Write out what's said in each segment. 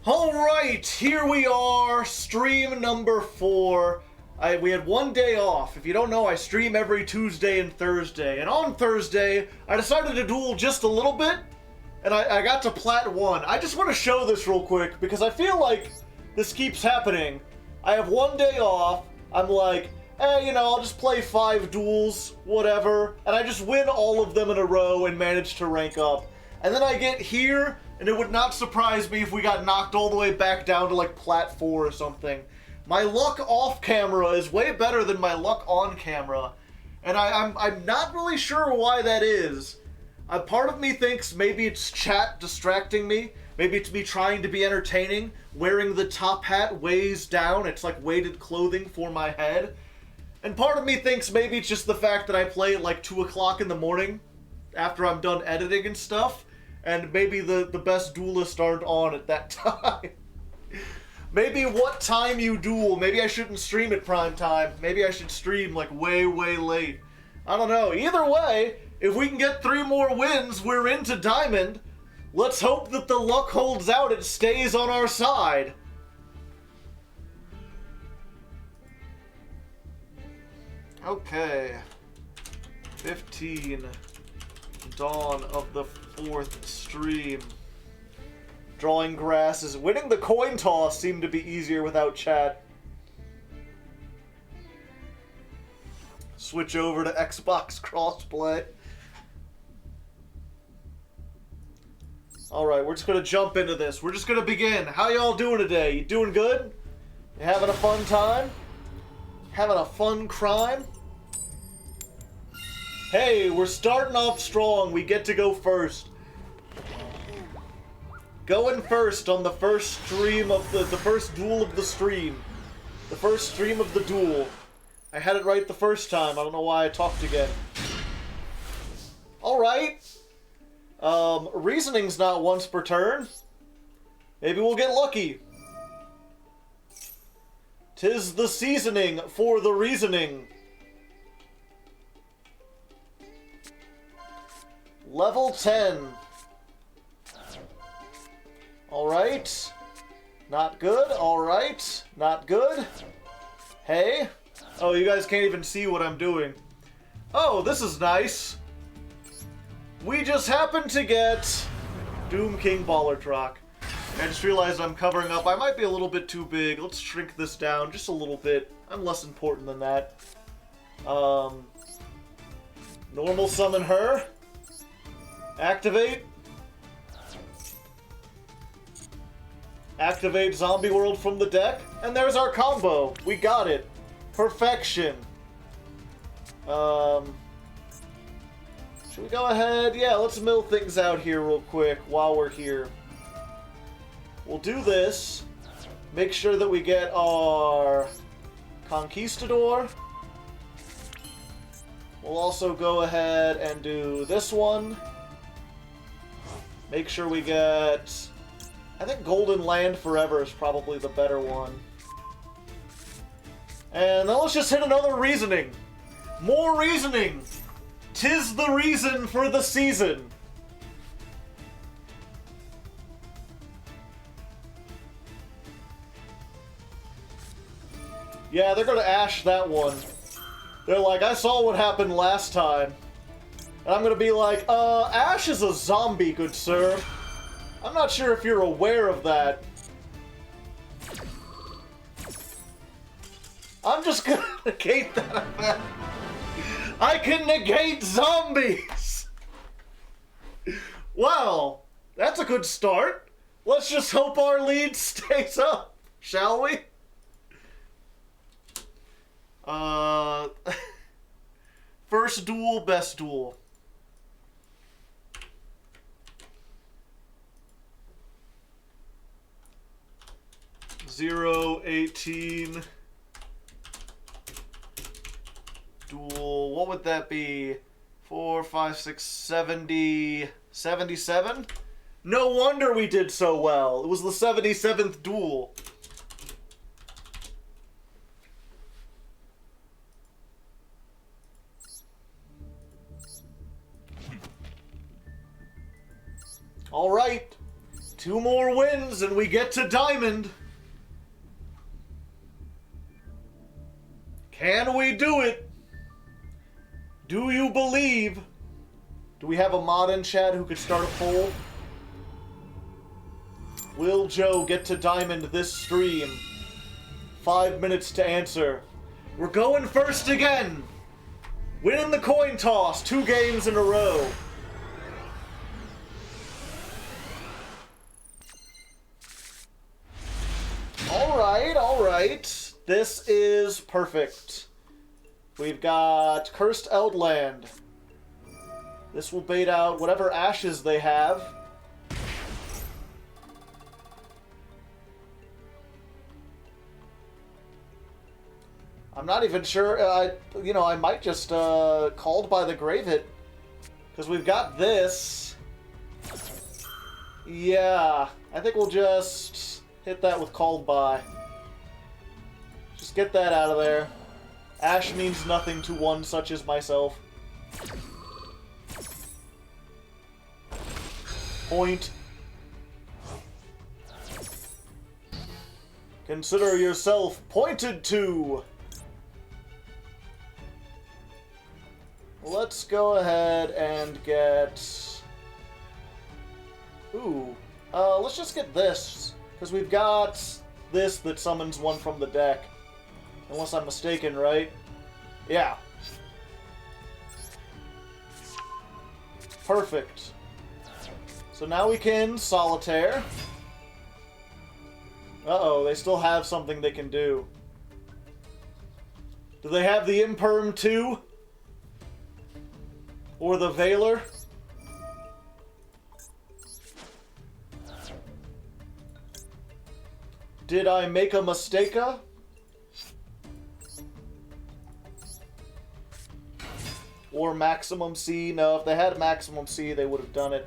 Alright, here we are, stream number 4. We had one day off. If you don't know, I stream every Tuesday and Thursday. And on Thursday, I decided to duel just a little bit, and I got to Plat 1. I just want to show this real quick, because I feel like this keeps happening. I have one day off, I'm like, hey, you know, I'll just play 5 duels, whatever, and I just win all of them in a row and manage to rank up. And then I get here, and it would not surprise me if we got knocked all the way back down to like Plat 4 or something. My luck off camera is way better than my luck on camera, and I'm not really sure why that is. Part of me thinks maybe it's chat distracting me, maybe it's me trying to be entertaining. Wearing the top hat weighs down, it's like weighted clothing for my head. And part of me thinks maybe it's just the fact that I play at like 2 o'clock in the morning after I'm done editing and stuff. And maybe the best duelists aren't on at that time. Maybe what time you duel. Maybe I shouldn't stream at prime time. Maybe I should stream like way, way late. I don't know. Either way, if we can get 3 more wins, we're into Diamond. Let's hope that the luck holds out. It stays on our side. Okay. 15. Dawn of the 4th stream. Drawing grasses. Winning the coin toss seemed to be easier without chat. Switch over to Xbox crossplay. Alright, we're just gonna jump into this. We're just gonna begin. How y'all doing today? You doing good? You having a fun time? Having a fun crime? Hey, we're starting off strong. We get to go first. Going first on the first stream of the first duel of the stream. The first stream of the duel. I had it right the first time. I don't know why I talked again. Alright. Reasoning's not once per turn. Maybe we'll get lucky. 'Tis the seasoning for the reasoning. Level 10. Alright. Not good. Alright. Not good. Hey. Oh, you guys can't even see what I'm doing. Oh, this is nice. We just happened to get Doom King Baller Trock. I just realized I'm covering up. I might be a little bit too big. Let's shrink this down just a little bit. I'm less important than that. Normal summon her. Activate. Activate Zombie World from the deck. And there's our combo. We got it. Perfection. Should we go ahead? Yeah, let's mill things out here real quick while we're here. We'll do this. Make sure that we get our Conquistador. We'll also go ahead and do this one. Make sure we get... I think Golden Land Forever is probably the better one. And then let's just hit another reasoning. More reasoning! 'Tis the reason for the season. Yeah, they're gonna ash that one. They're like, I saw what happened last time. And I'm gonna be like, Ash is a zombie, good sir. I'm not sure if you're aware of that. I'm just gonna negate that effect. I can negate zombies! Well, that's a good start. Let's just hope our lead stays up, shall we? First duel, best duel. Zero, 18. Duel, what would that be? 4, 5, 6, 70, 77? No wonder we did so well. It was the 77th duel. Alright. 2 more wins and we get to Diamond. Can we do it? Do you believe? Do we have a mod in chat who could start a poll? Will Joe get to Diamond this stream? 5 minutes to answer. We're going first again. Winning the coin toss 2 games in a row. Alright. This is perfect. We've got Cursed Outland. This will bait out whatever ashes they have. I'm not even sure. I might just Called by the Grave Hit. Because we've got this. Yeah, I think we'll just hit that with Called by. Just get that out of there. Ash means nothing to one such as myself. Point. Consider yourself pointed to. Let's go ahead and get... Ooh. Let's just get this. Because we've got this that summons one from the deck. Unless I'm mistaken, right? Yeah. Perfect. So now we can Solitaire. Uh-oh, they still have something they can do. Do they have the Imperm too? Or the Veiler? Did I make a mistake? Or Maximum C? No, if they had Maximum C, they would have done it.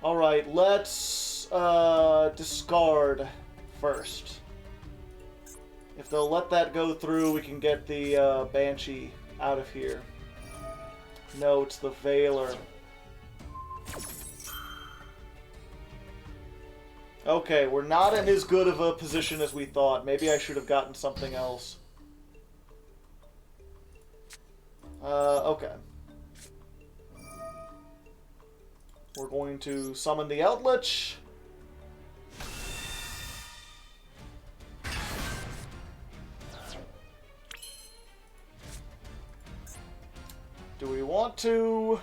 Alright, let's discard first. If they'll let that go through, we can get the Banshee out of here. No, it's the Veiler. Okay, we're not in as good of a position as we thought. Maybe I should have gotten something else. Okay. We're going to summon the Eldritch. Do we want to...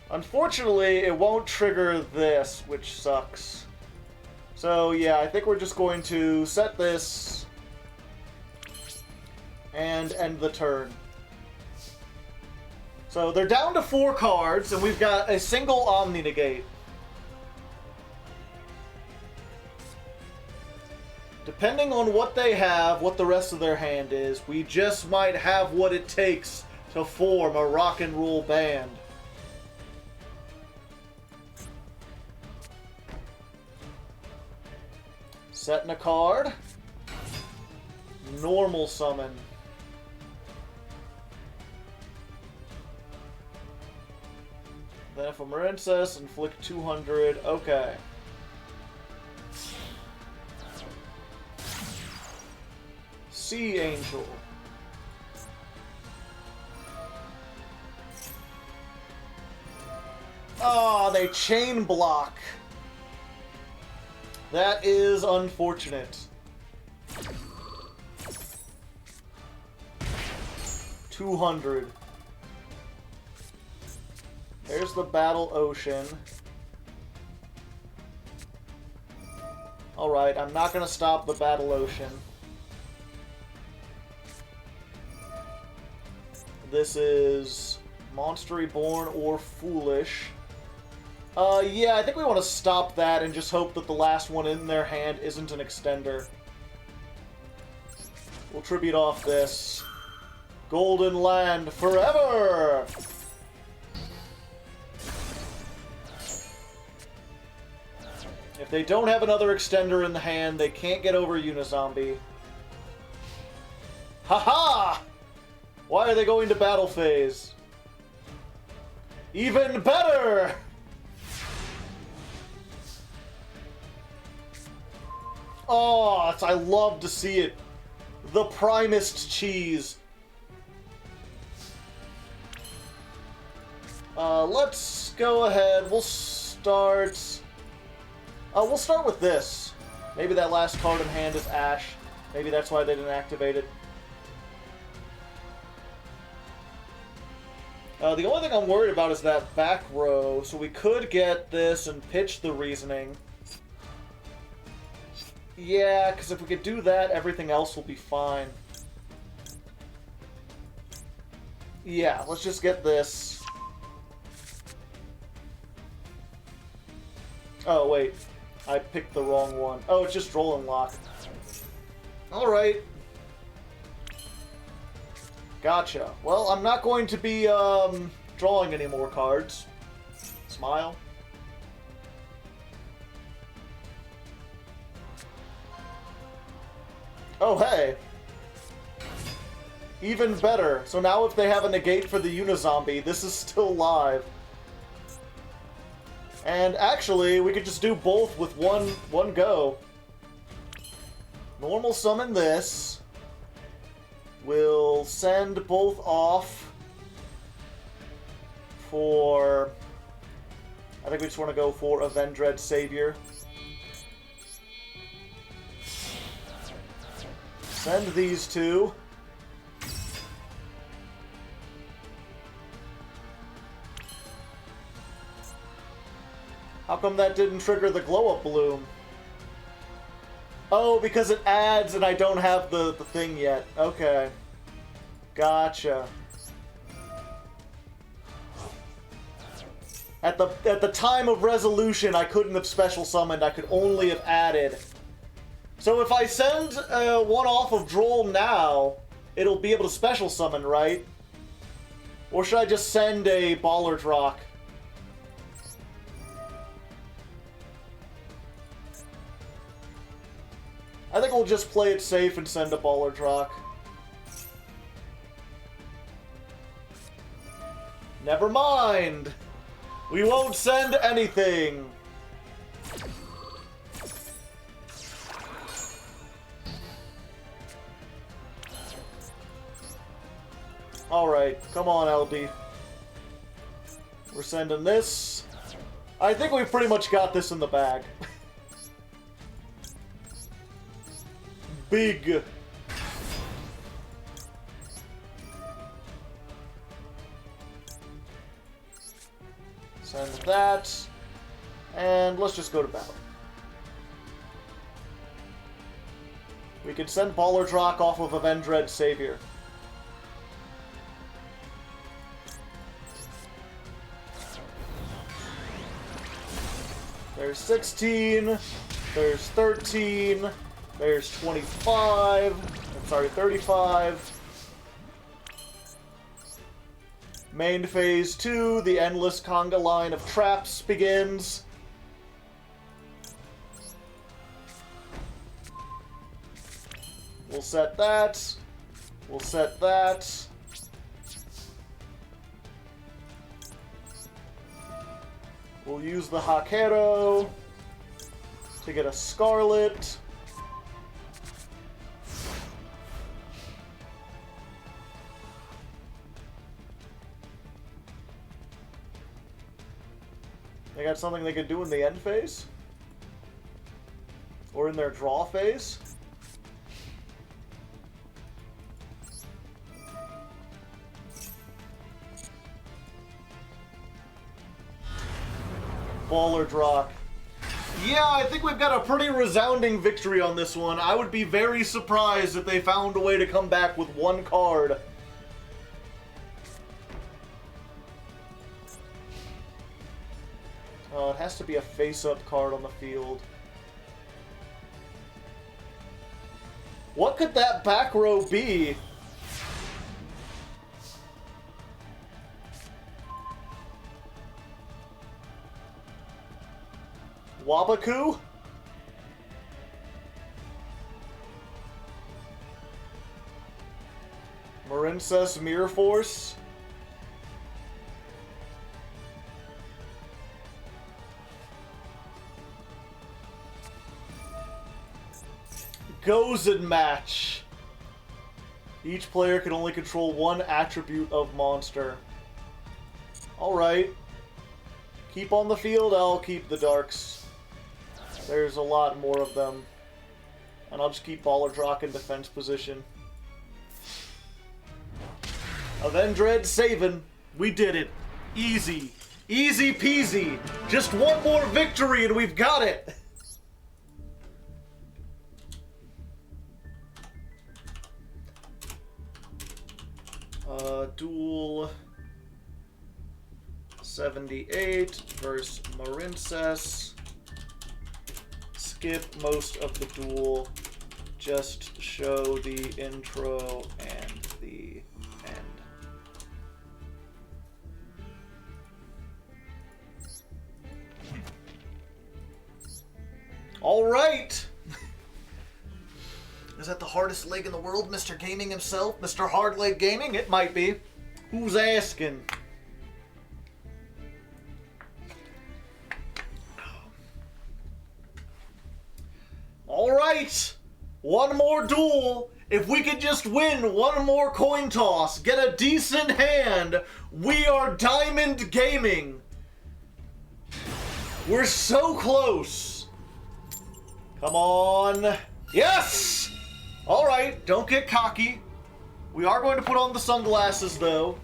Unfortunately, it won't trigger this, which sucks. So, yeah, I think we're just going to set this and end the turn. So, they're down to 4 cards, and we've got a single Omni-Negate. Depending on what they have, what the rest of their hand is, we just might have what it takes to form a rock and roll band. Setting a card. Normal summon. Then if a Marin says, inflict 200. Okay. Sea Angel. Oh, they chain block. That is unfortunate. 200. There's the Battle Ocean. Alright, I'm not gonna stop the Battle Ocean. This is Monster Reborn or Foolish. Yeah, I think we want to stop that and just hope that the last one in their hand isn't an extender. We'll tribute off this. Golden Land forever! If they don't have another extender in the hand, they can't get over Unizombie. Haha! Why are they going to battle phase? Even better! Oh, I love to see it. The primest cheese. Let's go ahead. We'll start with this. Maybe that last card in hand is Ash. Maybe that's why they didn't activate it. The only thing I'm worried about is that back row, so we could get this and pitch the reasoning. Yeah, because if we could do that, everything else will be fine. Yeah, let's just get this. Oh, wait. I picked the wrong one. Oh, it's just roll and lock. Alright. Gotcha. Well, I'm not going to be, drawing any more cards. Smile. Oh, hey. Even better. So now if they have a negate for the Unizombie, this is still live. And actually, we could just do both with one go. Normal summon this. We'll send both off for... I think we just want to go for Avendred Savior. Send these two. How come that didn't trigger the glow-up bloom? Oh, because it adds and I don't have the thing yet. Okay. Gotcha. At the time of resolution, I couldn't have special summoned. I could only have added. So if I send one off of Droll now, it'll be able to special summon, right? Or should I just send a Ballard Rock? I think we'll just play it safe and send a Ballard Rock. Never mind! We won't send anything! Alright, come on, LD. We're sending this. I think we've pretty much got this in the bag. Big. Send that. And let's just go to battle. We can send Ballard Rock off of Avendred Savior. There's 16. There's 13. There's 25. I'm sorry, 35. Main phase 2, the endless conga line of traps begins. We'll set that. We'll set that. We'll use the Hakero to get a Scarlet. They got something they could do in the end phase? Or in their draw phase? Ballard Rock. Yeah, I think we've got a pretty resounding victory on this one. I would be very surprised if they found a way to come back with one card. It has to be a face-up card on the field. What could that back row be? Wabaku? Marin says Mirror Force? Gozen match. Each player can only control one attribute of monster. Alright. Keep on the field, I'll keep the darks. There's a lot more of them. And I'll just keep Ballardrock in defense position. Avendred saving. We did it. Easy. Easy peasy. Just one more victory and we've got it. Duel 78 versus Marin. Skip most of the duel. Just show the intro and the end. All right. Is that the hardest leg in the world, Mr. Gaming himself? Mr. Hardleg Gaming? It might be. Who's asking? Alright! One more duel. If we could just win one more coin toss, get a decent hand, we are Diamond Gaming. We're so close. Come on. Yes! Alright, don't get cocky. We are going to put on the sunglasses, though.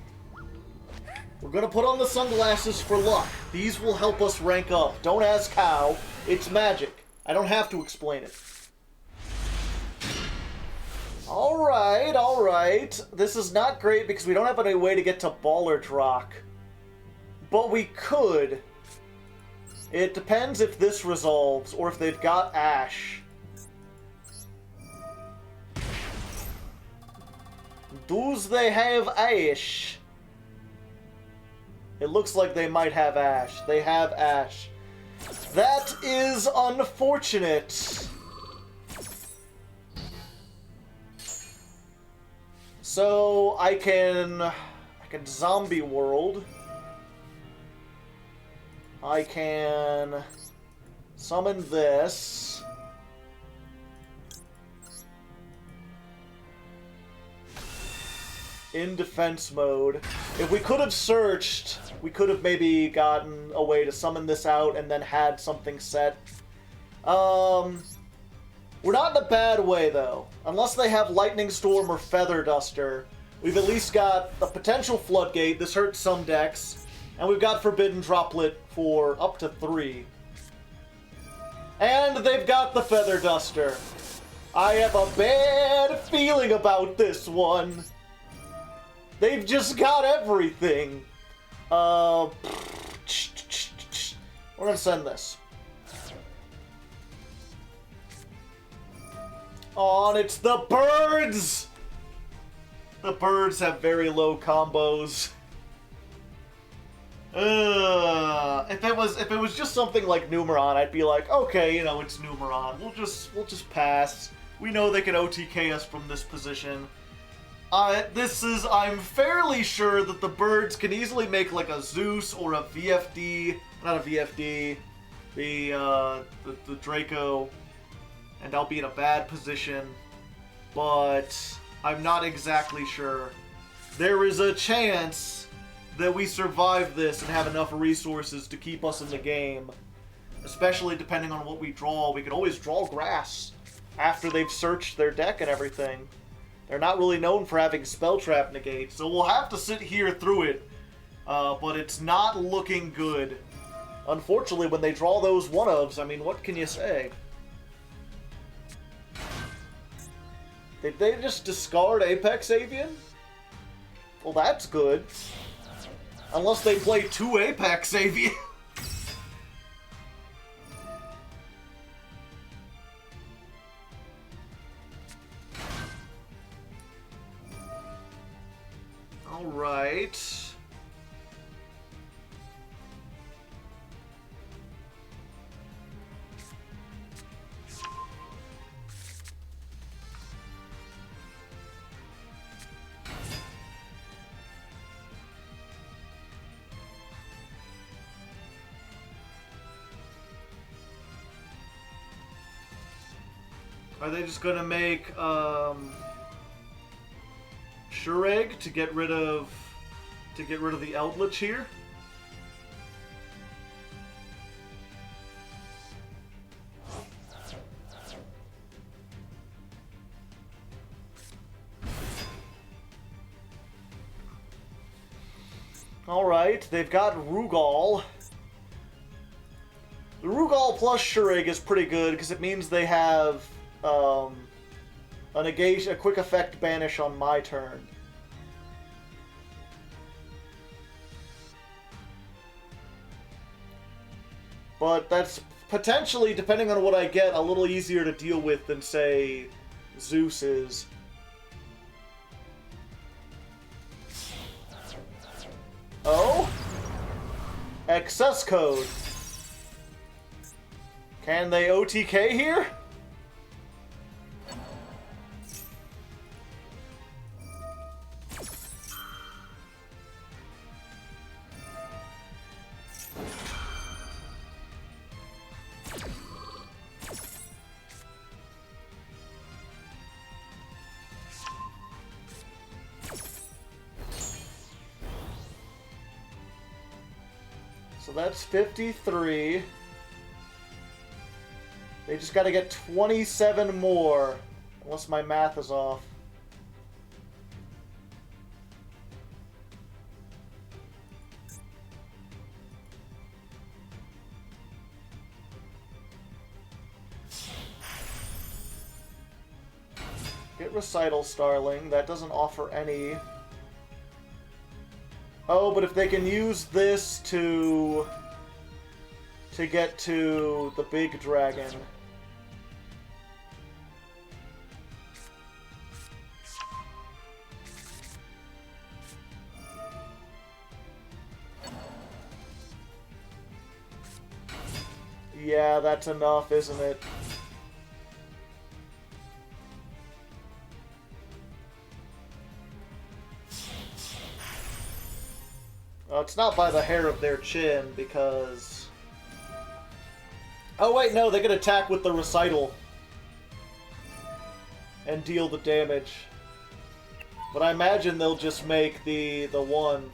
We're going to put on the sunglasses for luck. These will help us rank up. Don't ask how. It's magic. I don't have to explain it. Alright, alright. This is not great because we don't have any way to get to Ballardrock. But we could. It depends if this resolves or if they've got Ash. Does they have Ash? It looks like they might have Ash. They have Ash. That is unfortunate. So I can zombie world. I can summon this. In defense mode. If we could have searched, we could have maybe gotten a way to summon this out and then had something set. We're not in a bad way, though. Unless they have Lightning Storm or Feather Duster, we've at least got a potential Floodgate. This hurts some decks. And we've got Forbidden Droplet for up to 3. And they've got the Feather Duster. I have a bad feeling about this one. They've just got everything. We're gonna send this. Oh, and it's the birds! The birds have very low combos. If it was just something like Numeron, I'd be like, okay, you know, it's Numeron. We'll just pass. We know they can OTK us from this position. I'm fairly sure that the birds can easily make like a Zeus or a VFD, not a VFD, the Draco, and I'll be in a bad position, but I'm not exactly sure. There is a chance that we survive this and have enough resources to keep us in the game, especially depending on what we draw. We could always draw grass after they've searched their deck and everything. They're not really known for having Spell Trap negate, so we'll have to sit here through it. But it's not looking good. Unfortunately, when they draw those one-ofs, I mean, what can you say? Did they just discard Apex Avian? Well, that's good. Unless they play 2 Apex Avian. Alright. Are they just gonna make Shureg to get rid of the Eldritch here? Alright, they've got Rugal. The Rugal plus Shureg is pretty good because it means they have a quick effect banish on my turn. But that's potentially, depending on what I get, a little easier to deal with than, say, Zeus is. Oh? Excess code. Can they OTK here? So that's 53. They just gotta get 27 more. Unless my math is off. Get Recital Starling. That doesn't offer any. Oh, but if they can use this to get to the big dragon. Yeah, that's enough, isn't it? It's not by the hair of their chin, because... Oh wait, no, they can attack with the Recital. And deal the damage. But I imagine they'll just make the one.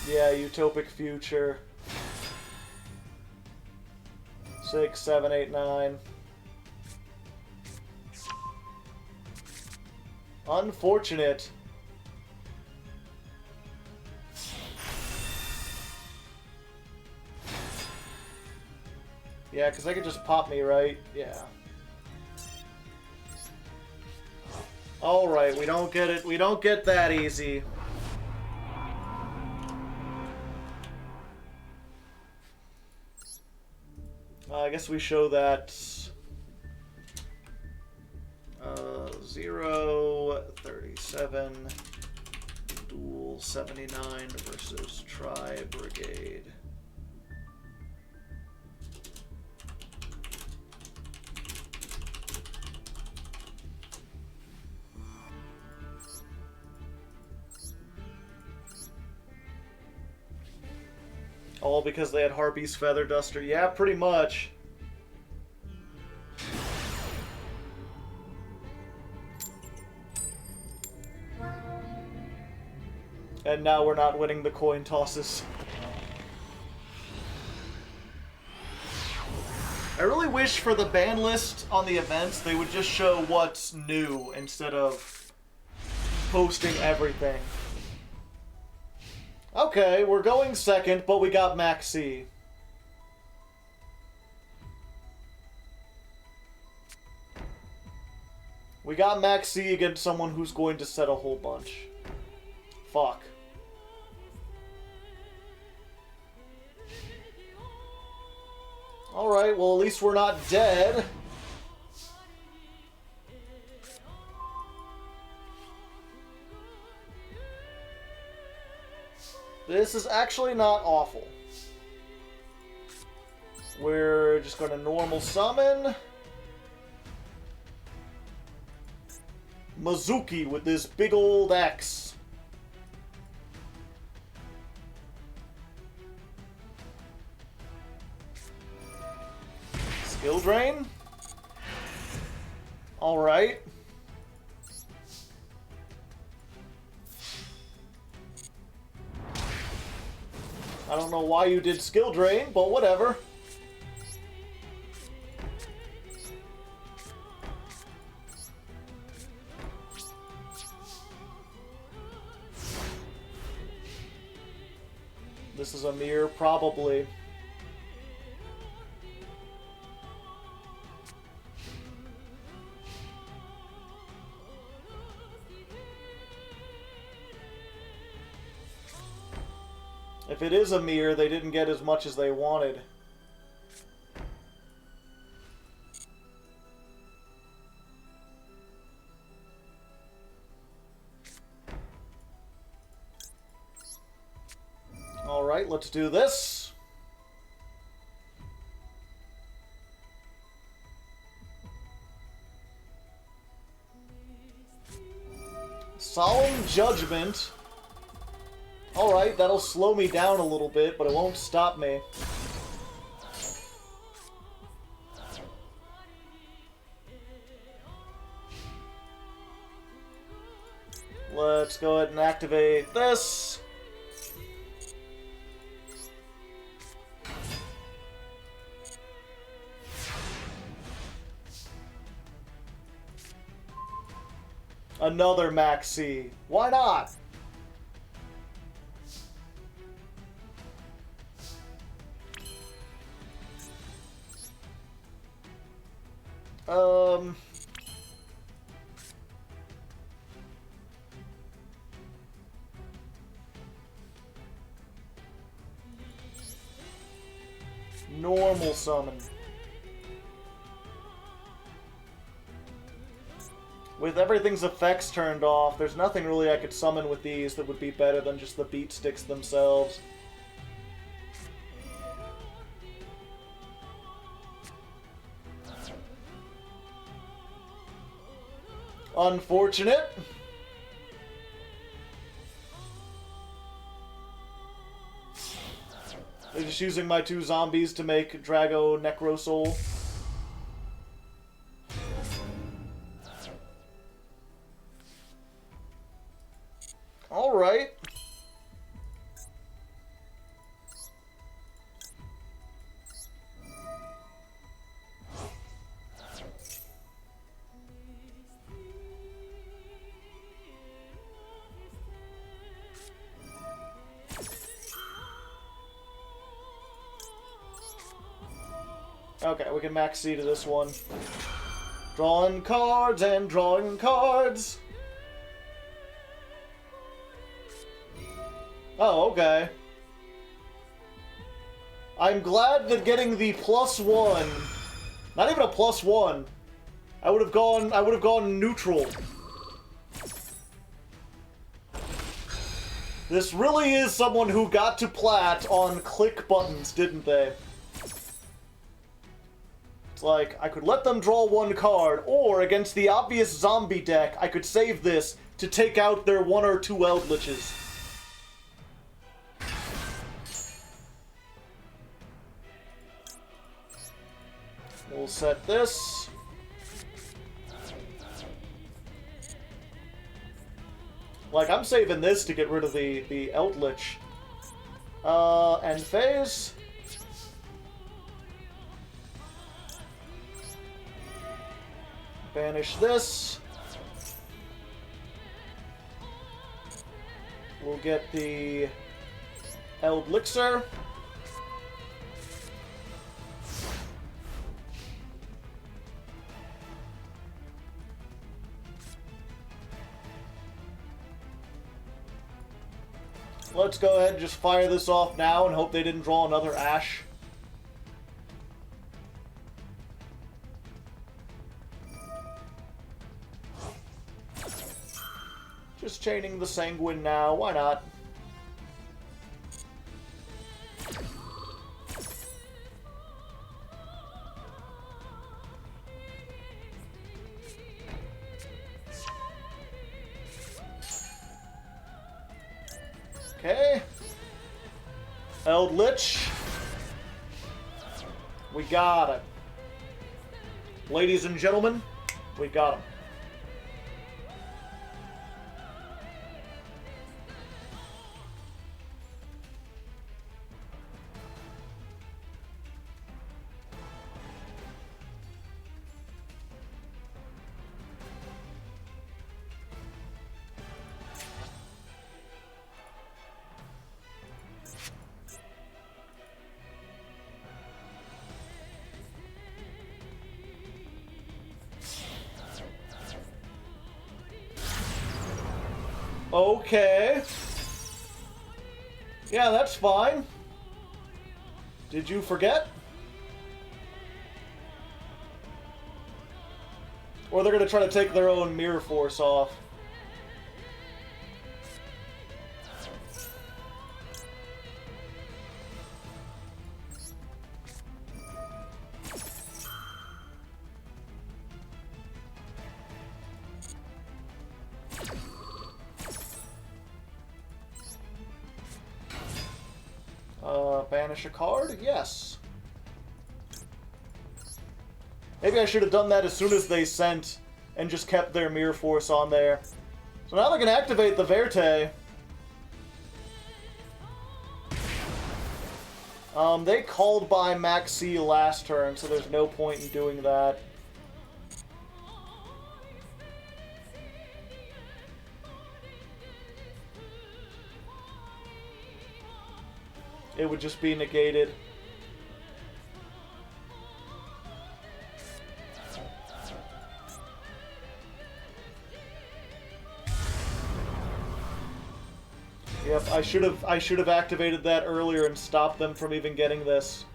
Yeah, utopic future. 6, 7, 8, 9. Unfortunate. Yeah, because they could just pop me, right? Yeah. Alright, we don't get it. We don't get that easy. I guess we show that 0, 37, duel 79 versus Tri-Brigade. All because they had Harpy's Feather Duster. Yeah, pretty much. And now we're not winning the coin tosses. I really wish for the ban list on the events they would just show what's new instead of posting everything. Okay, we're going second, but we got Maxx C. We got Maxx C against someone who's going to set a whole bunch. Fuck. Alright, well at least we're not dead. This is actually not awful. We're just going to normal summon. Mizuki with this big old axe. Skill drain? Alright. I don't know why you did skill drain, but whatever. This is a mirror, probably. If it is a mirror, they didn't get as much as they wanted. Alright, let's do this. Solemn Judgment. Alright, that'll slow me down a little bit, but it won't stop me. Let's go ahead and activate this. Another Maxx C. Why not? Normal summon. With everything's effects turned off, there's nothing really I could summon with these that would be better than just the beat sticks themselves. Unfortunate. They're just using my 2 zombies to make Drago Necro Soul. Alright. Okay, we can Maxx C to this one. Drawing cards and drawing cards. Oh, okay. I'm glad that getting the +1, not even a +1, I would have gone neutral. This really is someone who got to plat on click buttons, didn't they? It's like, I could let them draw 1 card, or against the obvious zombie deck, I could save this to take out their 1 or 2 Eldliches. We'll set this. Like, I'm saving this to get rid of the Eldlich. End phase. Banish this. We'll get the Eldlixir. Let's go ahead and just fire this off now and hope they didn't draw another Ash. Just chaining the Sanguine now, why not? Okay. Eldritch. We got it. Ladies and gentlemen, we got him. Okay. Yeah, that's fine. Did you forget? Or they're gonna try to take their own mirror force off. Banish a card? Yes. Maybe I should have done that as soon as they sent and just kept their mirror force on there. So now they can activate the Verte. They called by Maxx C last turn, so there's no point in doing that. It would just be negated. Yep, I should have activated that earlier and stopped them from even getting this.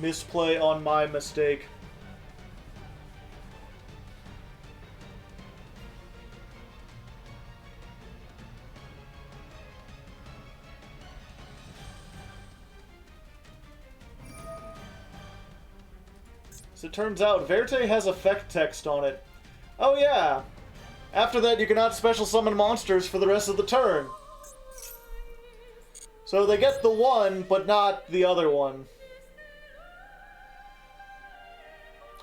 Misplay on my mistake. So it turns out Verte has effect text on it. Oh yeah! After that you cannot special summon monsters for the rest of the turn. So they get the one, but not the other one.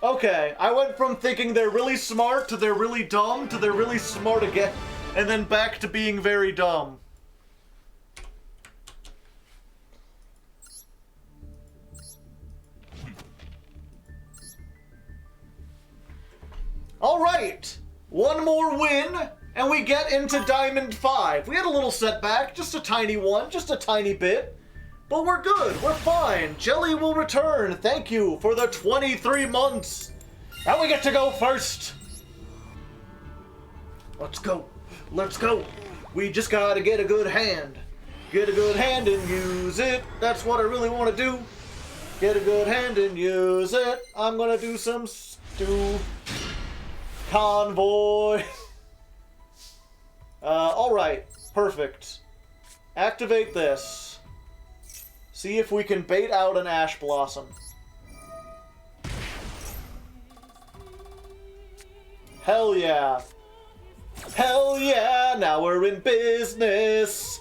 Okay, I went from thinking they're really smart to they're really dumb to they're really smart again, and then back to being very dumb. Alright! One more win, and we get into Diamond 5. We had a little setback, just a tiny one, just a tiny bit. But we're good, we're fine. Jelly will return. Thank you for the 23 months. And we get to go first. Let's go. Let's go. We just gotta get a good hand. Get a good hand and use it. That's what I really want to do. Get a good hand and use it. I'm gonna do some stew. Convoy. Alright. Perfect. Activate this. See if we can bait out an Ash Blossom. Hell yeah. Hell yeah, now we're in business.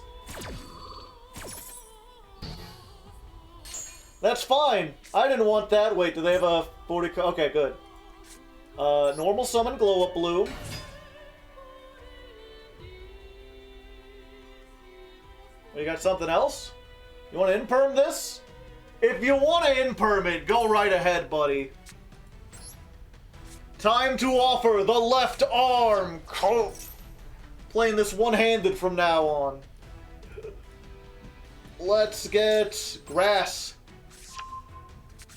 That's fine. I didn't want that. Wait, do they have a 40... Okay, good. Normal summon Glow Up Blue. You got something else? You want to imperm this? If you want to imperm it, go right ahead, buddy. Time to offer the left arm. Playing this one-handed from now on. Let's get grass.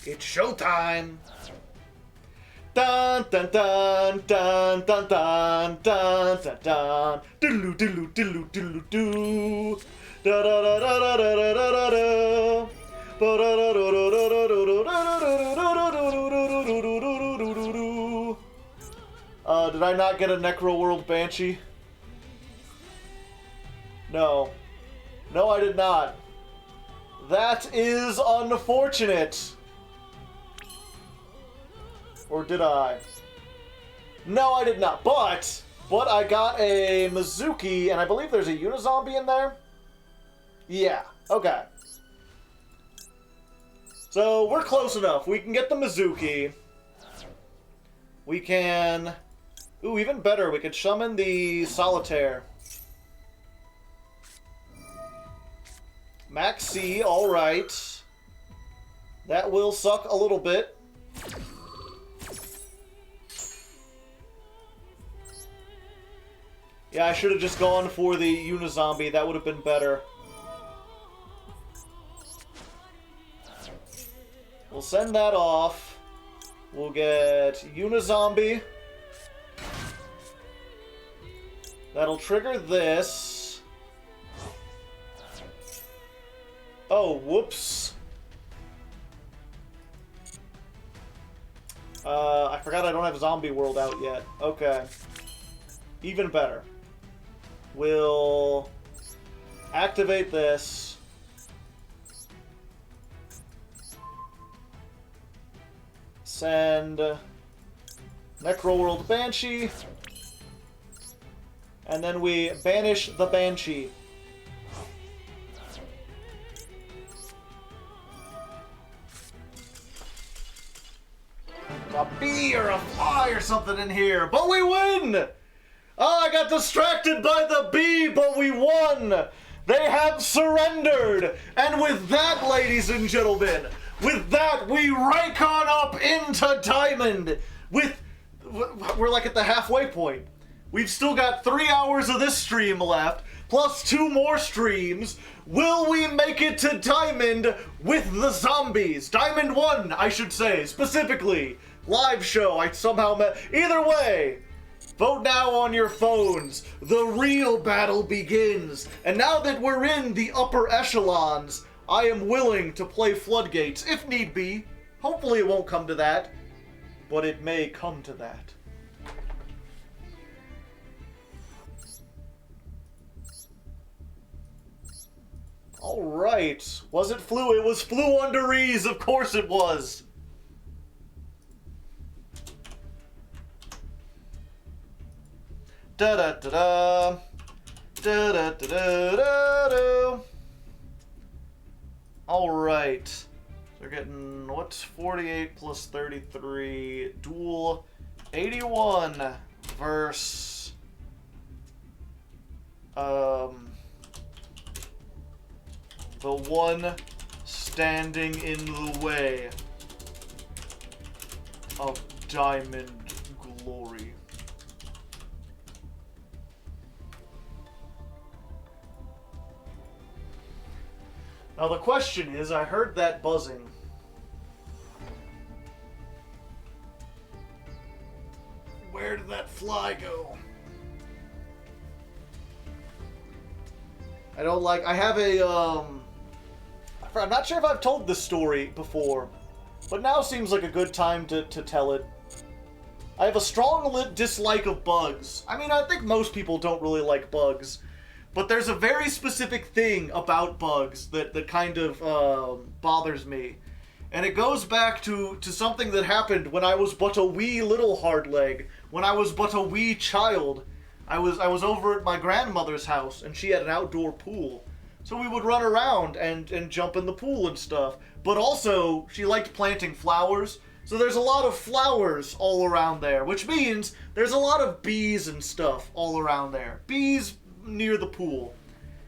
It's showtime. Dun dun dun dun dun dun dun dun dun. Diddle diddle diddle diddle doo. Da da da da da da da da da. Ba da da da da da da da. Did I not get a Necro World Banshee? No. No, I did not. That is unfortunate. Or did I? No, I did not. But I got a Mizuki, and I believe there's a Unizombie in there. Yeah, okay. So, we're close enough. We can get the Mizuki. We can... Ooh, even better, we could summon the Solitaire. Maxx C, alright. That will suck a little bit. Yeah, I should have just gone for the Unizombie. That would have been better. We'll send that off. We'll get Unizombie. That'll trigger this. Oh, whoops. I forgot I don't have Zombie World out yet. Okay. Even better. We'll activate this. Send Necroworld Banshee. And then we banish the Banshee. A bee or a fly or something in here, but we win! Oh, I got distracted by the bee, but we won! They have surrendered! And with that, ladies and gentlemen, with that, we rake on up into Diamond! We're like at the halfway point. We've still got 3 hours of this stream left, plus 2 more streams. Will we make it to Diamond with the zombies? Diamond 1, I should say, specifically. Live show, I somehow met. Either way, vote now on your phones. The real battle begins. And now that we're in the upper echelons, I am willing to play Floodgates, if need be. Hopefully it won't come to that, but it may come to that. Alright. Was it Flu? It was Flu under ease, of course it was. Da-da-da-da. Da-da-da-da-da-da. Alright. So we're getting, what's 48 plus 33? Duel 81 versus... the one standing in the way of Diamond Glory. Now the question is, I heard that buzzing. Where did that fly go? I don't like, I have a, I'm not sure if I've told this story before, but now seems like a good time to tell it. I have a strong dislike of bugs. I mean, I think most people don't really like bugs, but there's a very specific thing about bugs that kind of bothers me. And it goes back to something that happened when I was but a wee little Hardleg, when I was but a wee child. I was over at my grandmother's house, and she had an outdoor pool. So we would run around and jump in the pool and stuff. But also, she liked planting flowers. So there's a lot of flowers all around there, which means there's a lot of bees and stuff all around there. Bees near the pool.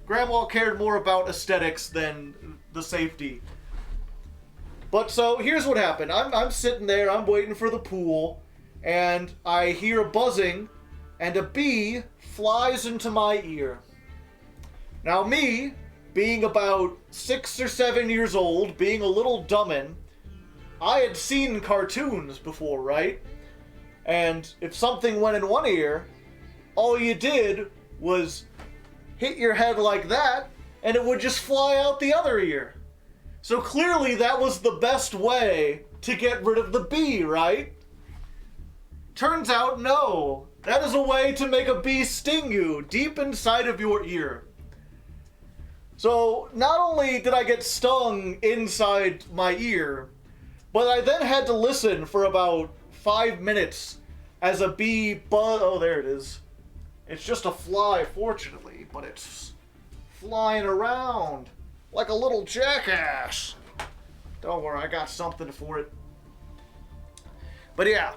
Grandma cared more about aesthetics than the safety. But so, here's what happened. I'm sitting there, I'm waiting for the pool, and I hear a buzzing, and a bee flies into my ear. Now me, being about 6 or 7 years old, being a little dummin', I had seen cartoons before, right? And if something went in one ear, all you did was hit your head like that, and it would just fly out the other ear. So clearly that was the best way to get rid of the bee, right? Turns out, no. That is a way to make a bee sting you deep inside of your ear. So, not only did I get stung inside my ear, but I then had to listen for about 5 minutes as a bee buzz. Oh, there it is. It's just a fly, fortunately, but it's flying around like a little jackass. Don't worry, I got something for it. But yeah,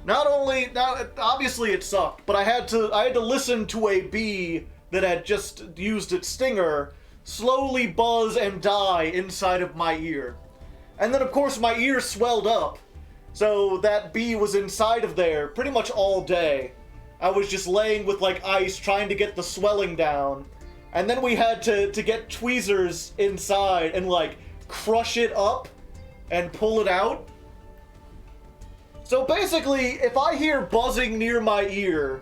obviously it sucked, but I had to listen to a bee that had just used its stinger slowly buzz and die inside of my ear. And then of course my ear swelled up, so that bee was inside of there pretty much all day. I was just laying with like ice trying to get the swelling down, and then we had to get tweezers inside and like crush it up and pull it out. So basically, if I hear buzzing near my ear,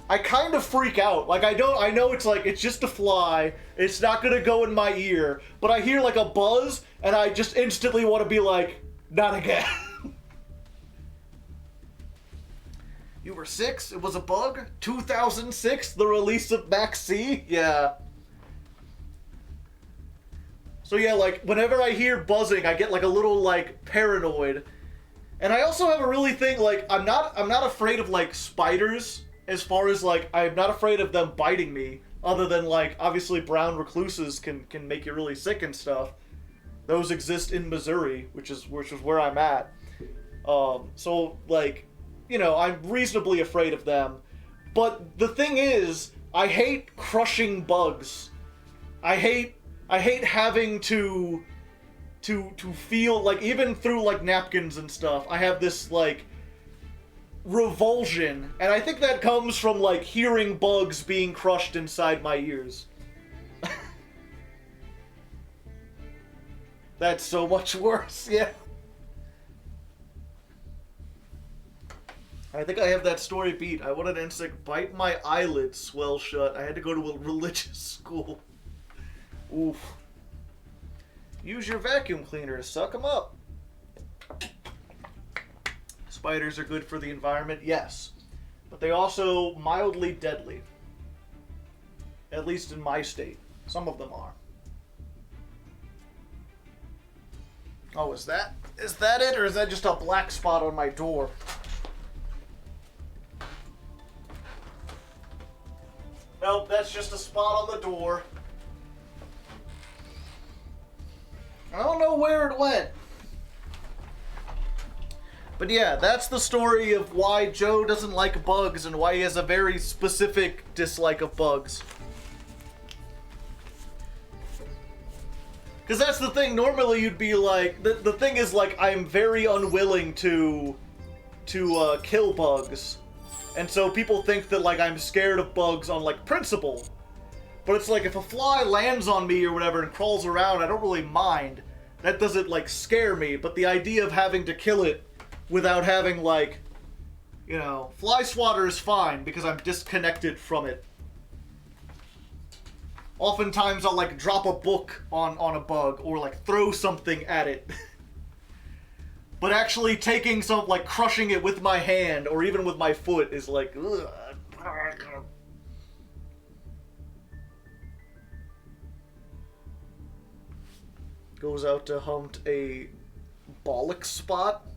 I kind of freak out. Like I know it's just a fly, it's not gonna go in my ear, but I hear like a buzz and I just instantly want to be like, not again. You were 6? It was a bug? 2006, the release of Maxx C? Yeah. So yeah, like, whenever I hear buzzing, I get like a little, like, paranoid. And I also have a really thing, like, I'm not afraid of, like, spiders, as far as, like, I'm not afraid of them biting me, other than, like, obviously brown recluses can make you really sick and stuff. Those exist in Missouri, which is where I'm at. So, like, you know, I'm reasonably afraid of them. But the thing is, I hate crushing bugs. I hate having to feel, like, even through, like, napkins and stuff, I have this, like, revulsion. And I think that comes from, like, hearing bugs being crushed inside my ears. That's so much worse, yeah. I think I have that story beat. I wanted an insect bite my eyelids swell shut. I had to go to a religious school. Oof. Use your vacuum cleaner to suck them up. Spiders are good for the environment, yes. But they also mildly deadly. At least in my state. Some of them are. Oh, is that it? Or is that just a black spot on my door? Nope, that's just a spot on the door. I don't know where it went. But yeah, that's the story of why Joe doesn't like bugs and why he has a very specific dislike of bugs. Because that's the thing, normally you'd be like, the thing is, like, I'm very unwilling to kill bugs. And so people think that, like, I'm scared of bugs on, like, principle. But it's like, if a fly lands on me or whatever and crawls around, I don't really mind. That doesn't, like, scare me. But the idea of having to kill it without having, like, you know, fly swatter is fine because I'm disconnected from it. Oftentimes I'll, like, drop a book on a bug or, like, throw something at it. But actually taking some, like, crushing it with my hand or even with my foot is like, ugh. Goes out to hunt a bollock spot?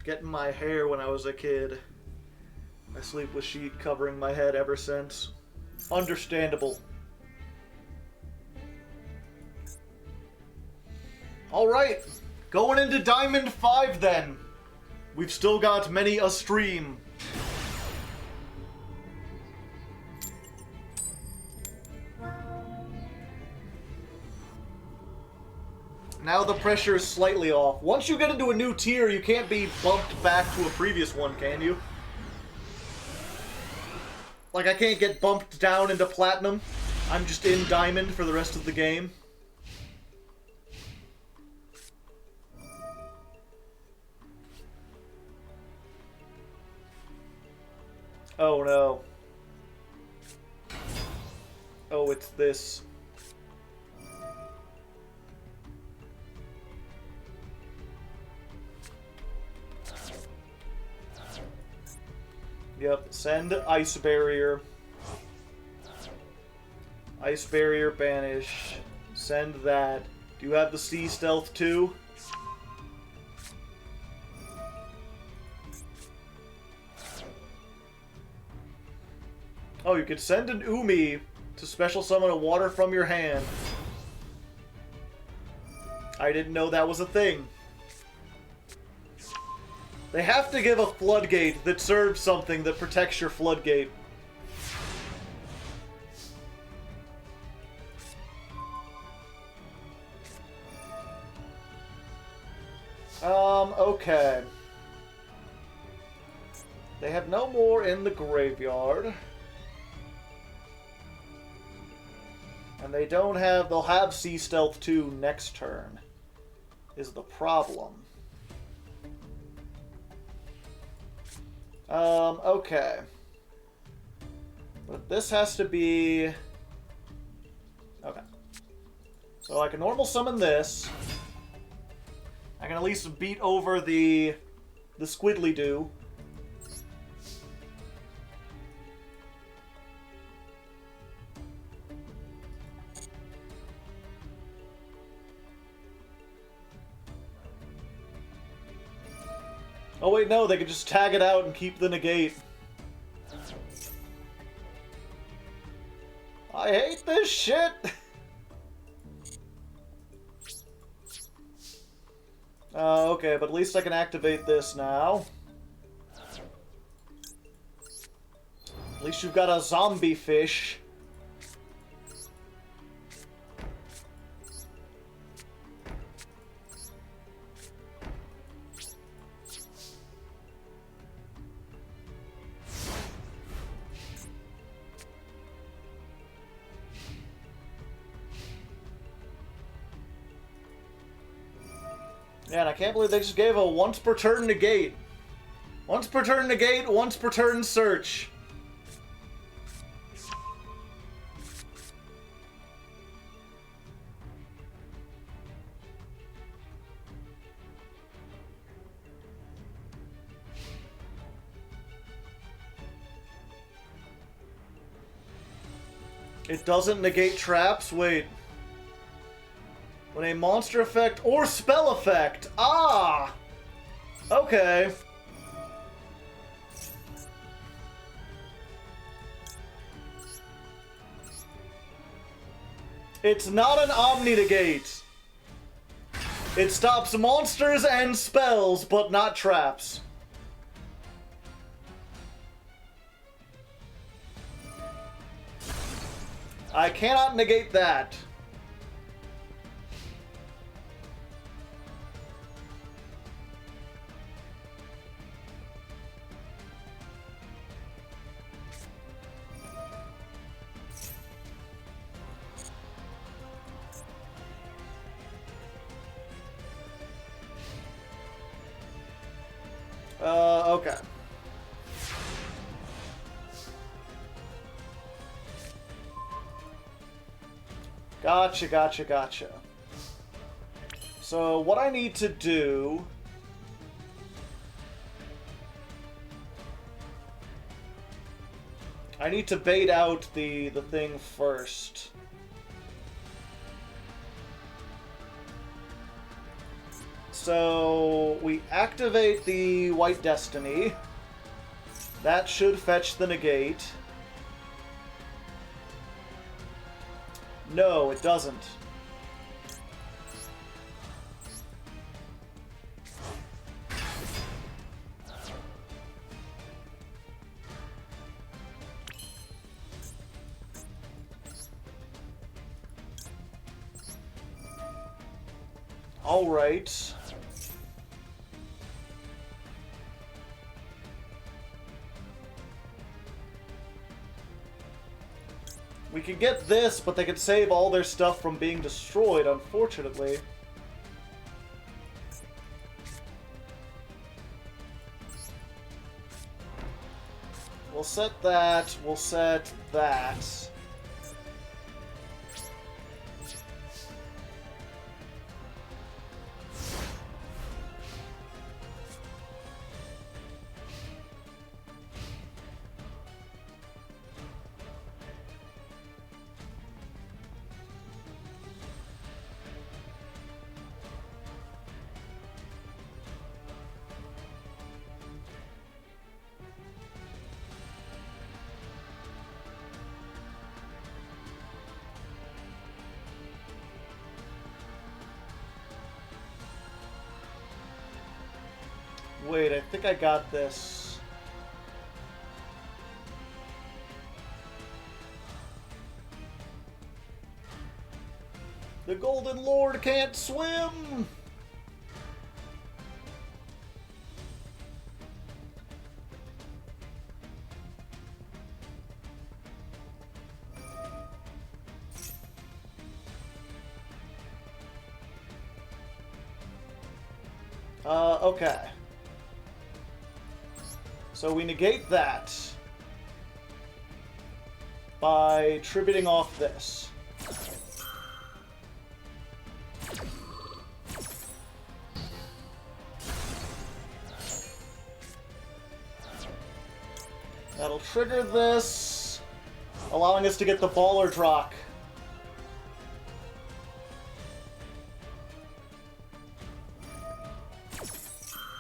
Getting my hair when I was a kid. I sleep with sheet covering my head ever since. Understandable. Alright, going into Diamond 5 then. We've still got many a stream. Now the pressure is slightly off. Once you get into a new tier, you can't be bumped back to a previous one, can you? Like, I can't get bumped down into Platinum. I'm just in Diamond for the rest of the game. Oh no. Oh, it's this. Yep, send Ice Barrier. Ice Barrier banish. Send that. Do you have the C stealth too? Oh, you could send an Umi to special summon a water from your hand. I didn't know that was a thing. They have to give a floodgate that serves something that protects your floodgate. Okay. They have no more in the graveyard. And they don't have... They'll have Sea Stealth 2 next turn, is the problem. Okay. But this has to be... Okay. So I can normal summon this. I can at least beat over the Squidly-Doo. Oh wait, no, they could just tag it out and keep the negate. I hate this shit! Okay, but at least I can activate this now. At least you've got a zombie fish. Yeah, and I can't believe they just gave a once per turn negate. Once per turn negate, once per turn search. It doesn't negate traps? Wait. When a monster effect or spell effect. Ah! Okay. It's not an Omni-Negate. It stops monsters and spells, but not traps. I cannot negate that. Okay. Gotcha, gotcha, gotcha. So, what I need to do... I need to bait out the thing first. So, we activate the White Destiny. That should fetch the negate. No, it doesn't. All right. We could get this, but they could save all their stuff from being destroyed, unfortunately. We'll set that. We'll set that. Wait, I think I got this. The Golden Lord can't swim! Okay. So we negate that by tributing off this. That'll trigger this, allowing us to get the Baller Drock.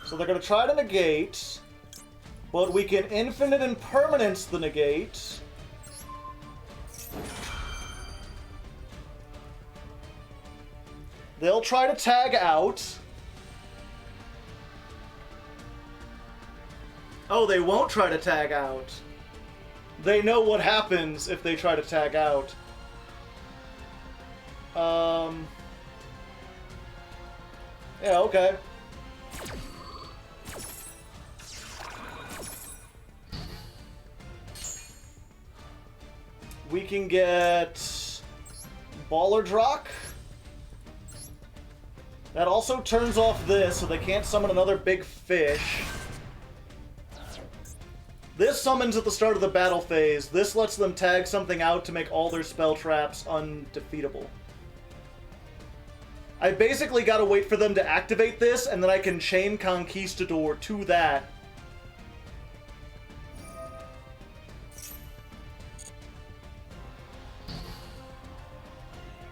So they're going to try to negate, but we can infinite impermanence the negate. They'll try to tag out. Oh, they won't try to tag out. They know what happens if they try to tag out. Yeah, okay. We can get Baller Drock. That also turns off this, so they can't summon another big fish. This summons at the start of the battle phase. This lets them tag something out to make all their spell traps undefeatable. I basically gotta wait for them to activate this, and then I can chain Conquistador to that.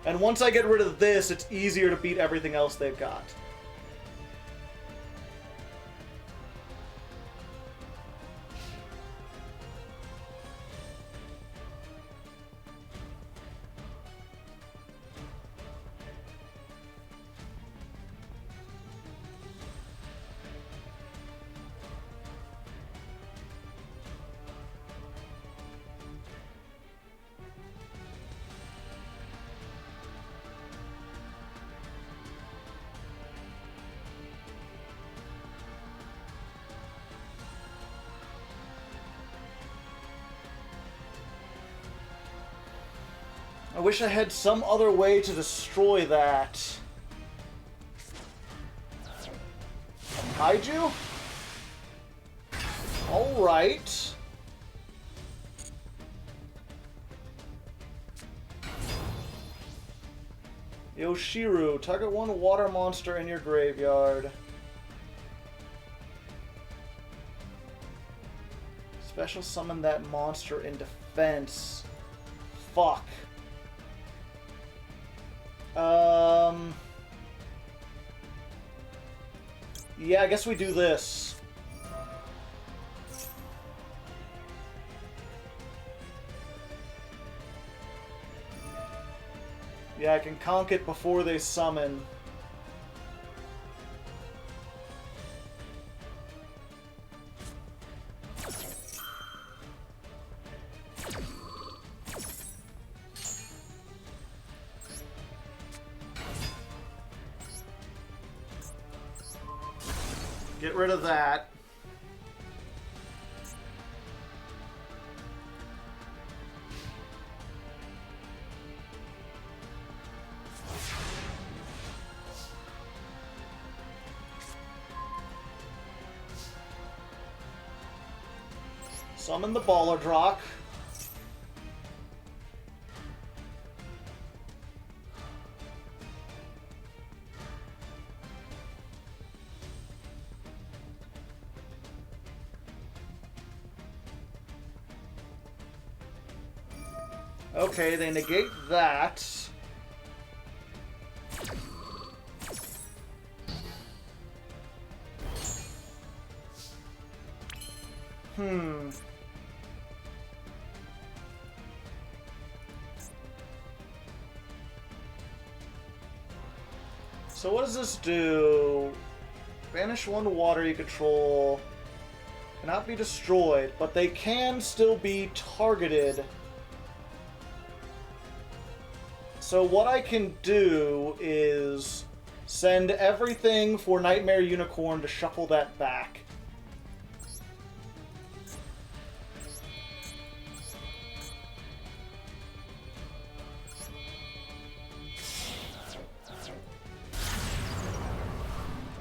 And once I get rid of this, it's easier to beat everything else they've got. I wish I had some other way to destroy that. Kaiju? Alright. Yoshiru, target one water monster in your graveyard. Special summon that monster in defense. Fuck. Yeah, I guess we do this. Yeah, I can conk it before they summon. Get rid of that. Summon the Baller Drock. Okay, they negate that. So what does this do? Banish one water you control. Cannot be destroyed, but they can still be targeted. So what I can do is send everything for Nightmare Unicorn to shuffle that back.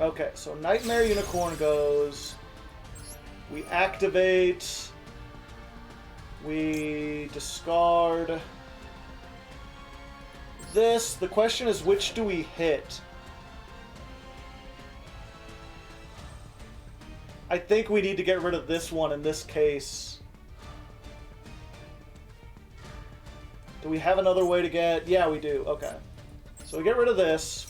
Okay, so Nightmare Unicorn goes. We activate. We discard this. The question is, which do we hit? I think we need to get rid of this one in this case. Do we have another way to get... Yeah, we do. Okay. So we get rid of this.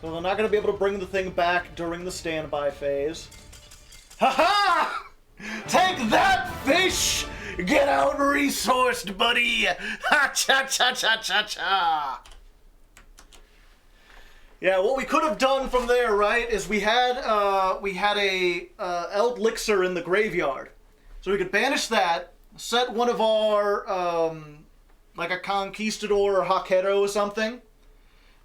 So they're not going to be able to bring the thing back during the standby phase. Ha-ha! Take that, fish! Get out resourced, buddy! Ha-cha-cha-cha-cha-cha! Yeah, what we could have done from there, right, is we had a Elixir in the graveyard. So we could banish that, set one of our, like a Conquistador or Hakero or something.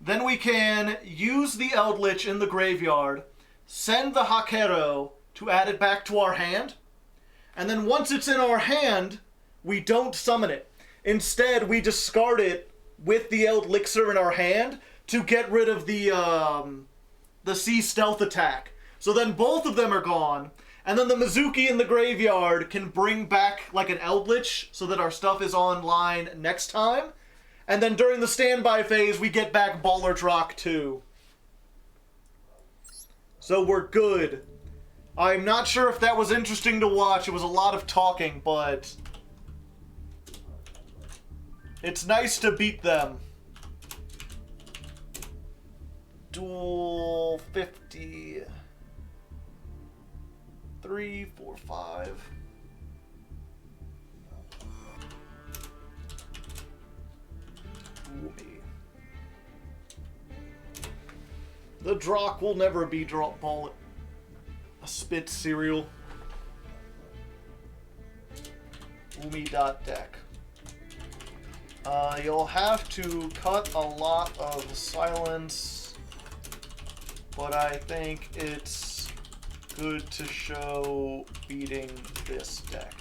Then we can use the Eldritch in the graveyard, send the Hakero to add it back to our hand, and then once it's in our hand, we don't summon it. Instead, we discard it with the Elixir in our hand to get rid of the sea stealth attack. So then both of them are gone, and then the Mizuki in the graveyard can bring back like an Eldritch so that our stuff is online next time. And then during the standby phase, we get back Ballard's Rock 2. So we're good. I'm not sure if that was interesting to watch. It was a lot of talking, but it's nice to beat them. Duel 50. 3, 4, 5. The Drock will never be drop ball a spit cereal. Umi.deck. You'll have to cut a lot of silence, but I think it's good to show beating this deck.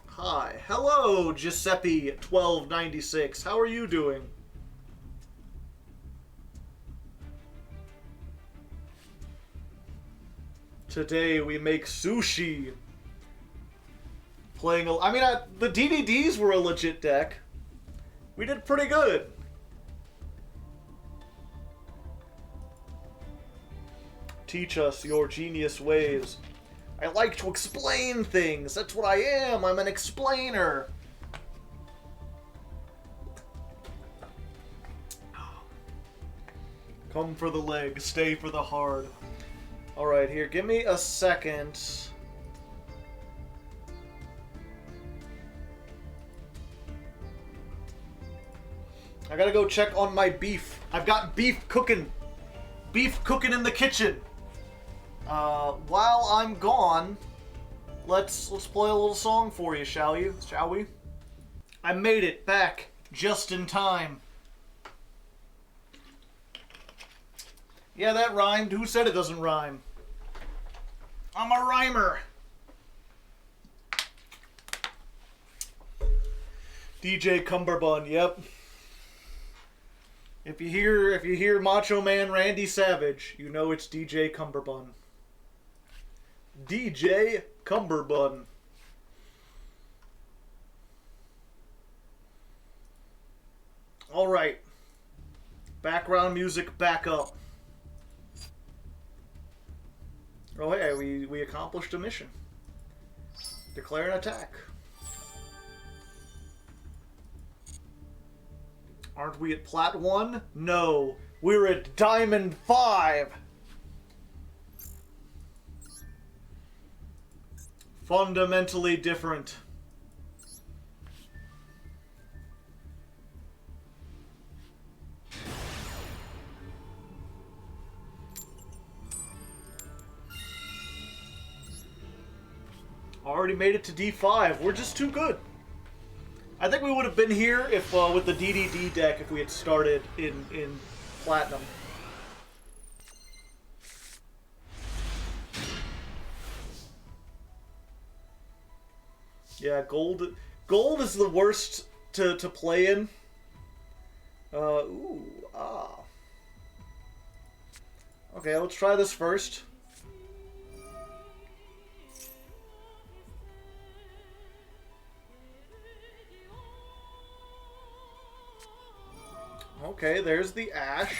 Hi. Hello, Giuseppe1296. How are you doing? Today we make sushi. Playing a... I mean, the DVDs were a legit deck. We did pretty good. Teach us your genius ways. I like to explain things. That's what I am. I'm an explainer. Come for the leg, stay for the hard. Alright, here, give me a second. I gotta go check on my beef. I've got beef cooking. Beef cooking in the kitchen. While I'm gone, let's play a little song for you, shall we? I made it back just in time. Yeah, that rhymed. Who said it doesn't rhyme? I'm a rhymer. DJ Cumberbund, yep. If you hear Macho Man Randy Savage, you know it's DJ Cumberbund. DJ Cumberbund. Alright. Background music back up. Oh hey, we accomplished a mission. Declare an attack. Aren't we at Plat 1? No, we're at Diamond 5. Fundamentally different. Already made it to D5. We're just too good. I think we would have been here if with the DDD deck if we had started in Platinum. Yeah, gold is the worst to play in. Okay, let's try this first. Okay, there's the Ash.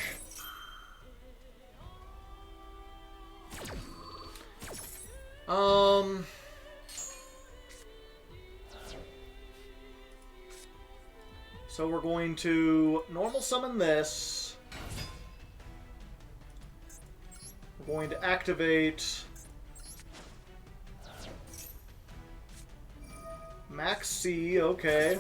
So we're going to normal summon this. We're going to activate Maxx C, okay.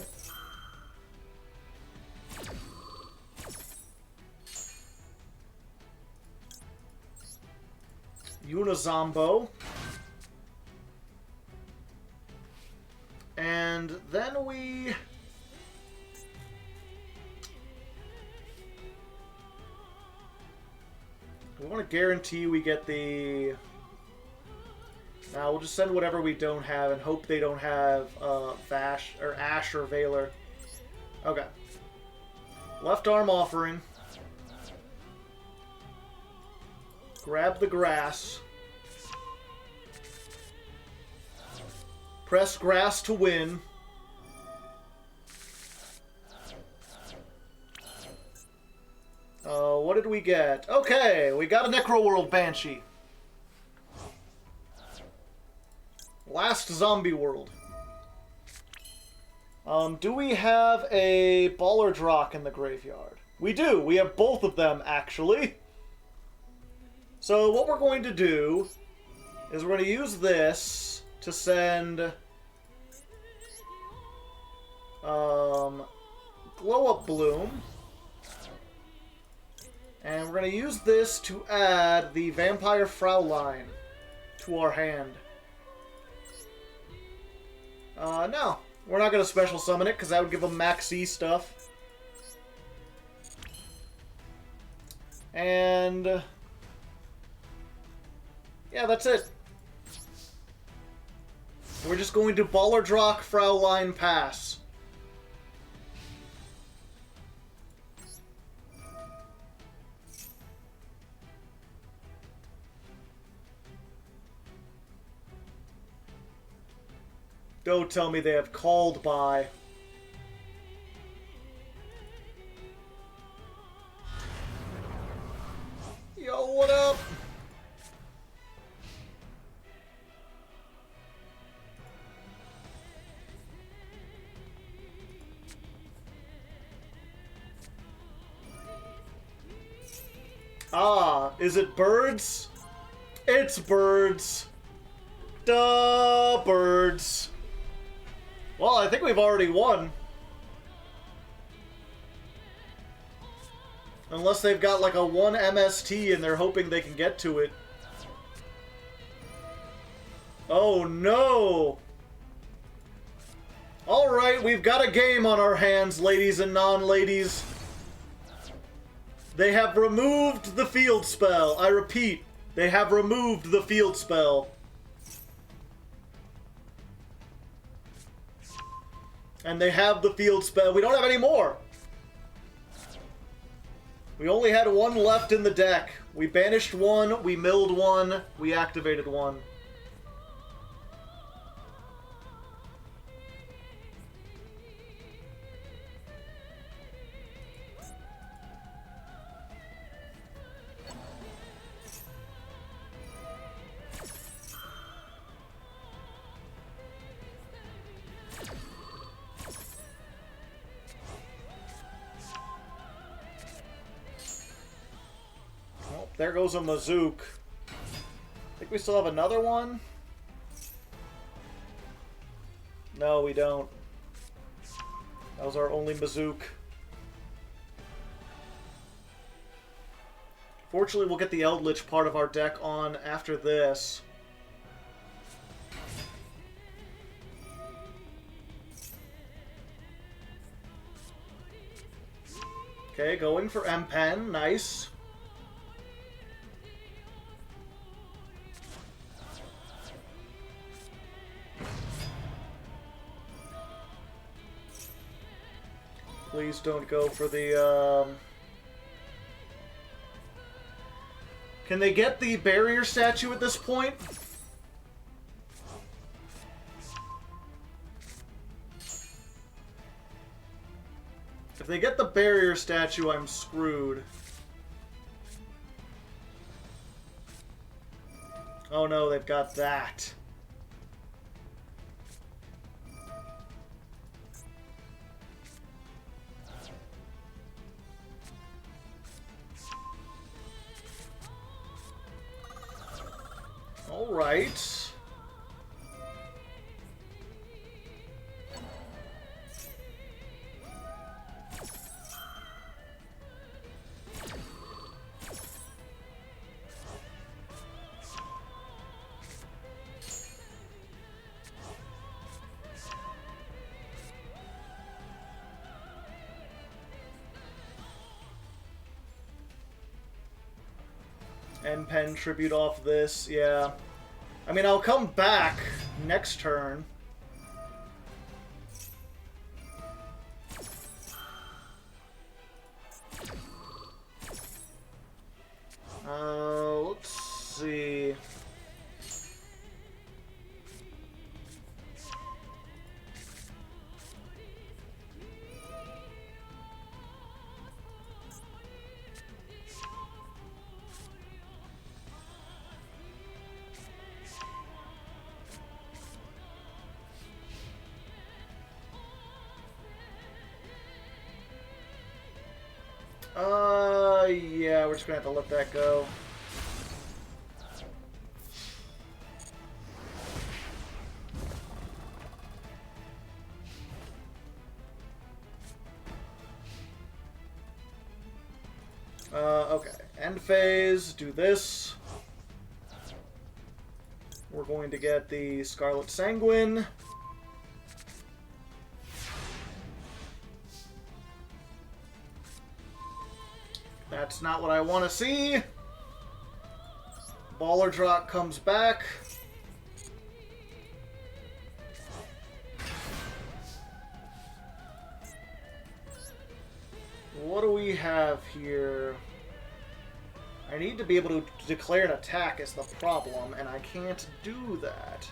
Unizombo. And then we want to guarantee we get the... Now we'll just send whatever we don't have and hope they don't have Vash or Ash or Valor. Okay. Left arm offering. Grab the grass. Press grass to win. What did we get? Okay, we got a Necroworld Banshee. Last zombie world. Do we have a Ballardrock in the graveyard? We do. We have both of them, actually. So what we're going to do is we're going to use this to send Glow Up Bloom. And we're going to use this to add the Vampire Fraulein to our hand. No. We're not going to special summon it because that would give them Maxx C stuff. And... yeah, that's it. We're just going to Ballardrock Fraulein pass. Don't tell me they have called by. Yo, what up? Ah, is it birds? It's birds. Duh, birds. Well, I think we've already won. Unless they've got like a 1 MST and they're hoping they can get to it. Oh no! Alright, we've got a game on our hands, ladies and non-ladies. They have removed the field spell. I repeat, they have removed the field spell. And they have the field spell. We don't have any more. We only had one left in the deck. We banished one, we milled one, we activated one. there goes a Mazook. I think we still have another one. No, we don't. That was our only Mazook. Fortunately, we'll get the Eldritch part of our deck on after this. Okay, going for M-Pen. Nice. Please don't go for the, Can they get the barrier statue at this point? If they get the barrier statue, I'm screwed. Oh no, they've got that. All right. End pen tribute off this, yeah. I mean, I'll come back next turn. Let's see. Yeah, we're just gonna have to let that go. Okay. End phase, do this. We're going to get the Scarlet Sanguine. That's not what I want to see. Baller Drop comes back. What do we have here? I need to be able to declare an attack is the problem, and I can't do that.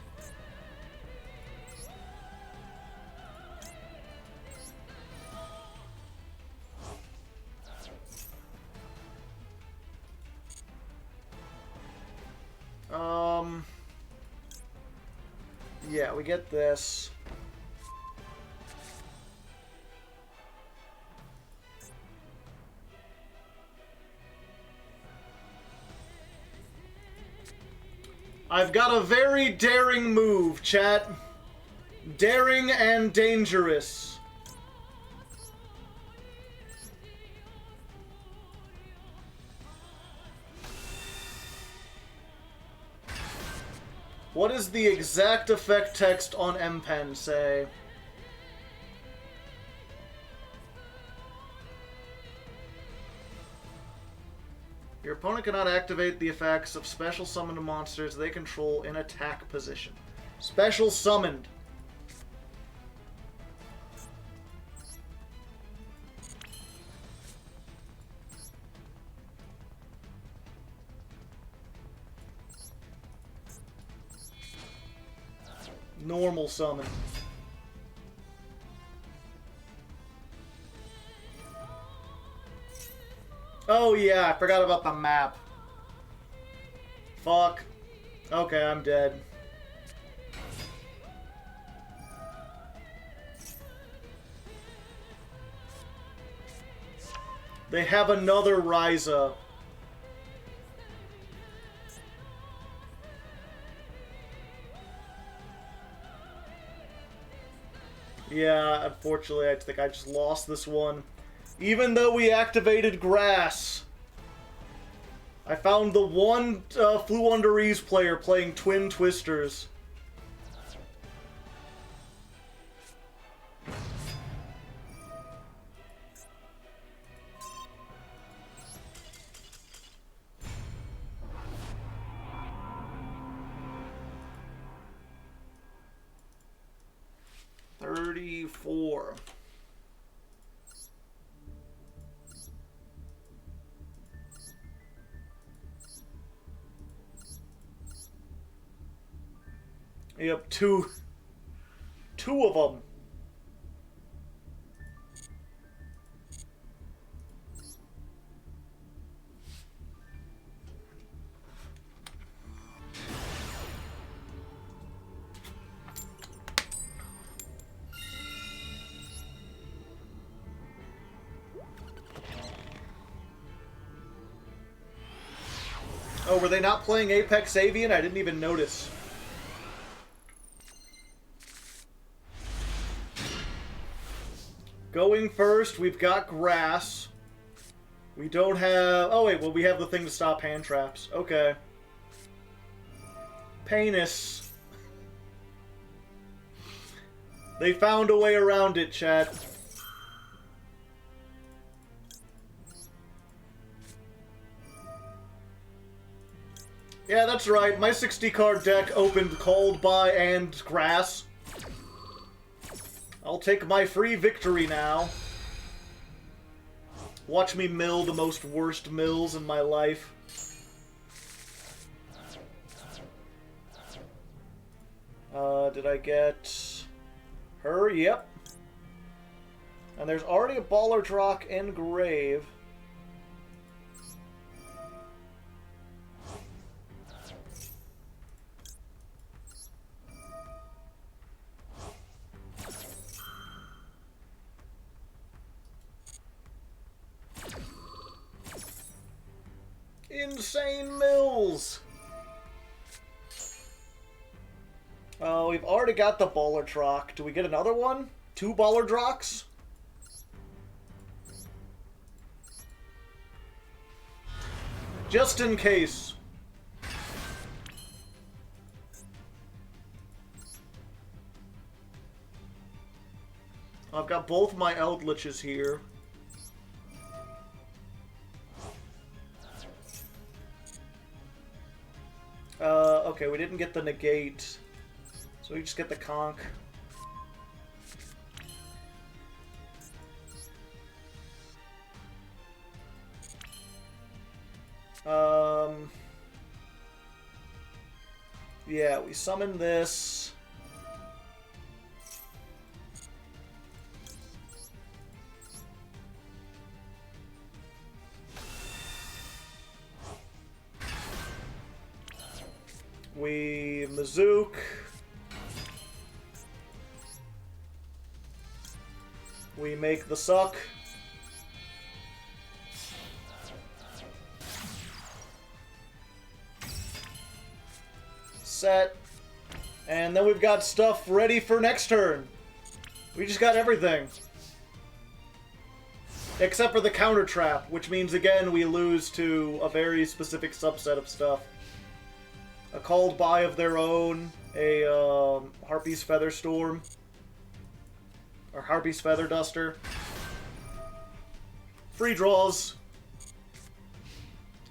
Yeah, we get this. I've got a very daring move, chat. Daring and dangerous. What does the exact effect text on M-Pen say? Your opponent cannot activate the effects of special summoned monsters they control in attack position. Special summoned. Normal summon. Oh yeah, I forgot about the map. Fuck. Okay, I'm dead. They have another Ryza. Yeah, unfortunately, I think I just lost this one. Even though we activated grass. I found the one Flew Under Ease player playing Twin Twisters. $34. Yep, two of them. Oh, were they not playing Apex Avian? I didn't even notice. Going first, we've got grass. We don't have... Oh, wait, well, we have the thing to stop hand traps. Okay. Penis. They found a way around it, chat. Yeah, that's right. My 60-card deck opened Called By and Grass. I'll take my free victory now. Watch me mill the most worst mills in my life. Did I get her? Yep. And there's already a Baller Drock and Grave. Insane mills! Oh, we've already got the Baller Drock. Do we get another one? 2 Baller Drocks? Just in case. I've got both my Eldritches here. Okay, we didn't get the negate, so we just get the conk. Yeah, we summon this. We Mazook. We make the suck. Set. And then we've got stuff ready for next turn. We just got everything. Except for the counter trap, which means again we lose to a very specific subset of stuff. A Called By of their own, a Harpy's Feather Storm, or Harpy's Feather Duster. Free draws.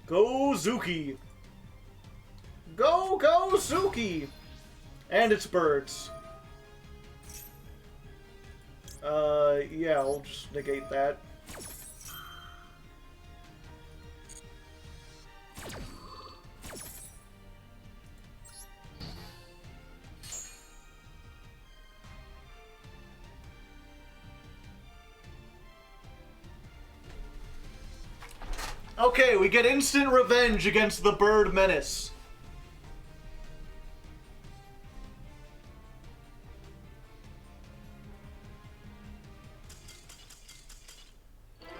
Go Zuki. Go Zuki! And its birds. Yeah, we'll just negate that. Okay, we get instant revenge against the bird Menace.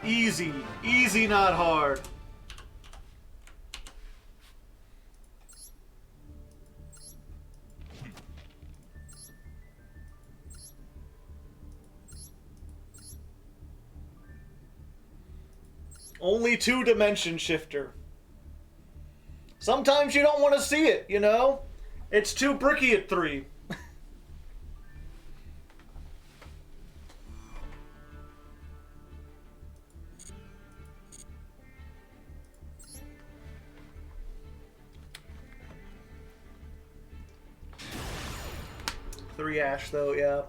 Easy. Easy, not hard. Only 2 dimension shifter. Sometimes you don't want to see it, you know? It's too bricky at 3. Three Ash, though, yeah.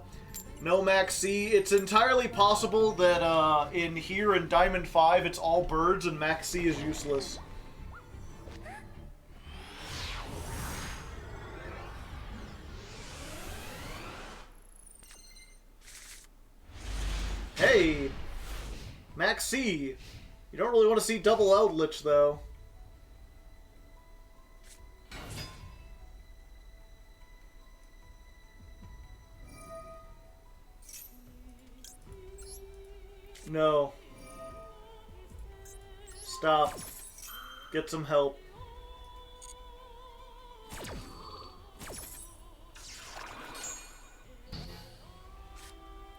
No Maxx C. It's entirely possible that in here in Diamond 5, it's all birds and Maxx C is useless. Hey! Maxx C. You don't really want to see double Eldritch, though. No. Stop. Get some help.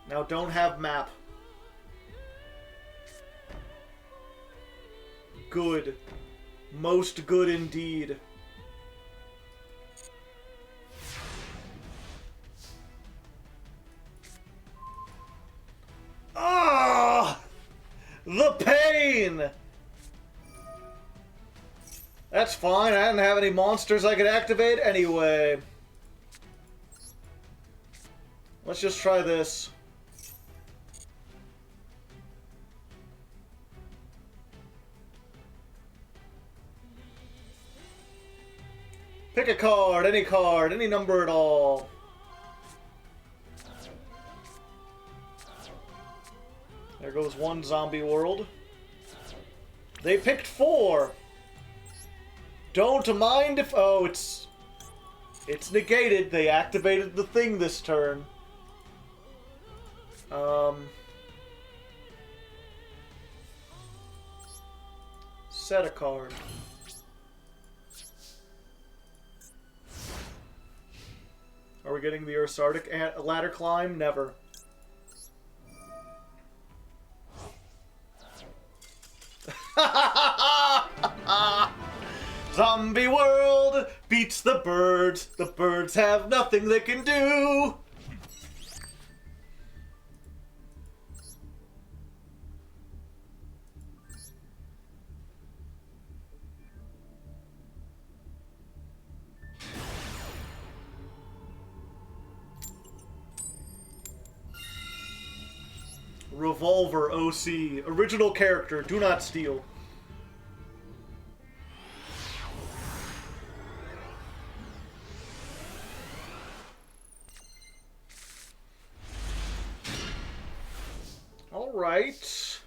Now don't have map. Good. Most good indeed. Ah! The pain! That's fine, I didn't have any monsters I could activate anyway. Let's just try this. Pick a card, any number at all. There goes one zombie world. They picked 4. Don't mind if... Oh, it's negated. They activated the thing this turn. Set a card. Are we getting the Ursardic ladder climb? Never. Zombie world beats the birds. The birds have nothing they can do. Revolver OC. Original character. Do not steal. Alright.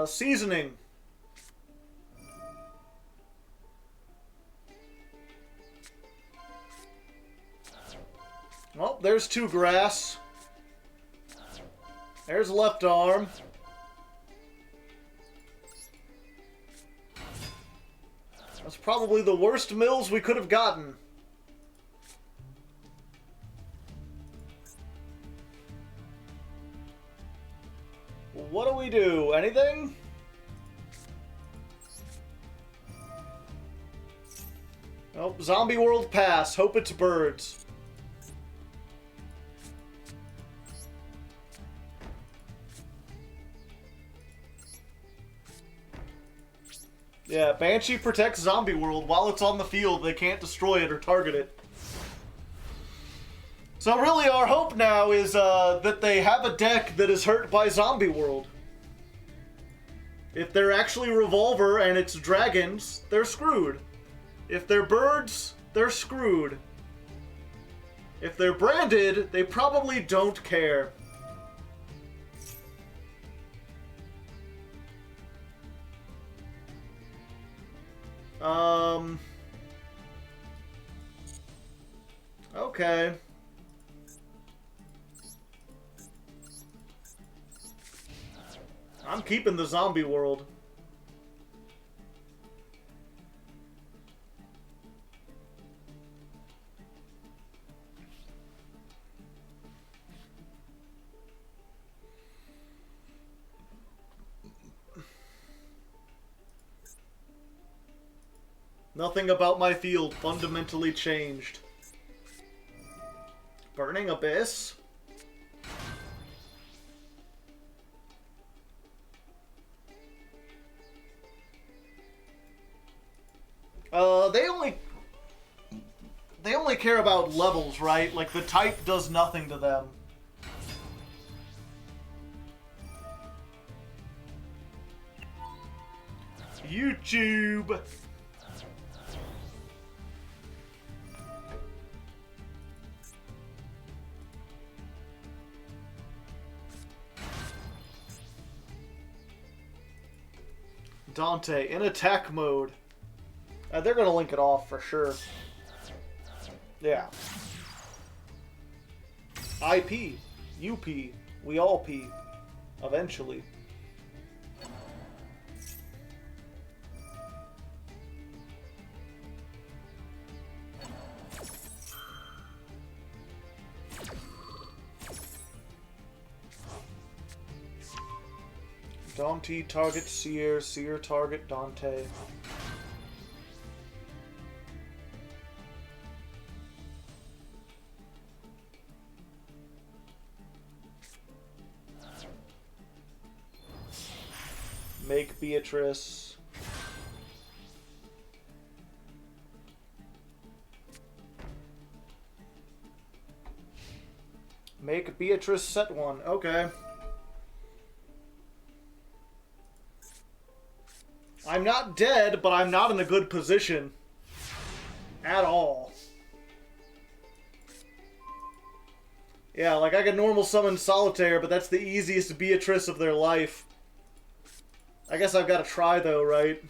Seasoning. Well, there's 2 grass. There's left arm. That's probably the worst mills we could have gotten. What do we do? Anything? Oh, zombie world pass. Hope it's birds. Yeah, Banshee protects zombie world. While it's on the field, they can't destroy it or target it. So really our hope now is that they have a deck that is hurt by zombie world. If they're actually Revolver and it's dragons, they're screwed. If they're birds, they're screwed. If they're branded, they probably don't care. Okay. I'm keeping the zombie world. Nothing about my field fundamentally changed. Burning Abyss. They only care about levels, right? Like, the type does nothing to them. YouTube! Dante, in attack mode. They're gonna link it off for sure. Yeah. IP. UP. We all pee. Eventually. Dante target Seer, Seer target Dante. Make Beatrice. Make Beatrice set one. Okay. I'm not dead, but I'm not in a good position. At all. Yeah, like I can normal summon Solitaire, but that's the easiest Beatrice of their life. I guess I've got to try though, right?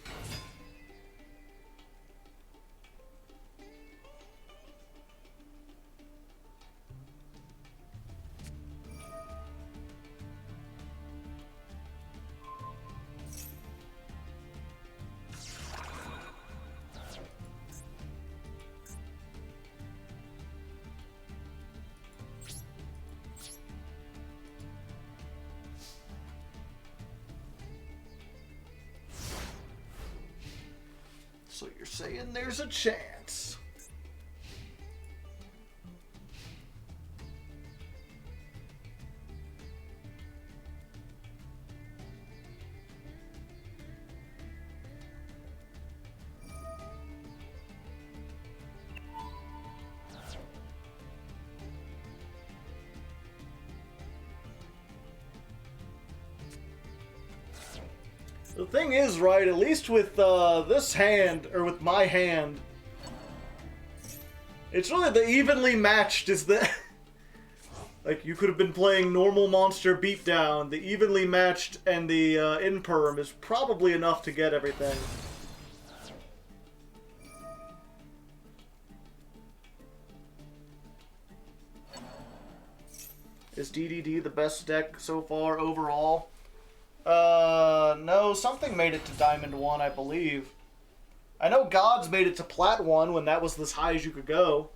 So you're saying there's a chance. The thing is, right, at least with this hand, or with my hand, it's really the evenly matched is the... like, you could have been playing normal monster beatdown, the evenly matched and the imperm is probably enough to get everything. Is DDD the best deck so far overall? No, something made it to Diamond 1, I believe. I know Gods made it to Plat 1 when that was as high as you could go.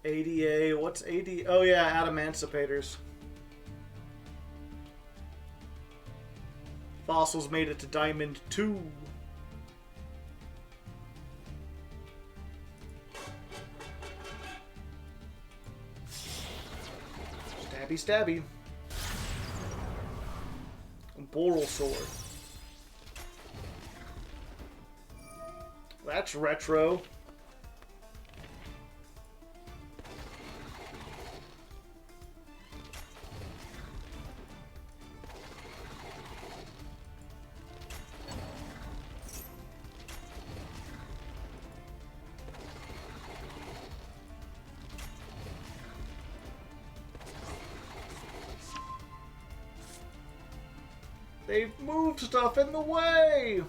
ADA, what's ADA? Oh yeah, Adamanticipators. Fossils made it to Diamond 2. Stabby, stabby. Boral Sword. That's retro. They've moved stuff in the way!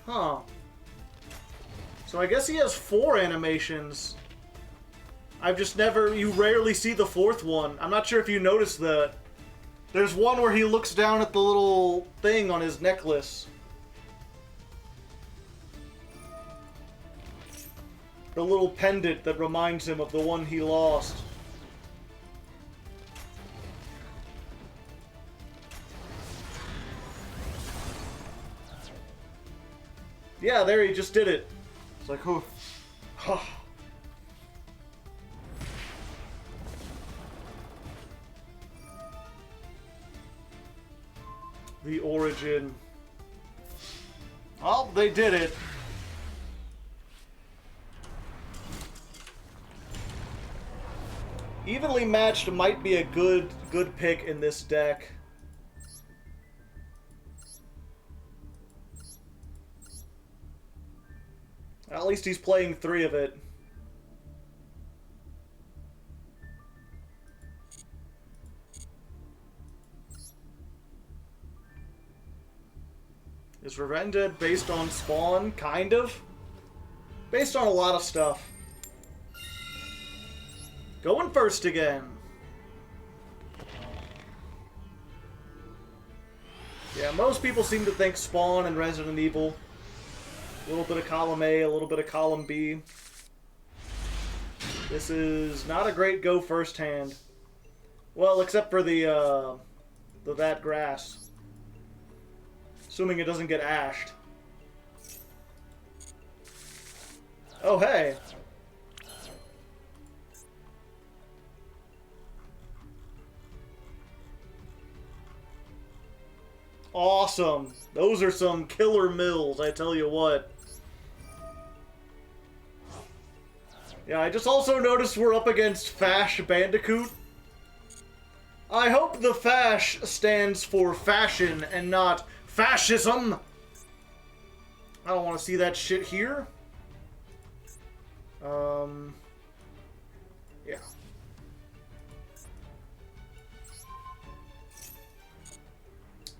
Huh. So I guess he has 4 animations. I've just never... You rarely see the 4th one. I'm not sure if you noticed that. There's one where he looks down at the little thing on his necklace. The little pendant that reminds him of the one he lost. Yeah, there, he just did it. It's like, oh. The origin. Oh, they did it. Evenly matched might be a good pick in this deck. At least he's playing 3 of it. Is Revenge Dead based on Spawn? Kind of. Based on a lot of stuff. Going first again. Yeah, most people seem to think Spawn and Resident Evil. A little bit of column A, a little bit of column B. This is not a great go first hand. Well, except for that grass. Assuming it doesn't get ashed. Oh, hey. Awesome. Those are some killer mills, I tell you what. Yeah, I just also noticed we're up against Fash Bandicoot. I hope the Fash stands for fashion and not fascism. I don't want to see that shit here. Yeah.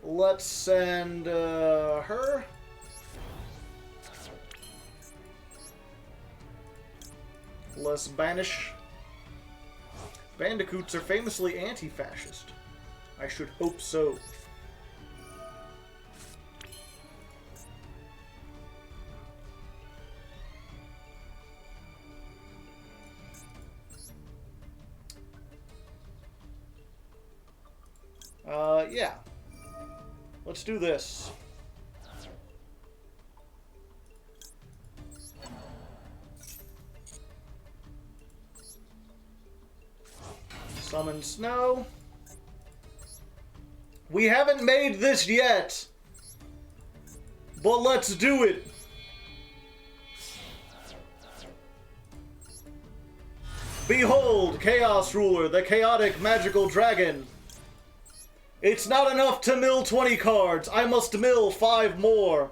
Let's send her. Let's banish. Bandicoots are famously anti-fascist. I should hope so. Yeah. Let's do this. Summon Snow. We haven't made this yet, but let's do it. Behold, Chaos Ruler, the chaotic magical dragon. It's not enough to mill 20 cards. I must mill 5 more.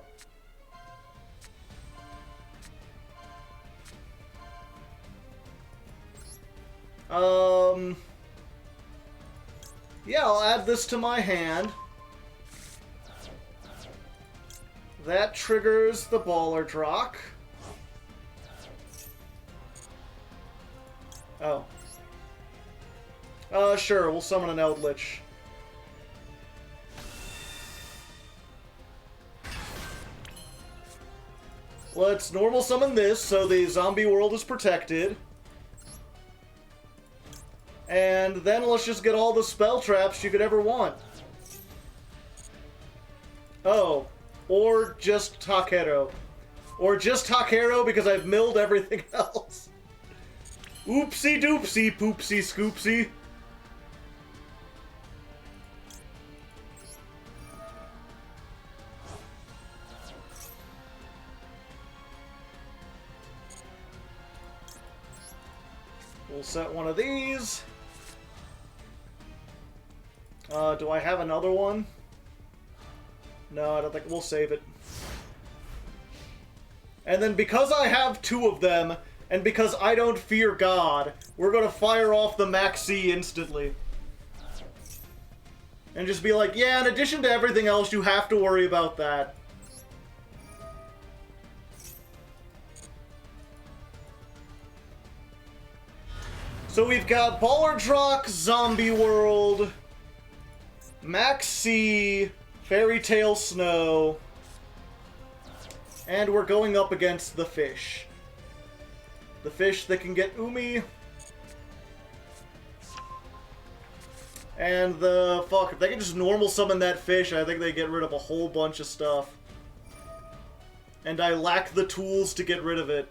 Yeah, I'll add this to my hand. That triggers the Baller Drock. Oh. Sure, we'll summon an Eldritch. Let's normal summon this so the zombie world is protected. And then let's just get all the spell traps you could ever want. Oh, or just Takero. Or just Takero because I've milled everything else. Oopsie doopsie poopsie scoopsie. We'll set one of these. Do I have another one? No, I don't think. We'll save it. And then because I have 2 of them, and because I don't fear God, we're gonna fire off the Maxx C instantly. And just be like, yeah, in addition to everything else, you have to worry about that. So we've got Ballard's Rock, Zombie World, Maxx C, Fairy Tale Snow, and we're going up against the fish. The fish that can get Umi. And if they can just normal summon that fish, I think they get rid of a whole bunch of stuff. And I lack the tools to get rid of it.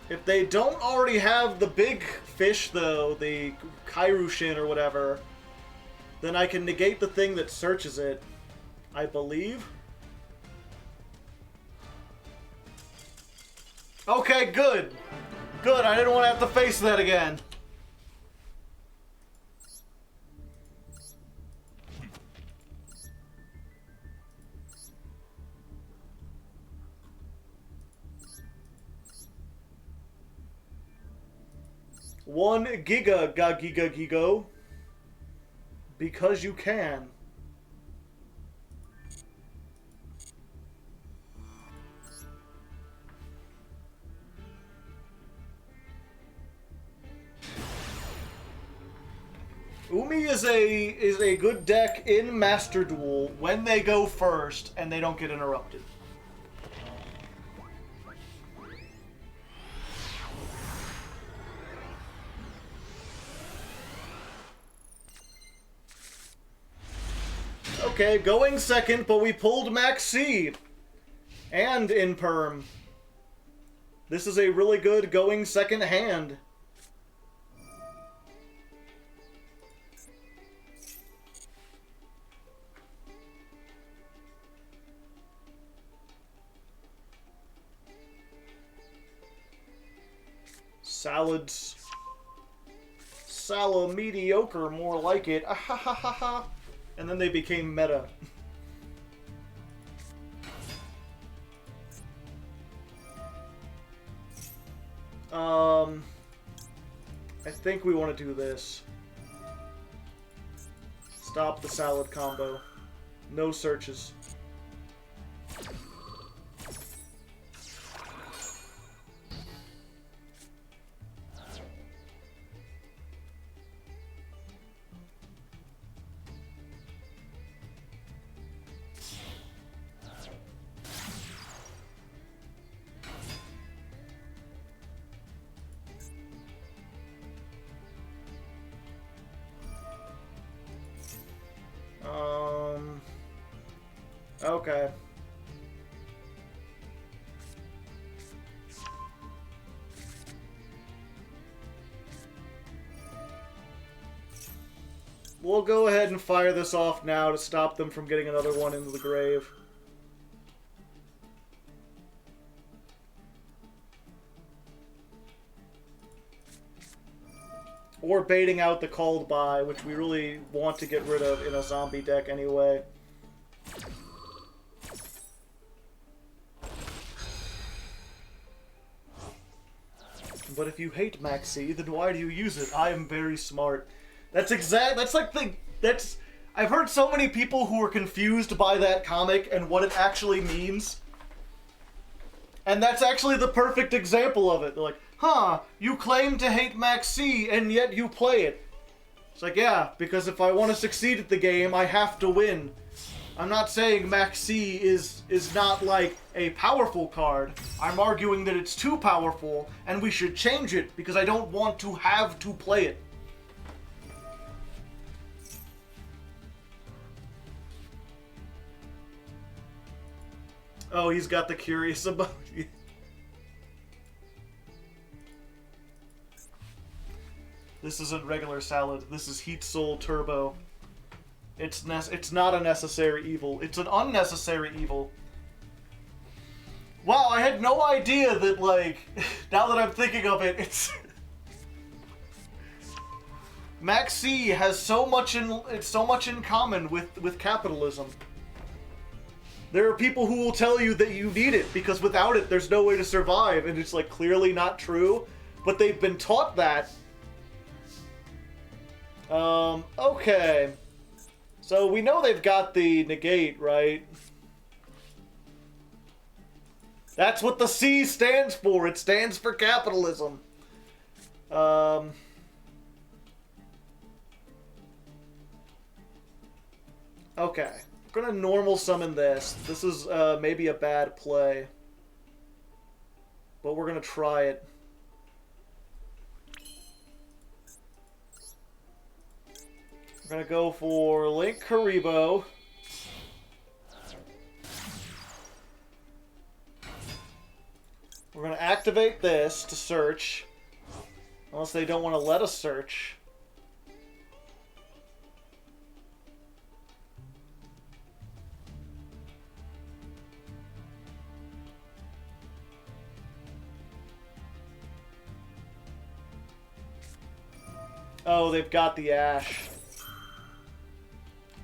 If they don't already have the big fish, though, the Kairushin or whatever, then I can negate the thing that searches it, I believe. Okay, good. Good, I didn't want to have to face that again. One giga gigo. Because you can. Umi is a good deck in Master Duel when they go first and they don't get interrupted. Okay, going second, but we pulled Maxx C. And in perm. This is a really good going second hand. Salads. Sala mediocre, more like it. Ah, ha, ha, ha, ha. And then they became meta. I think we want to do this. Stop the salad combo. No searches. Okay. We'll go ahead and fire this off now to stop them from getting another one into the grave. Or baiting out the called by, which we really want to get rid of in a zombie deck anyway. But if you hate Maxx C, then why do you use it? I am very smart. That's I've heard so many people who are confused by that comic and what it actually means. And that's actually the perfect example of it. They're like, huh, you claim to hate Maxx C, and yet you play it. It's like, yeah, because if I want to succeed at the game, I have to win. I'm not saying Maxx C is not, like, a powerful card. I'm arguing that it's too powerful, and we should change it, because I don't want to have to play it. Oh, he's got the curious about you. This isn't regular salad. This is Heat Soul Turbo. It's not a necessary evil. It's an unnecessary evil. Wow, I had no idea that, like, now that I'm thinking of it, it's... Maxx C has so much in common with capitalism. There are people who will tell you that you need it because without it, there's no way to survive, and it's like clearly not true, but they've been taught that. Okay. So we know they've got the negate, right? That's what the C stands for. It stands for capitalism. Okay. I'm gonna normal summon this. This is maybe a bad play, but we're gonna try it. We're gonna go for Link Karibo. We're gonna activate this to search, unless they don't want to let us search. Oh, they've got the Ash.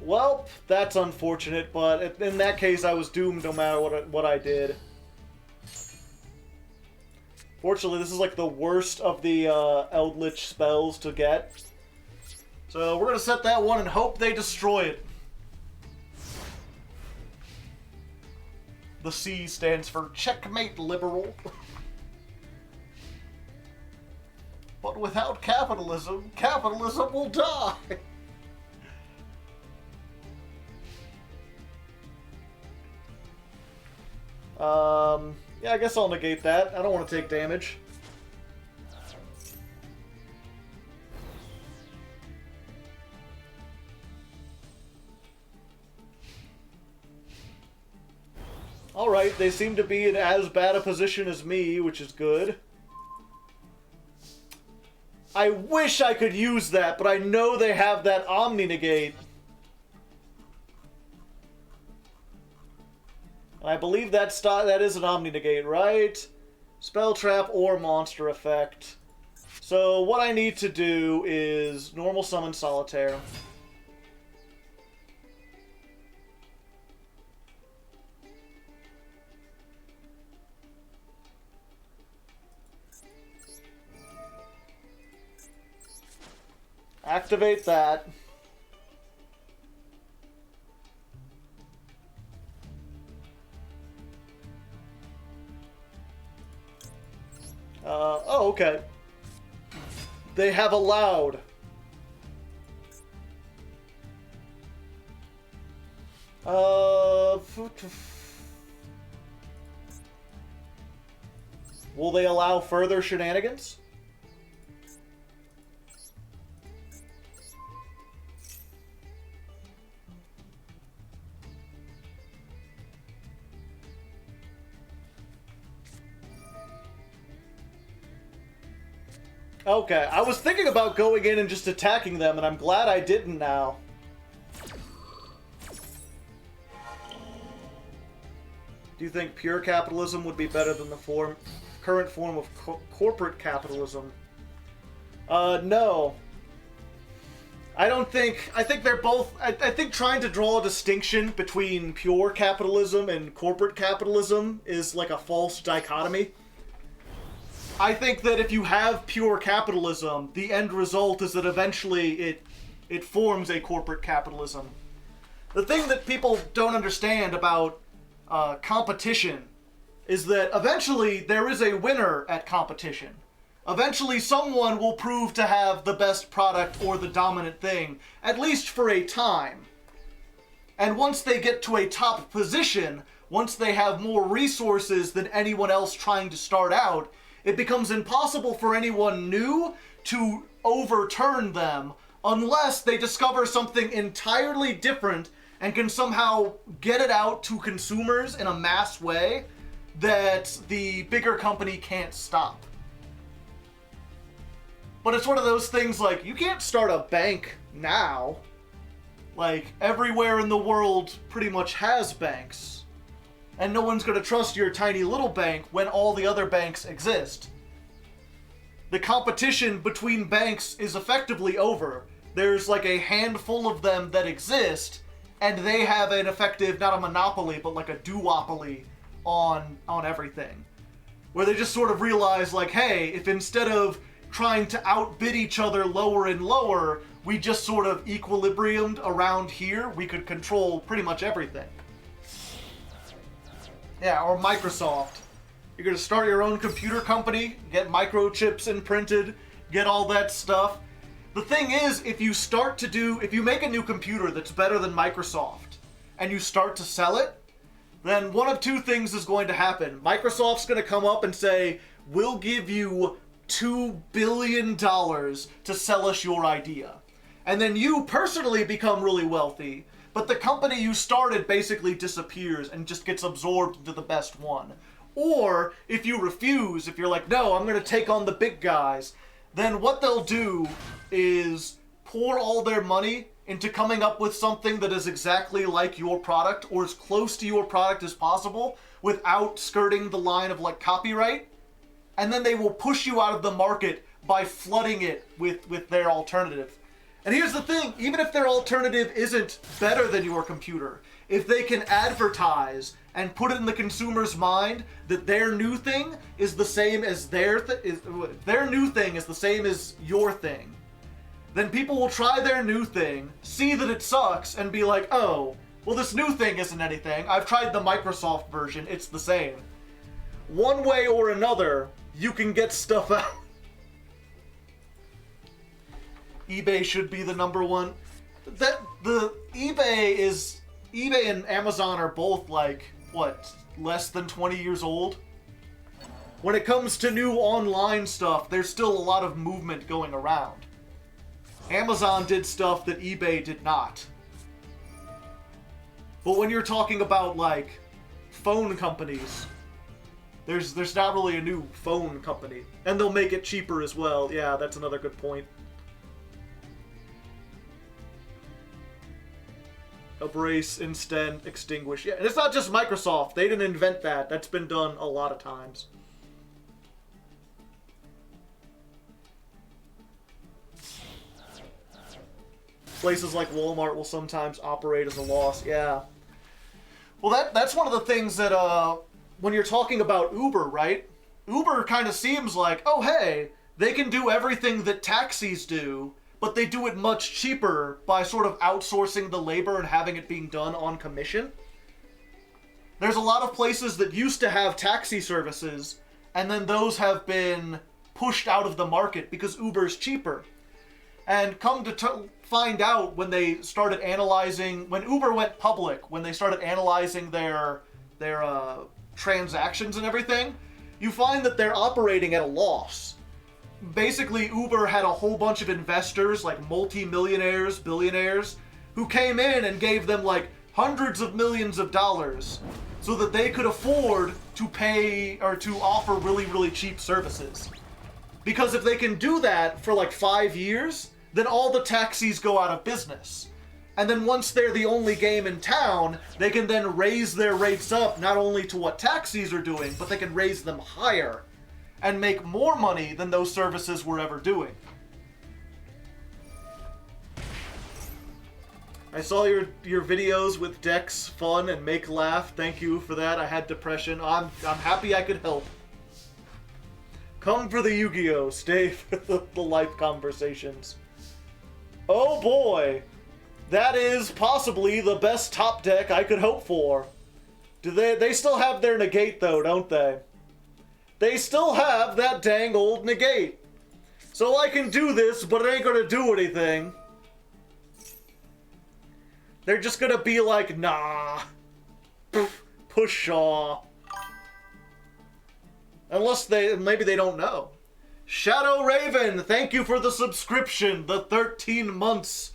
Well, that's unfortunate, but in that case, I was doomed no matter what I did. Fortunately, this is like the worst of the Eldritch spells to get. So we're going to set that one and hope they destroy it. The C stands for Checkmate Liberal. But without capitalism, capitalism will die. Yeah, I guess I'll negate that. I don't want to take damage. Alright, they seem to be in as bad a position as me, which is good. I wish I could use that, but I know they have that Omni Negate. I believe that is an Omni Negate, right? Spell Trap or Monster Effect. So what I need to do is normal summon Solitaire. Activate that. Oh, okay. They have allowed. Will they allow further shenanigans? Okay, I was thinking about going in and just attacking them, and I'm glad I didn't now. Do you think pure capitalism would be better than the current form of corporate capitalism? No. I don't think... I think they're both... I think trying to draw a distinction between pure capitalism and corporate capitalism is like a false dichotomy. I think that if you have pure capitalism, the end result is that eventually it forms a corporate capitalism. The thing that people don't understand about competition is that eventually there is a winner at competition. Eventually someone will prove to have the best product or the dominant thing, at least for a time. And once they get to a top position, once they have more resources than anyone else trying to start out, it becomes impossible for anyone new to overturn them unless they discover something entirely different and can somehow get it out to consumers in a mass way that the bigger company can't stop. But it's one of those things like, you can't start a bank now. Like, everywhere in the world pretty much has banks. And no one's going to trust your tiny little bank when all the other banks exist. The competition between banks is effectively over. There's like a handful of them that exist, and they have an effective, not a monopoly, but like a duopoly on everything. Where they just sort of realize, like, hey, if instead of trying to outbid each other lower and lower, we just sort of equilibriumed around here, we could control pretty much everything. Yeah, or Microsoft. You're gonna start your own computer company, get microchips imprinted, get all that stuff. The thing is, if you make a new computer that's better than Microsoft, and you start to sell it, then one of two things is going to happen. Microsoft's going to come up and say, we'll give you $2 billion to sell us your idea. And then you personally become really wealthy, but the company you started basically disappears and just gets absorbed into the best one. Or, if you refuse, if you're like, no, I'm going to take on the big guys, then what they'll do is pour all their money into coming up with something that is exactly like your product or as close to your product as possible without skirting the line of like copyright. And then they will push you out of the market by flooding it with their alternative. And here's the thing, even if their alternative isn't better than your computer, if they can advertise and put it in the consumer's mind that their new thing is the same as their new thing is the same as your thing, then people will try their new thing, see that it sucks, and be like, oh, well, this new thing isn't anything. I've tried the Microsoft version. It's the same. One way or another, you can get stuff out. eBay should be the number one. eBay and Amazon are both like, what, less than 20 years old? When it comes to new online stuff, there's still a lot of movement going around. Amazon did stuff that eBay did not. But when you're talking about, like, phone companies, there's not really a new phone company. And they'll make it cheaper as well. Yeah, that's another good point. Embrace, instant, extinguish. Yeah, and it's not just Microsoft. They didn't invent that. That's been done a lot of times. Places like Walmart will sometimes operate as a loss. Yeah. Well, that's one of the things that, when you're talking about Uber, right? Uber kind of seems like, oh, hey, they can do everything that taxis do, but they do it much cheaper by sort of outsourcing the labor and having it being done on commission. There's a lot of places that used to have taxi services, and then those have been pushed out of the market because Uber's cheaper. And come to find out when they started analyzing, when Uber went public, when they started analyzing their transactions and everything, you find that they're operating at a loss. Basically, Uber had a whole bunch of investors, like multi-millionaires, billionaires, who came in and gave them like hundreds of millions of dollars so that they could afford to pay or to offer really, really cheap services. Because if they can do that for like 5 years, then all the taxis go out of business. And then once they're the only game in town, they can then raise their rates up not only to what taxis are doing, but they can raise them higher and make more money than those services were ever doing. I saw your videos with Dex fun and make laugh. Thank you for that. I had depression. I'm happy I could help. Come for the Yu-Gi-Oh! Stay for the life conversations. Oh boy! That is possibly the best top deck I could hope for. They still have their negate though, don't they? They still have that dang old negate. So I can do this, but it ain't gonna do anything. They're just gonna be like, nah. Pushaw. Unless maybe they don't know. Shadow Raven, thank you for the subscription, the 13 months.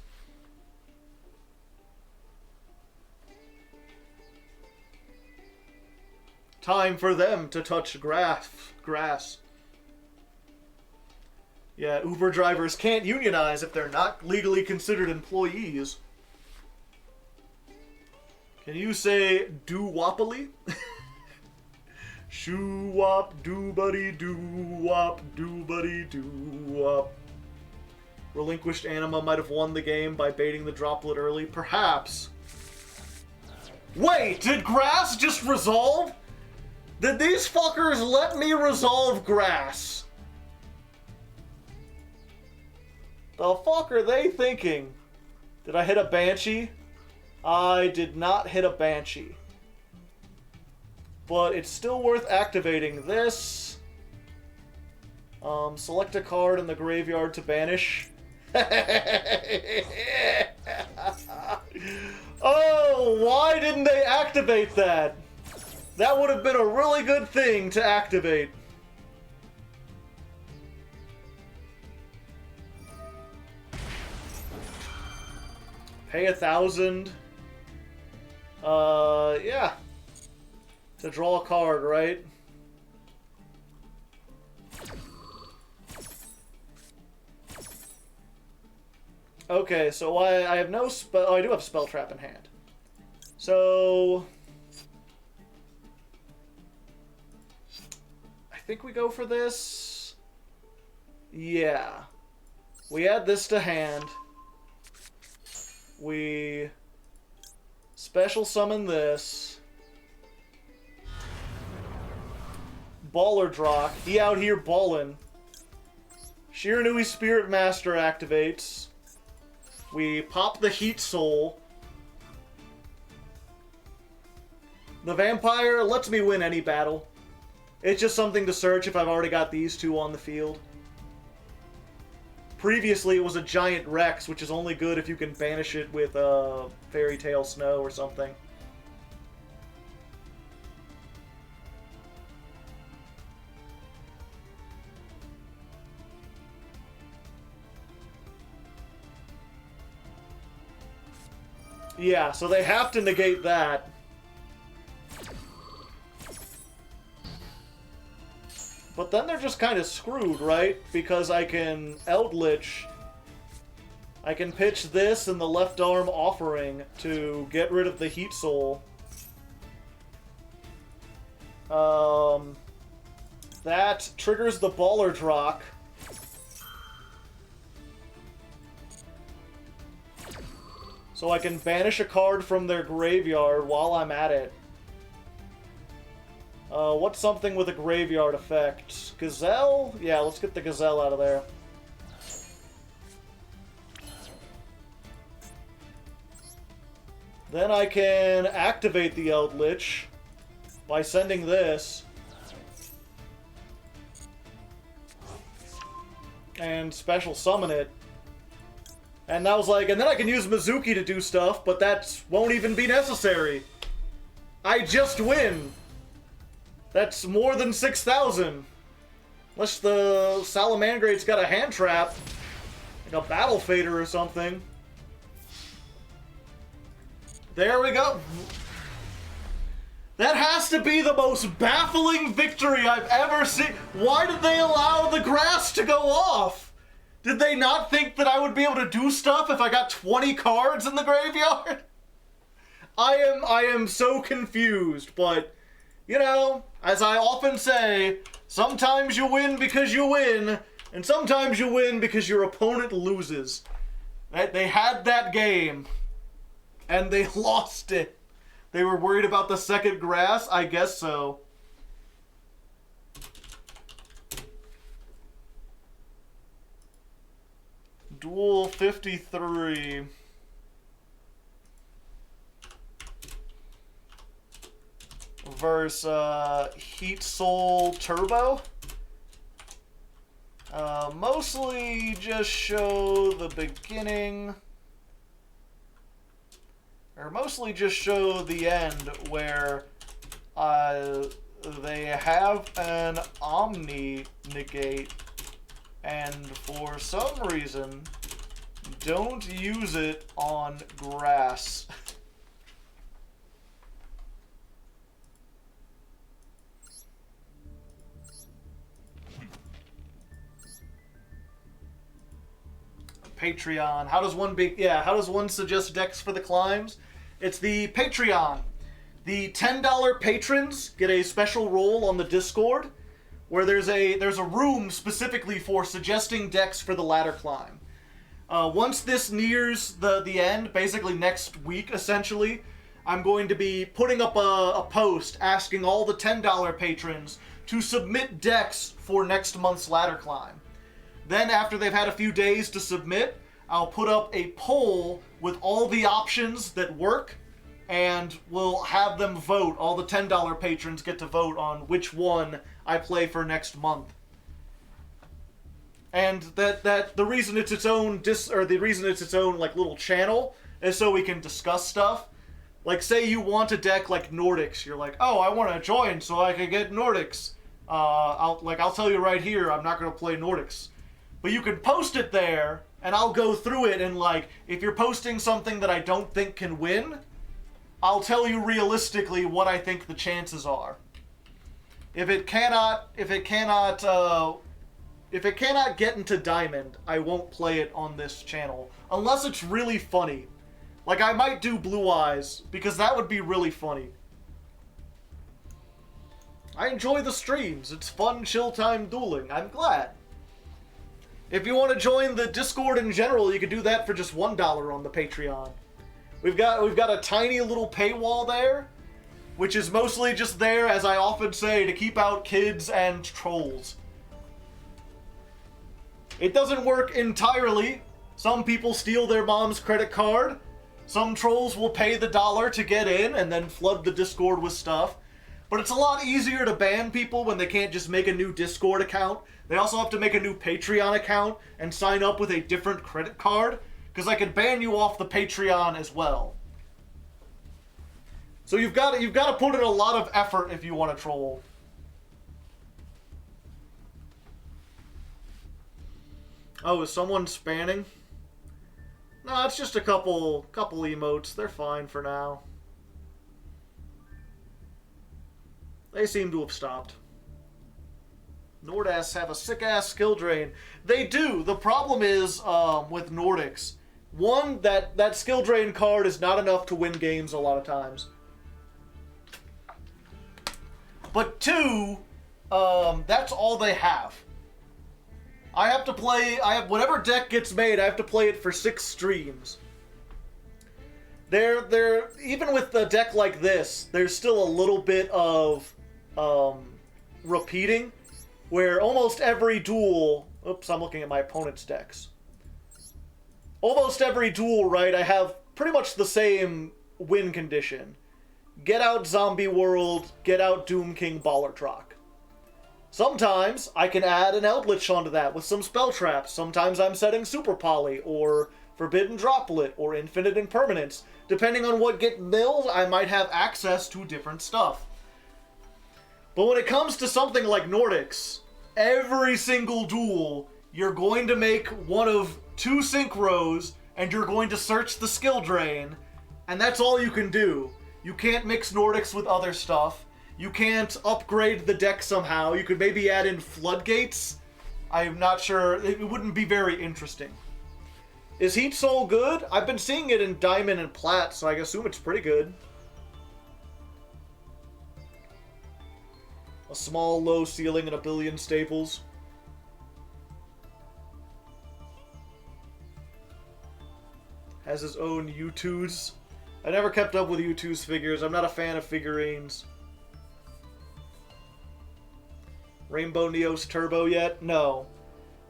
Time for them to touch grass. Yeah, Uber drivers can't unionize if they're not legally considered employees. Can you say doo-woppily? Shoo-wop, doo-buddy, doo-wop, doo-buddy, doo-wop. Relinquished Anima might have won the game by baiting the droplet early. Perhaps. Wait, did grass just resolve? Did these fuckers let me resolve grass? The fuck are they thinking? Did I hit a Banshee? I did not hit a Banshee. But it's still worth activating this. Select a card in the graveyard to banish. Oh, why didn't they activate that? That would have been a really good thing to activate. Pay 1,000. Yeah. To draw a card, right? Okay, so I have no spell. Oh, I do have Spell Trap in hand. So I think we go for this. Yeah. We add this to hand. We special summon this. Baller Drock. He out here ballin'. Shiranui Spirit Master activates. We pop the Heat Soul. The Vampire lets me win any battle. It's just something to search if I've already got these two on the field. Previously, it was a Giant Rex, which is only good if you can banish it with Fairy Tale Snow or something. Yeah, so they have to negate that. But then they're just kind of screwed, right? Because I can Eldritch. I can pitch this and the left arm offering to get rid of the Heat Soul. That triggers the Baller Drock. So I can banish a card from their graveyard while I'm at it. What's something with a graveyard effect? Gazelle? Yeah, let's get the Gazelle out of there. Then I can activate the Eldritch by sending this. And special summon it. And I was like, and then I can use Mizuki to do stuff, but that won't even be necessary. I just win. That's more than 6,000. Unless the Salamandrate's got a hand trap. Like a Battle Fader or something. There we go. That has to be the most baffling victory I've ever seen. Why did they allow the grass to go off? Did they not think that I would be able to do stuff if I got 20 cards in the graveyard? I am so confused, but, you know, as I often say, sometimes you win because you win, and sometimes you win because your opponent loses. They had that game, and they lost it. They were worried about the second grass? I guess so. Duel 53. Versus Heat Soul Turbo. Mostly just show the beginning. Or mostly just show the end where they have an Omni negate. And for some reason, don't use it on grass. Patreon. How does one suggest decks for the climbs? It's the Patreon. The $10 patrons get a special role on the Discord, where there's a room specifically for suggesting decks for the ladder climb. Once this nears the end, basically next week essentially, I'm going to be putting up a post asking all the $10 patrons to submit decks for next month's ladder climb. Then after they've had a few days to submit, I'll put up a poll with all the options that work, and we'll have them vote. All the $10 patrons get to vote on which one I play for next month. And that the reason it's its own like little channel is so we can discuss stuff. Like, say you want a deck like Nordics, you're like, oh, I want to join so I can get Nordics. I'll tell you right here, I'm not going to play Nordics. But you can post it there, and I'll go through it, and like, if you're posting something that I don't think can win, I'll tell you realistically what I think the chances are. If it cannot get into Diamond, I won't play it on this channel. Unless it's really funny. Like, I might do Blue Eyes, because that would be really funny. I enjoy the streams. It's fun, chill time dueling. I'm glad. If you want to join the Discord in general, you can do that for just $1 on the Patreon. We've got a tiny little paywall there, which is mostly just there, as I often say, to keep out kids and trolls. It doesn't work entirely. Some people steal their mom's credit card. Some trolls will pay the $1 to get in and then flood the Discord with stuff. But it's a lot easier to ban people when they can't just make a new Discord account. They also have to make a new Patreon account and sign up with a different credit card, because I can ban you off the Patreon as well. So you've got to put in a lot of effort if you want to troll. Oh, is someone spanning? No, it's just a couple emotes. They're fine for now. They seem to have stopped. Nordass have a sick-ass skill drain. They do. The problem is, with Nordics, one, that skill drain card is not enough to win games a lot of times. But two, that's all they have. Whatever deck gets made, I have to play it for 6 streams. Even with a deck like this, there's still a little bit of repeating, where almost every duel... Oops, I'm looking at my opponent's decks. Almost every duel, right, I have pretty much the same win condition. Get out Zombie World, get out Doom King Ballertrock. Sometimes I can add an Eldritch onto that with some spell traps. Sometimes I'm setting Super Poly, or Forbidden Droplet, or Infinite Impermanence. Depending on what get milled, I might have access to different stuff. But when it comes to something like Nordics, every single duel, you're going to make one of 2 synchros, and you're going to search the skill drain, and that's all you can do. You can't mix Nordics with other stuff. You can't upgrade the deck somehow. You could maybe add in floodgates. I'm not sure. It wouldn't be very interesting. Is Heat Soul good? I've been seeing it in Diamond and Plat, so I assume it's pretty good. A small, low ceiling and a billion staples. Has his own U2s. I never kept up with U2's figures. I'm not a fan of figurines. Rainbow Neos Turbo yet? No.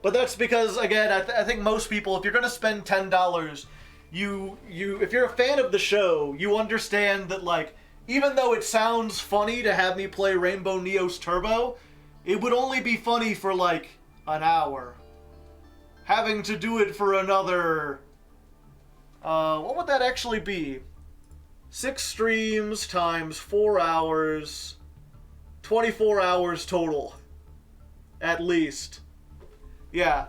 But that's because, again, I think most people, if you're going to spend $10, if you're a fan of the show, you understand that, like, even though it sounds funny to have me play Rainbow Neos Turbo, it would only be funny for, like, an hour. Having to do it for another... what would that actually be? 6 streams times 4 hours... 24 hours total. At least. Yeah.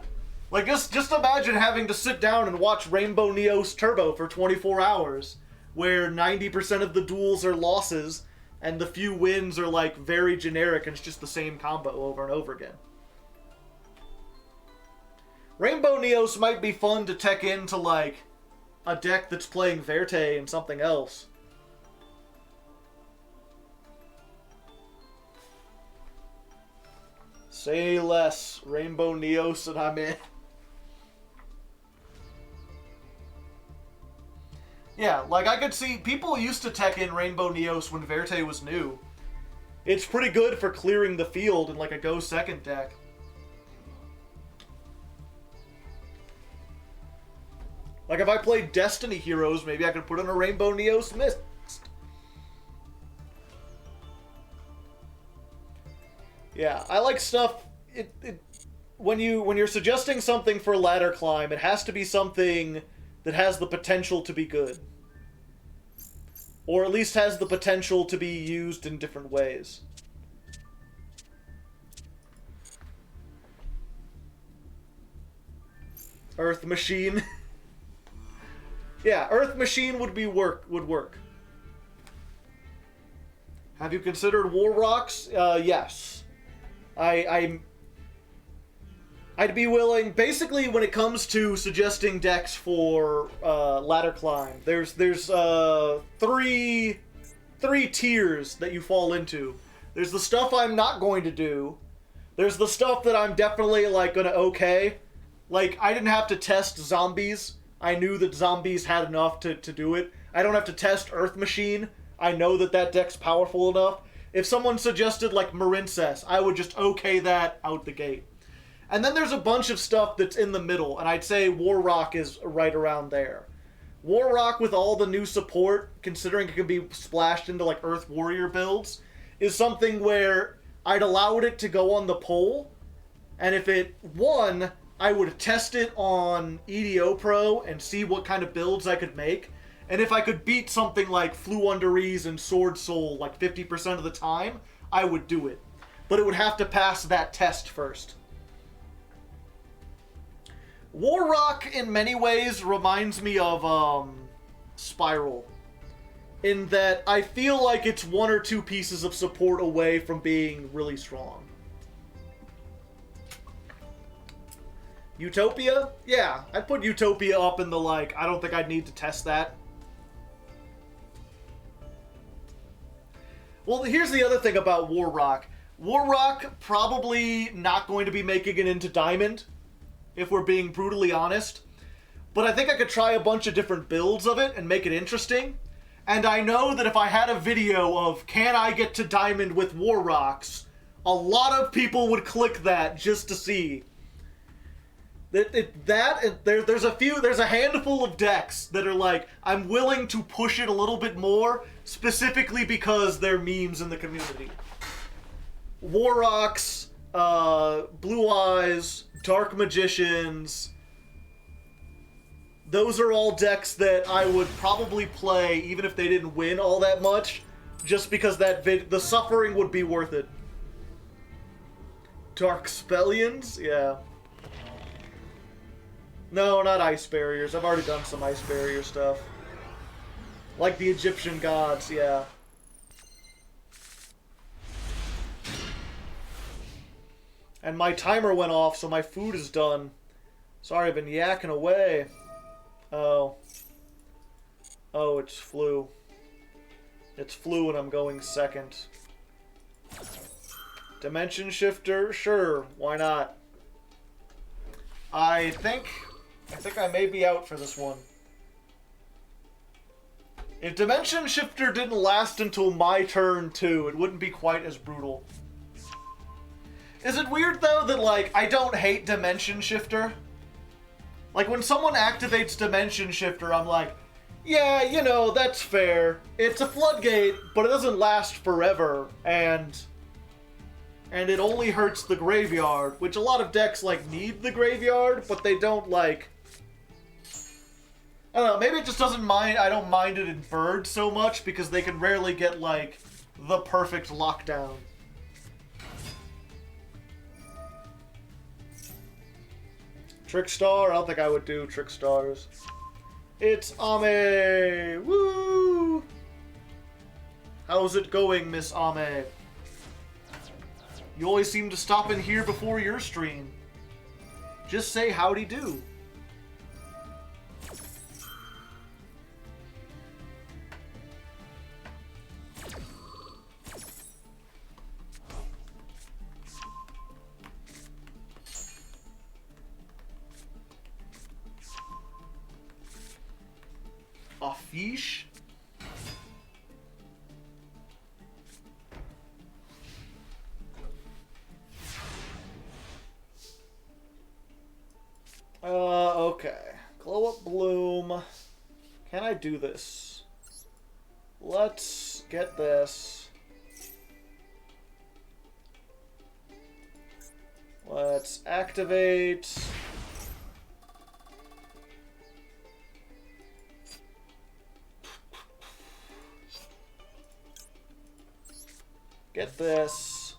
Like, just imagine having to sit down and watch Rainbow Neos Turbo for 24 hours, where 90% of the duels are losses, and the few wins are, like, very generic, and it's just the same combo over and over again. Rainbow Neos might be fun to tech into, like, a deck that's playing Verte and something else. Say less. Rainbow Neos and I'm in. Yeah, Like, I could see... People used to tech in Rainbow Neos when Verte was new. It's pretty good for clearing the field in, like, a go second deck. Like, if I played Destiny Heroes, maybe I could put in a Rainbow Neos Mist. Yeah, I like stuff... When you're suggesting something for ladder climb, it has to be something that has the potential to be good. Or at least has the potential to be used in different ways. Earth Machine. Yeah, Earth Machine would work. Have you considered War Rocks? Yes. I'd be willing, basically, when it comes to suggesting decks for ladder climb, there's three tiers that you fall into. There's the stuff I'm not going to do. There's the stuff that I'm definitely, like, gonna okay. Like, I didn't have to test zombies. I knew that zombies had enough to do it. I don't have to test Earth Machine. I know that deck's powerful enough. If someone suggested, like, Marin, I would just okay that out the gate. And then there's a bunch of stuff that's in the middle, and I'd say War Rock is right around there. War Rock, with all the new support, considering it can be splashed into, like, Earth Warrior builds, is something where I'd allowed it to go on the poll, and if it won, I would test it on EDO Pro and see what kind of builds I could make. And if I could beat something like Flew Under Ease and Sword Soul, like, 50% of the time, I would do it. But it would have to pass that test first. War Rock, in many ways, reminds me of, Spiral. In that I feel like it's one or two pieces of support away from being really strong. Utopia? Yeah, I'd put Utopia up in the, like, I don't think I'd need to test that. Well, here's the other thing about War Rock. War Rock probably not going to be making it into Diamond, if we're being brutally honest. But I think I could try a bunch of different builds of it and make it interesting. And I know that if I had a video of, can I get to Diamond with War Rocks, a lot of people would click that just to see. There's a handful of decks that are like, I'm willing to push it a little bit more, specifically because they're memes in the community. War Rocks, Blue Eyes, Dark Magicians, those are all decks that I would probably play even if they didn't win all that much, just because the suffering would be worth it. Dark Spellions? Yeah. No, not Ice Barriers. I've already done some Ice Barrier stuff. Like the Egyptian gods, yeah. And my timer went off, so my food is done. Sorry, I've been yakking away. Oh. Oh, it's flu. It's flu and I'm going second. Dimension Shifter? Sure, why not? I think I may be out for this one. If Dimension Shifter didn't last until my turn too, it wouldn't be quite as brutal. Is it weird, though, that, like, I don't hate Dimension Shifter? Like, when someone activates Dimension Shifter, I'm like, yeah, you know, that's fair. It's a floodgate, but it doesn't last forever, and it only hurts the graveyard, which a lot of decks, like, need the graveyard, but they don't, like... I don't know, maybe it just doesn't mind, I don't mind it inferred so much, because they can rarely get, like, the perfect lockdown. Trickstar? I don't think I would do Trickstars. It's Ame! Woo! How's it going, Miss Ame? You always seem to stop in here before your stream. Just say howdy do. fish. Okay. Glow up bloom. Can I do this? Let's get this. Let's activate. Get this.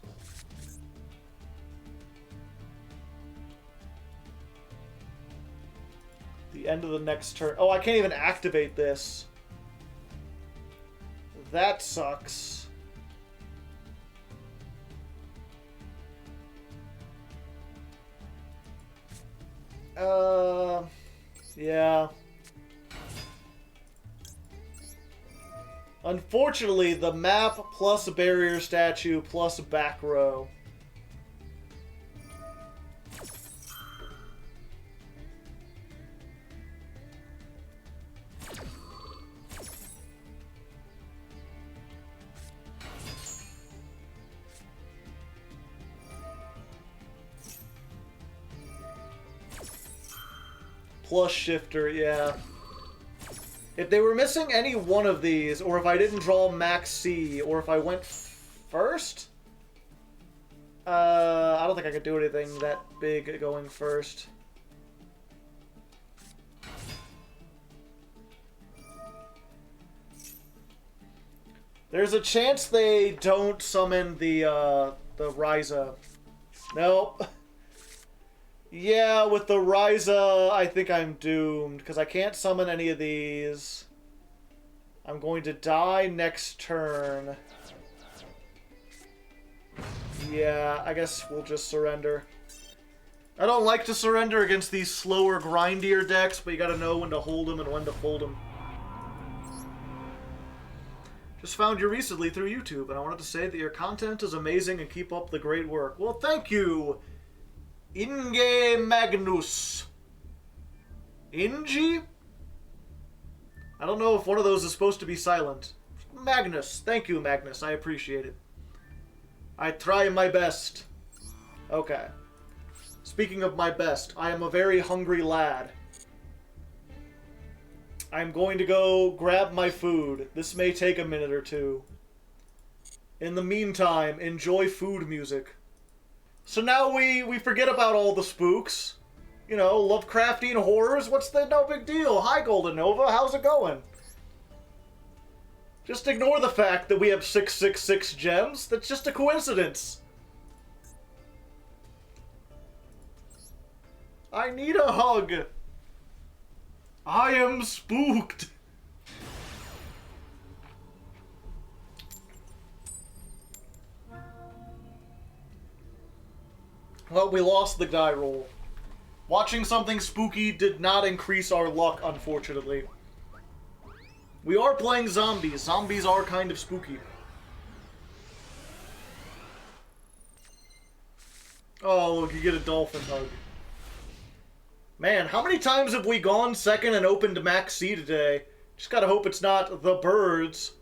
The end of the next turn. Oh, I can't even activate this. That sucks. Yeah. Unfortunately, the map plus a barrier statue plus a back row. Plus shifter, yeah. If they were missing any one of these, or if I didn't draw Maxx C, or if I went first, I don't think I could do anything that big going first. There's a chance they don't summon the Ryza. Nope. Yeah, with the Ryza, I think I'm doomed, because I can't summon any of these. I'm going to die next turn. Yeah, I guess we'll just surrender. I don't like to surrender against these slower, grindier decks, but you gotta know when to hold them and when to fold them. Just found you recently through YouTube, and I wanted to say that your content is amazing and keep up the great work. Well, thank you! Inge Magnus. Inge? I don't know if one of those is supposed to be silent. Magnus. Thank you, Magnus. I appreciate it. I try my best. Okay. Speaking of my best, I am a very hungry lad. I'm going to go grab my food. This may take a minute or two. In the meantime, enjoy food music. So now we forget about all the spooks. You know, Lovecraftian horrors, what's the no big deal? Hi, Golden Nova, how's it going? Just ignore the fact that we have 666 gems. That's just a coincidence. I need a hug. I am spooked. Well, we lost the die roll. Watching something spooky did not increase our luck, unfortunately. We are playing zombies. Zombies are kind of spooky. Oh, look, you get a dolphin hug. Man, how many times have we gone second and opened Maxx C today? Just gotta hope it's not the birds.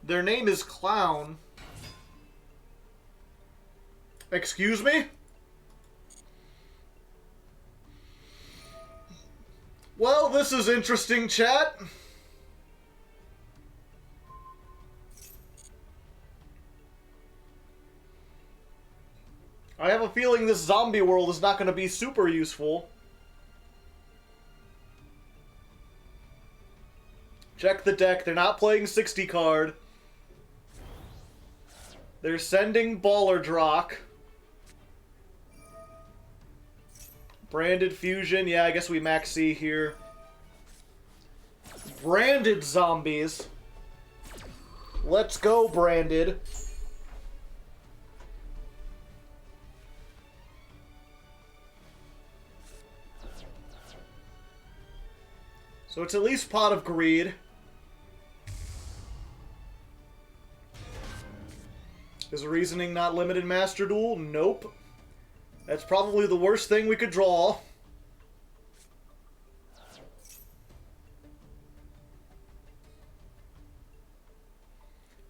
Their name is Clown. Excuse me? Well, this is interesting, chat. I have a feeling this zombie world is not going to be super useful. Check the deck. They're not playing 60 card. They're sending Baller Drock. Branded Fusion. Yeah, I guess we Maxx C here. Branded zombies. Let's go, Branded. So it's at least Pot of Greed. Is Reasoning not limited Master Duel? Nope. That's probably the worst thing we could draw.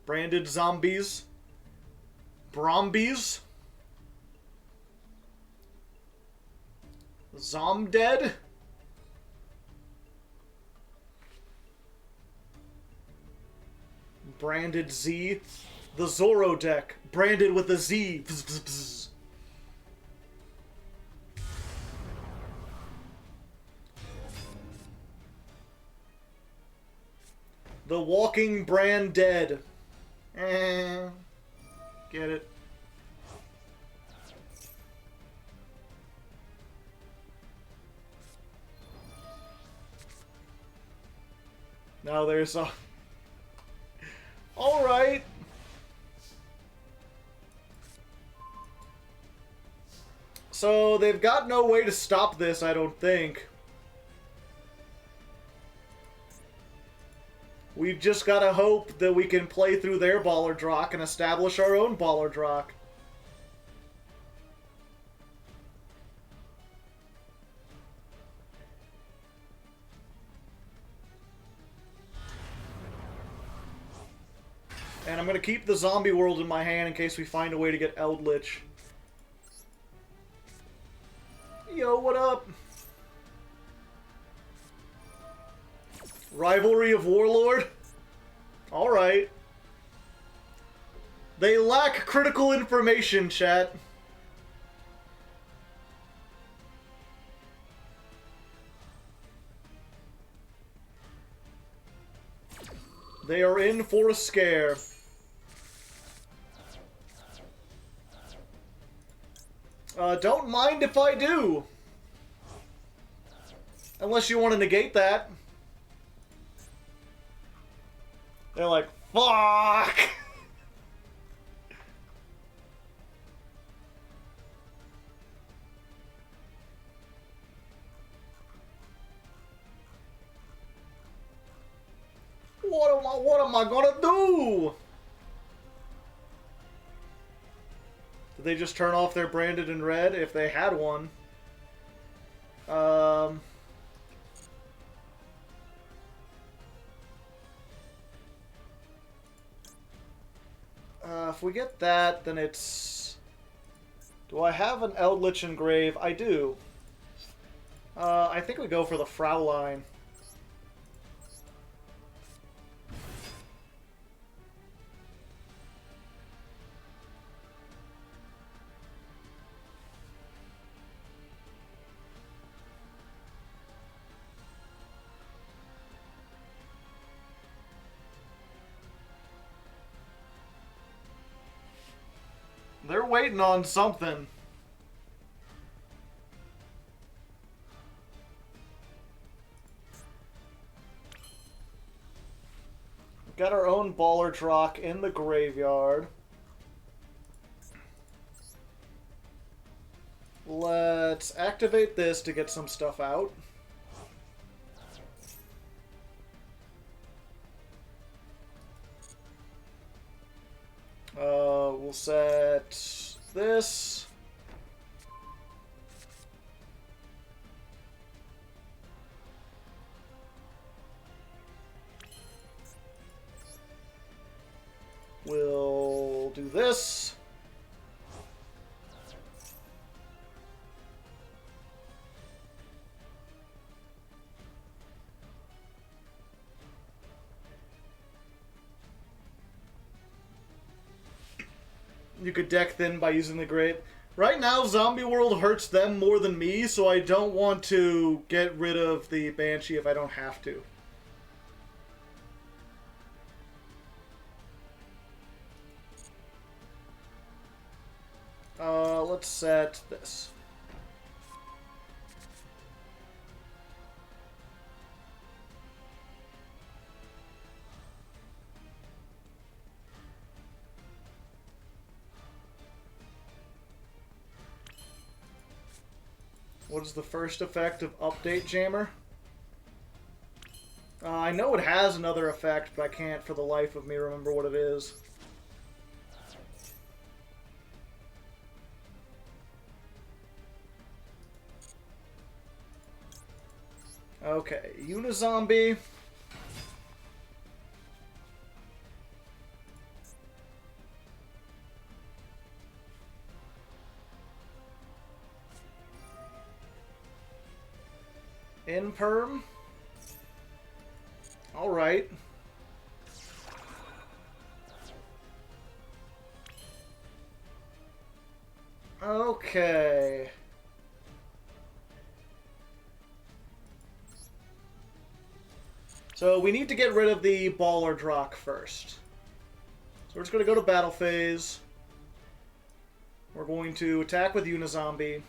Branded zombies. Brombies. Zomdead. Branded Z. The Zorro deck. Branded with a Z. Bzz, bzz, bzz. The Walking Brand Dead. Get it? Now there's a... Alright. So, they've got no way to stop this, I don't think. We've just gotta hope that we can play through their Baller Drock and establish our own Baller Drock. And I'm gonna keep the zombie world in my hand in case we find a way to get Eldritch. Yo, what up? Rivalry of Warlord? Alright. They lack critical information, chat. They are in for a scare. Don't mind if I do. Unless you want to negate that. They're like, fuck! What am I gonna do? Did they just turn off their branded in red if they had one? If we get that, then it's... Do I have an Eldritch Engrave? I do. I think we go for the Fraulein. They're waiting on something. Got our own Baller Drock in the graveyard. Let's activate this to get some stuff out. We'll set this. We'll do this. You could deck thin by using the great. Right now, Zombie World hurts them more than me, so I don't want to get rid of the Banshee if I don't have to. Let's set this. What is the first effect of Update Jammer? I know it has another effect, but I can't for the life of me remember what it is. Okay, Unizombie. Imperm. Alright. Okay. So we need to get rid of the Baller Drock first. So we're just going to go to battle phase. We're going to attack with Unizombie.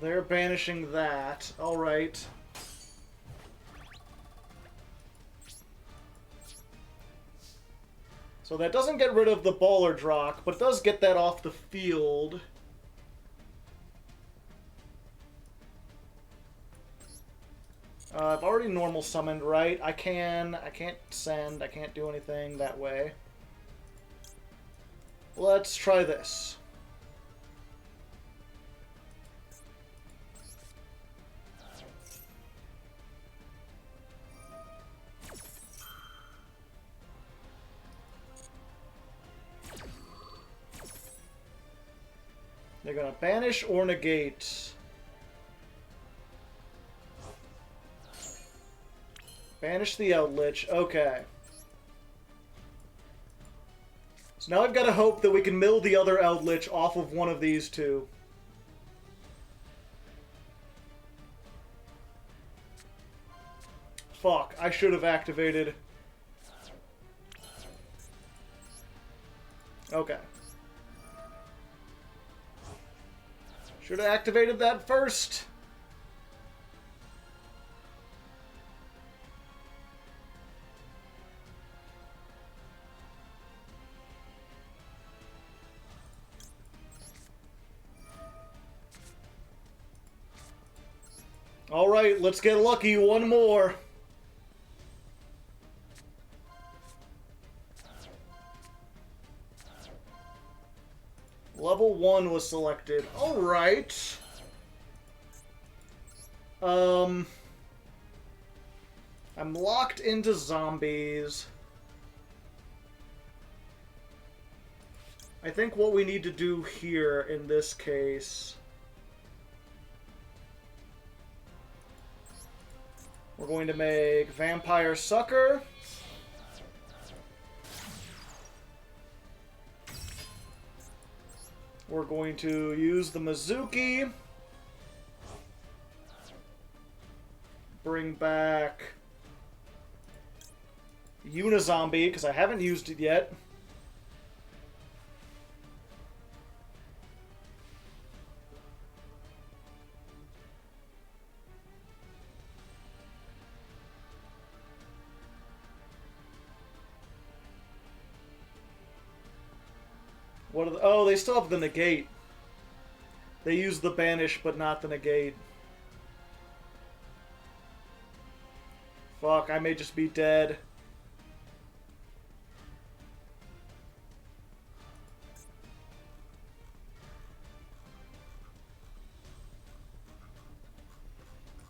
They're banishing that. Alright. So that doesn't get rid of the Baller Drock, but it does get that off the field. I've already normal summoned, right? I can't send, I can't do anything that way. Let's try this. They're gonna banish or negate. Banish the Outlich. Okay. So now I've got to hope that we can mill the other Outlich off of one of these two. Fuck, I should have activated. Okay. Should have activated that first. Alright, let's get lucky. One more. Level 1 was selected. Alright. I'm locked into zombies. I think what we need to do here in this case... We're going to make Vampire Sucker. We're going to use the Mizuki. Bring back Unizombie, because I haven't used it yet. What are the, oh, they still have the negate. They use the banish, but not the negate. Fuck, I may just be dead.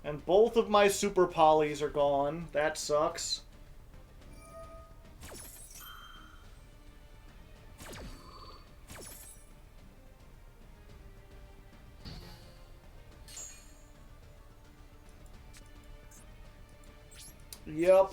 And both of my super polys are gone. That sucks. Yep.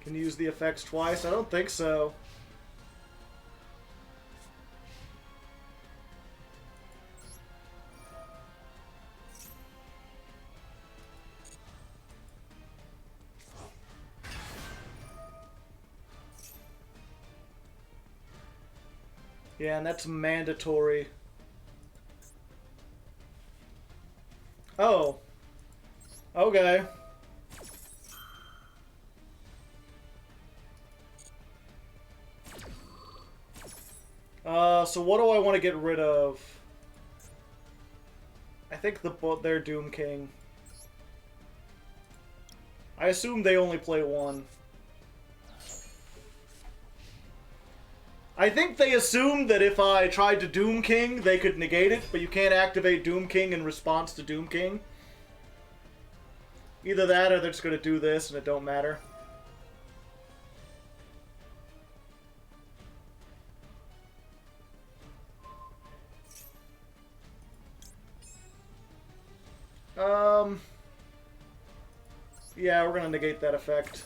Can use the effects twice? I don't think so. Yeah, and that's mandatory. Oh. Okay. So what do I want to get rid of? I think their Doom King. I assume they only play one. I think they assumed that if I tried to Doom King, they could negate it, but you can't activate Doom King in response to Doom King. Either that, or they're just going to do this, and it don't matter. Yeah, we're going to negate that effect.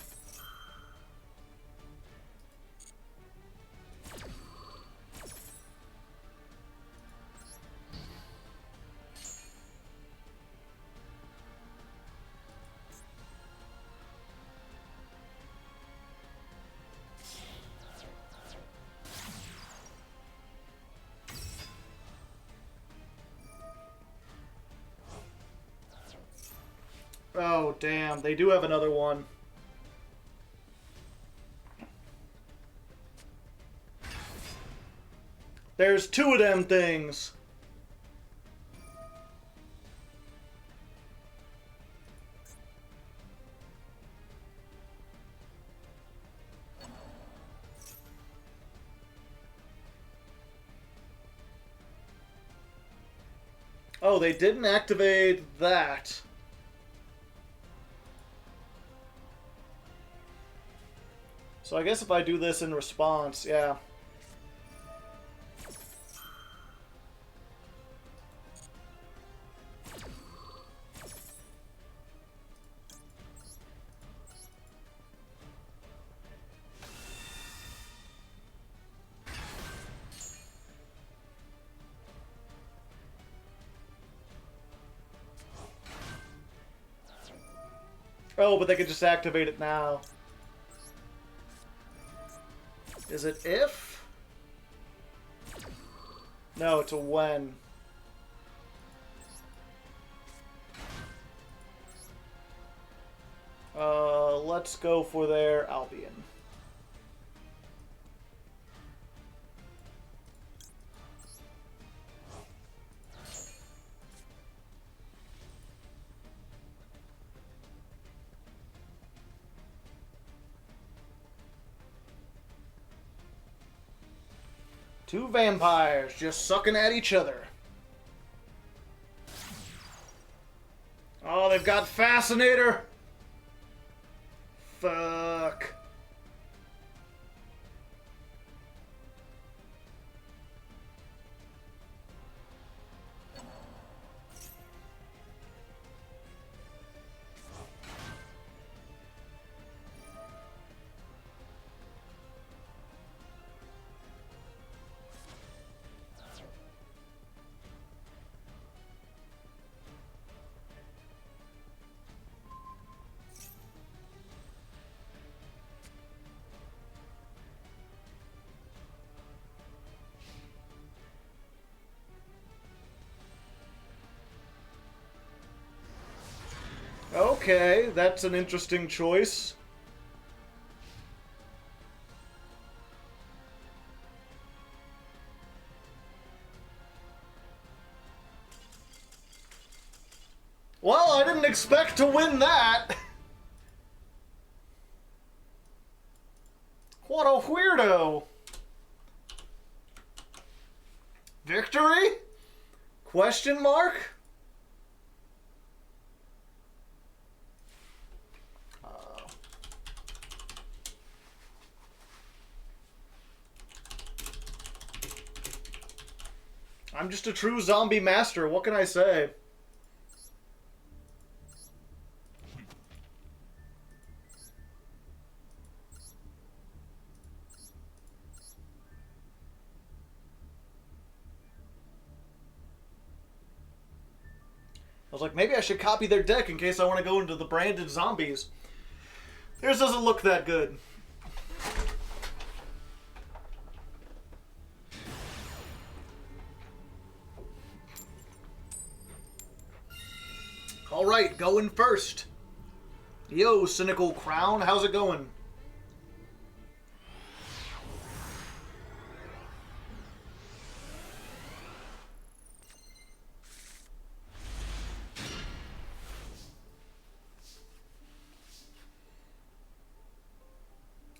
Oh, damn. They do have another one. There's two of them things. Oh, they didn't activate that. So I guess if I do this in response, yeah. Oh, but they could just activate it now. Is it if? No, it's a when. Let's go for their Albion. Two vampires just sucking at each other. Oh, they've got Fascinator. Fuck. Okay, that's an interesting choice. Well, I didn't expect to win that. What a weirdo. Victory? Question mark? I'm just a true zombie master. What can I say? I was like, maybe I should copy their deck in case I want to go into the branded zombies. Theirs doesn't look that good. Alright, going first. Yo, Cynical Crown, how's it going?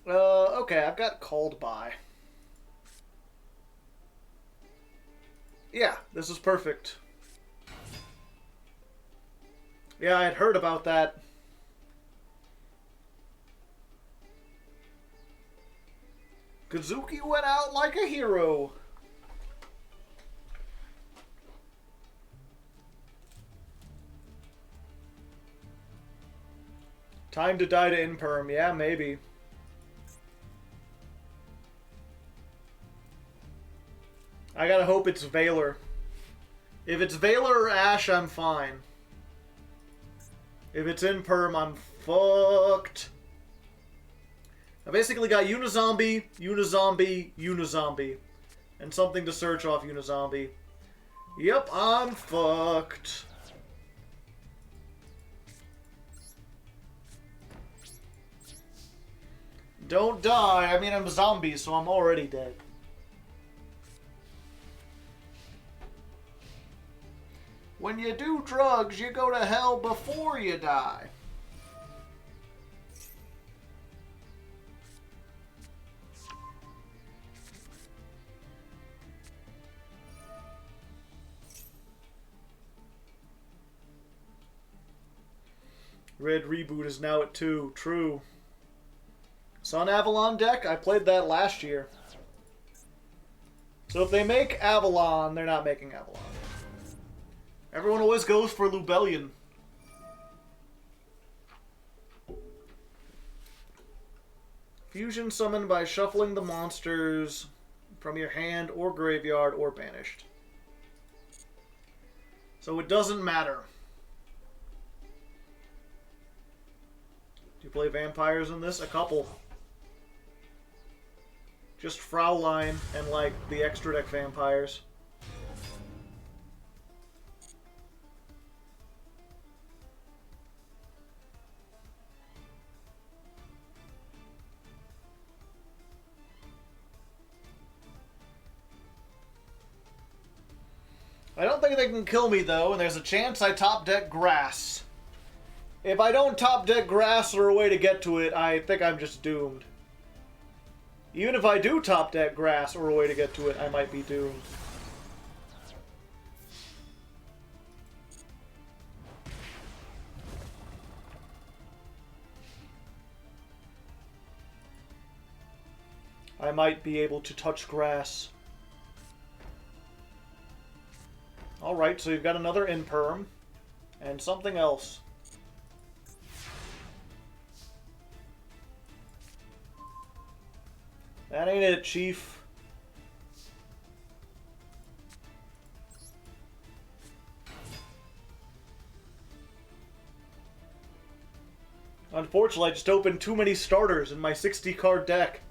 Okay, I've got called by. Yeah, this is perfect. Yeah, I had heard about that. Kazuki went out like a hero. Time to die to Imperm. Yeah, maybe. I gotta hope it's Valor. If it's Valor or Ash, I'm fine. If it's Imperm, I'm fucked. I basically got Unizombie, Unizombie, Unizombie. And something to search off Unizombie. Yep, I'm fucked. Don't die. I mean, I'm a zombie, so I'm already dead. When you do drugs, you go to hell before you die. Red Reboot is now at 2. True. Sun Avalon deck? I played that last year. So if they make Avalon, they're not making Avalon. Everyone always goes for Lubellion. Fusion summoned by shuffling the monsters from your hand or graveyard or banished. So it doesn't matter. Do you play vampires in this? A couple. Just Fraulein and like the extra deck vampires. I don't think they can kill me, though, and there's a chance I top deck Grass. If I don't top deck Grass or a way to get to it, I think I'm just doomed. Even if I do top deck Grass or a way to get to it, I might be doomed. I might be able to touch Grass. Alright, so you've got another Imperm. And something else. That ain't it, Chief. Unfortunately, I just opened too many starters in my 60-card deck.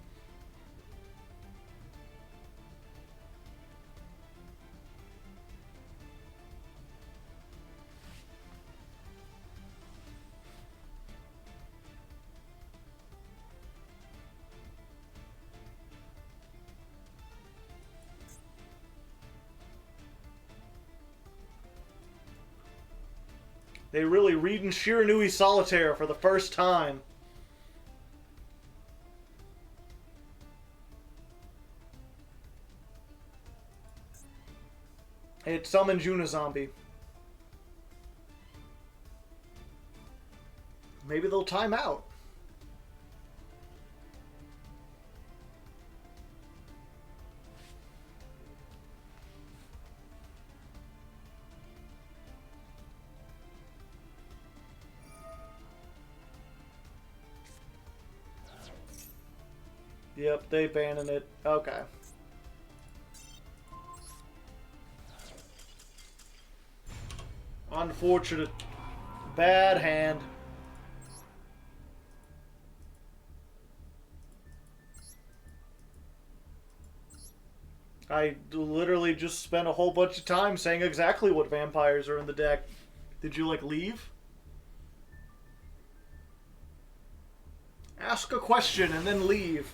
They really read in Shiranui Solitaire for the first time. It summons Unizombie. Maybe they'll time out. Yep, they banning it. Okay. Unfortunate. Bad hand. I literally just spent a whole bunch of time saying exactly what vampires are in the deck. Did you, like, leave? Ask a question and then leave.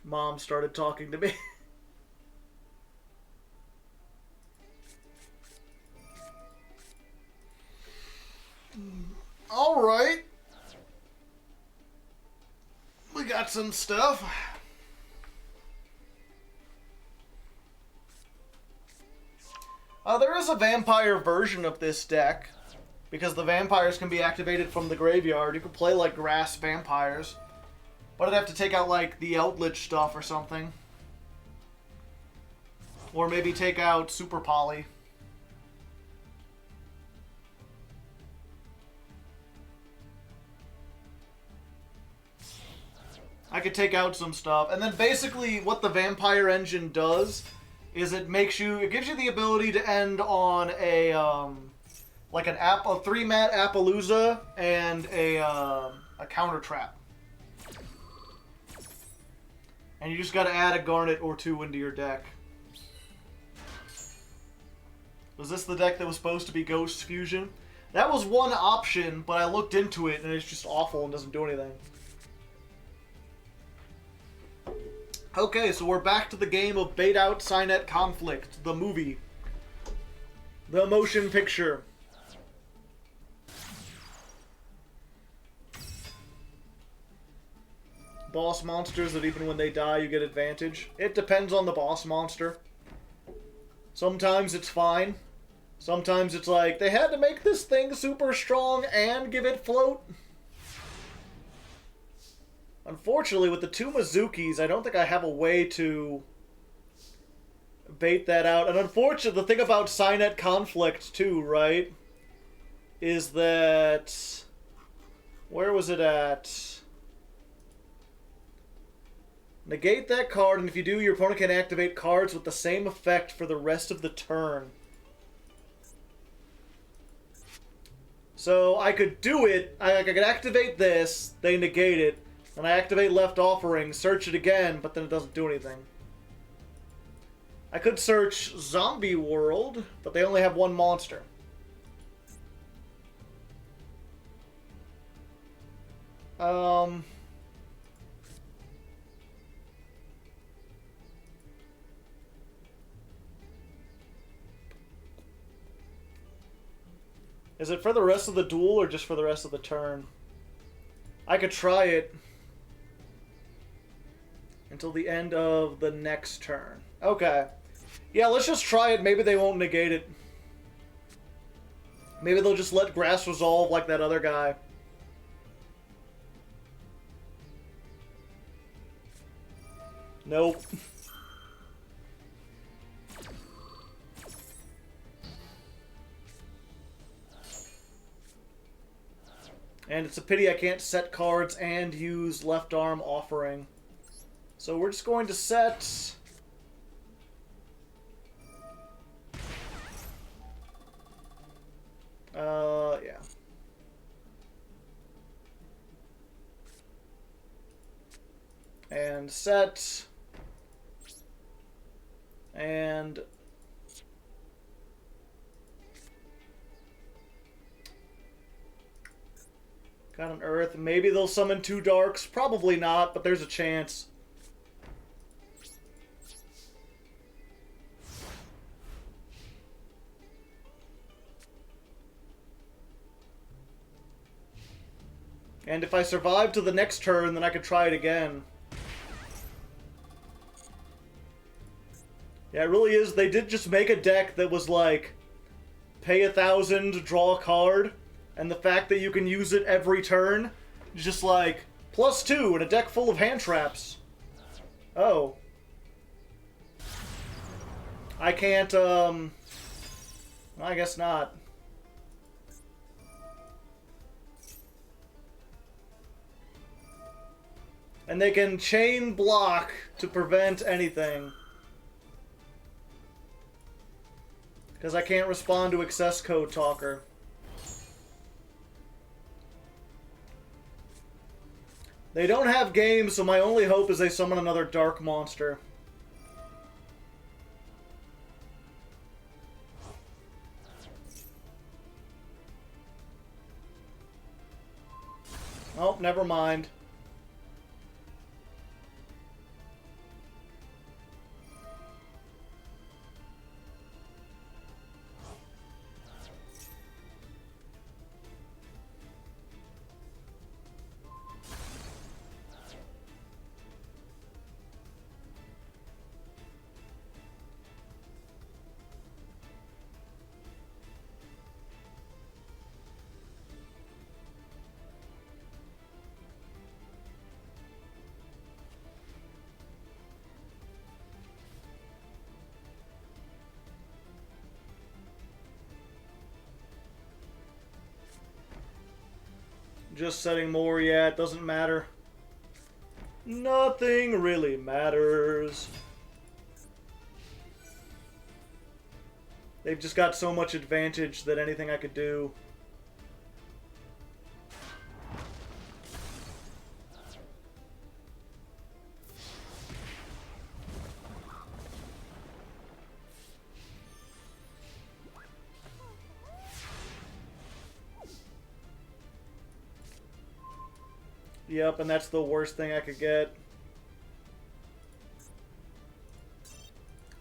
Mom started talking to me. All right. We got some stuff. There is a vampire version of this deck, because the vampires can be activated from the graveyard. You could play like grass vampires, but I'd have to take out like the Outlich stuff or something. Or maybe take out Super Poly. I could take out some stuff. And then basically what the Vampire Engine does is it gives you the ability to end on a, like a 3-mat Appaloosa and a counter trap. And you just gotta add a Garnet or 2 into your deck. Was this the deck that was supposed to be Ghost Fusion? That was one option, but I looked into it and it's just awful and doesn't do anything. Okay, so we're back to the game of Bait Out Signet Conflict, the movie. The motion picture. Boss monsters that even when they die you get advantage. It depends on the boss monster. Sometimes it's fine. Sometimes it's like, they had to make this thing super strong and give it float. Unfortunately, with the 2 Mizukis, I don't think I have a way to bait that out. And unfortunately, the thing about Signet Conflict, too, right, is that... Where was it at? Negate that card, and if you do, your opponent can activate cards with the same effect for the rest of the turn. So I could do it, I could activate this, they negate it, and I activate Left Offering, search it again, but then it doesn't do anything. I could search Zombie World, but they only have 1 monster. Is it for the rest of the duel or just for the rest of the turn? I could try it until the end of the next turn. Okay. Yeah, let's just try it. Maybe they won't negate it. Maybe they'll just let Grass resolve like that other guy. Nope. And it's a pity I can't set cards and use Left Arm Offering. So we're just going to set... yeah. And set... And... Got an Earth. Maybe they'll summon 2 Darks. Probably not, but there's a chance. And if I survive to the next turn, then I could try it again. Yeah, it really is. They did just make a deck that was like, pay 1,000, draw a card. And the fact that you can use it every turn, just like, +2 in a deck full of hand traps. Oh. I can't, I guess not. And they can chain block to prevent anything. Because I can't respond to access code talker. They don't have games, so my only hope is they summon another dark monster. Oh, never mind. Just setting more, yeah, it doesn't matter. Nothing really matters. They've just got so much advantage that anything I could do. Yep, and that's the worst thing I could get.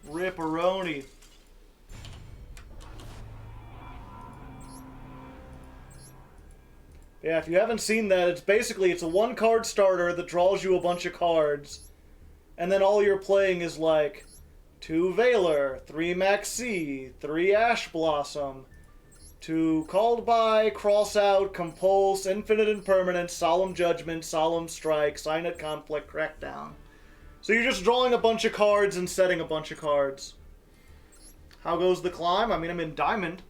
Ripperoni. Yeah, if you haven't seen that, it's a one-card starter that draws you a bunch of cards. And then all you're playing is like 2 Valor, 3 Maxx C, 3 Ash Blossom, 2 Called By, Cross Out, Compulse, Infinite Impermanence, Solemn Judgment, Solemn Strike, Sign at Conflict, Crackdown. So you're just drawing a bunch of cards and setting a bunch of cards. How goes the climb? I mean, I'm in Diamond.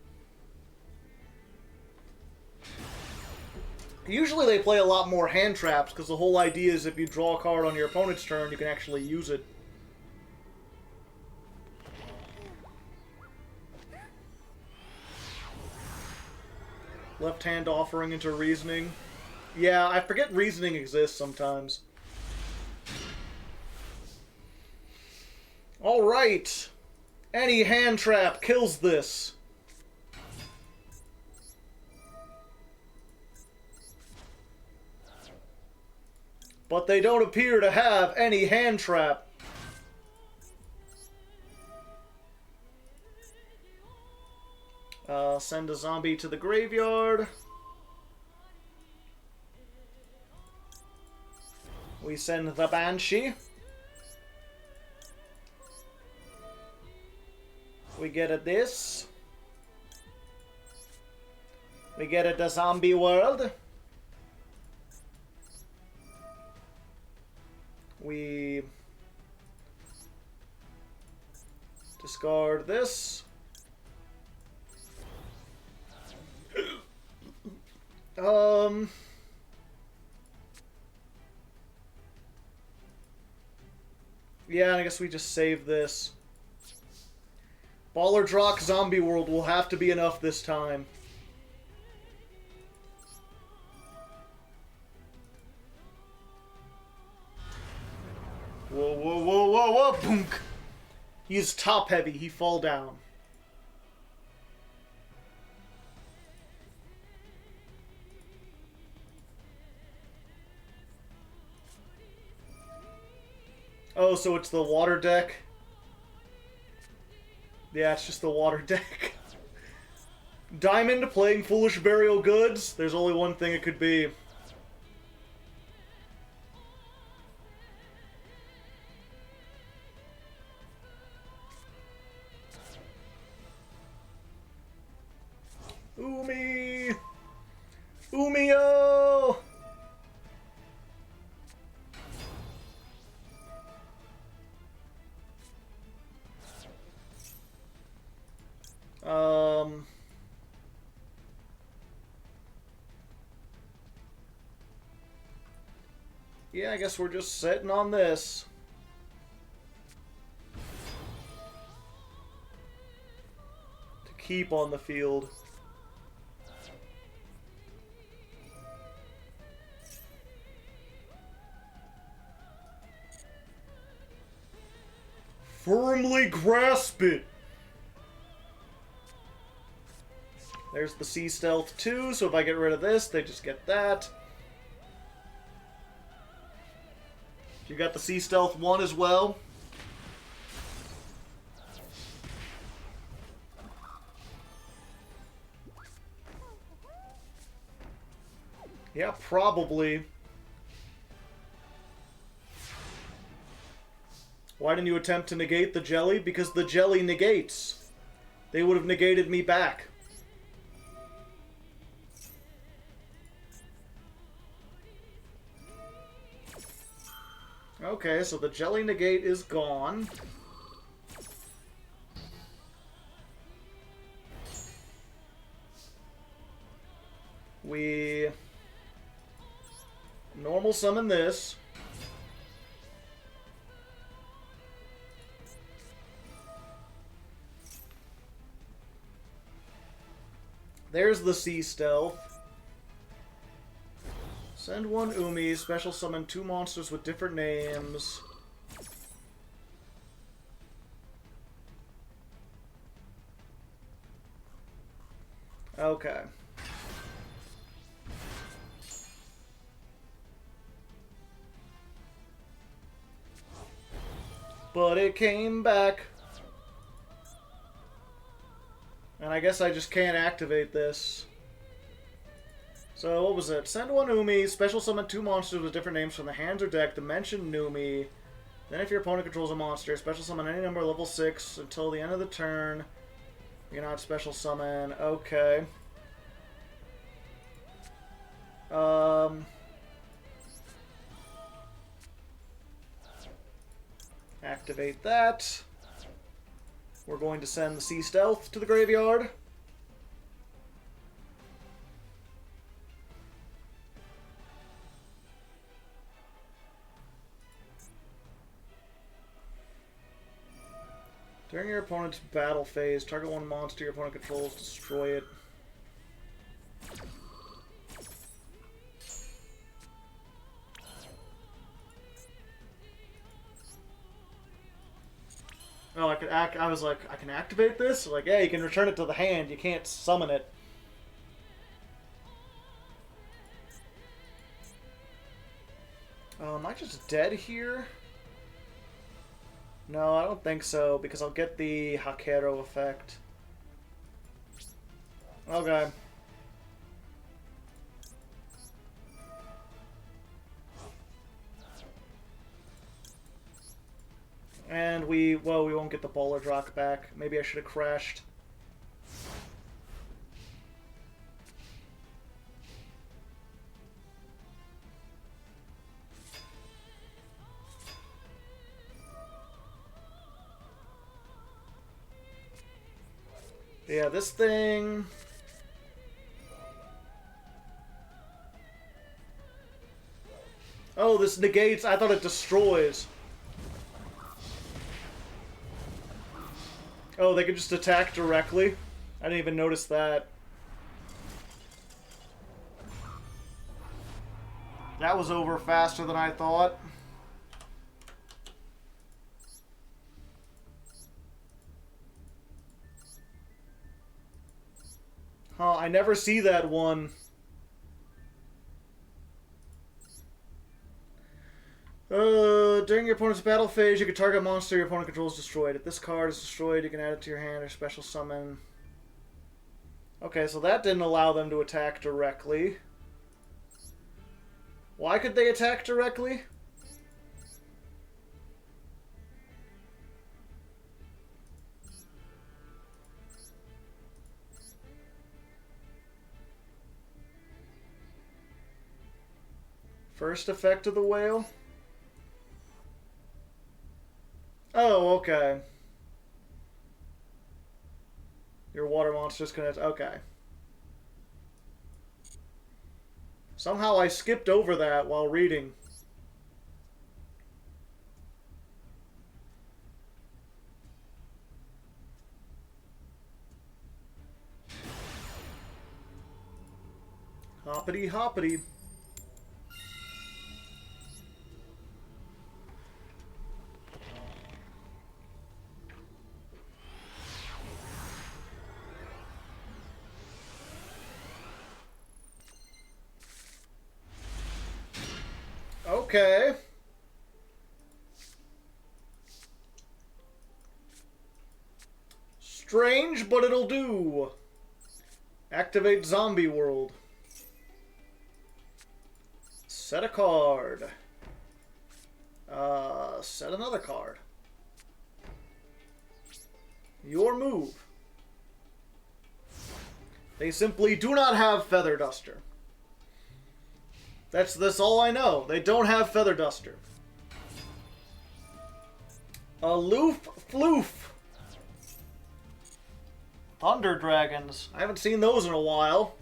Usually they play a lot more hand traps, because the whole idea is if you draw a card on your opponent's turn, you can actually use it. Left hand offering into reasoning. Yeah, I forget reasoning exists sometimes. Alright. Any hand trap kills this. But they don't appear to have any hand trap. Send a zombie to the graveyard. We send the Banshee. We get a this. We get a the zombie world. We discard this. Yeah, I guess we just save this. Baller Drock Zombie World will have to be enough this time. Whoa, whoa, whoa, whoa, whoa, boonk! He's top heavy, he fall down. Oh, so it's the water deck? Yeah, it's just the water deck. Diamond playing Foolish Burial Goods? There's only one thing it could be. Umi! Umio! Yeah, I guess we're just sitting on this. heap on the field. Firmly grasp it! There's the C Stealth 2, so if I get rid of this, they just get that. You got the C Stealth 1 as well. Yeah, probably. Why didn't you attempt to negate the jelly? Because the jelly negates. They would have negated me back. Okay, so the jelly negate is gone. We normal summon this. There's the C Stealth. Send one Umi, special summon 2 monsters with different names. Okay. But it came back. And I guess I just can't activate this. So, what was it? Send one Umi, special summon 2 monsters with different names from the hands or deck, dimension Numi. Then if your opponent controls a monster, special summon any number level 6 until the end of the turn. You cannot special summon. Okay. Activate that. We're going to send the Sea Stealth to the graveyard. During your opponent's battle phase, target one monster your opponent controls, destroy it. Oh, I was like, I can activate this? Like, yeah, you can return it to the hand, you can't summon it. Am I just dead here? No, I don't think so, because I'll get the Hakero effect. Okay. And we won't get the Bowler Rock back. Maybe I should have crashed. Yeah, this thing... Oh, this negates. I thought it destroys. Oh, they could just attack directly? I didn't even notice that. That was over faster than I thought. Huh, I never see that one. During your opponent's battle phase, you can target a monster your opponent controls destroyed. If this card is destroyed, you can add it to your hand or special summon. Okay, so that didn't allow them to attack directly. Why could they attack directly? First effect of the whale? Oh, okay. Your water monster's gonna... Okay. Somehow I skipped over that while reading. Hoppity hoppity. Okay. Strange, but it'll do. Activate Zombie World. Set a card. Set another card. Your move. They simply do not have Feather Duster. That's all I know. They don't have Feather Duster. Aloof Floof. Thunder Dragons. I haven't seen those in a while.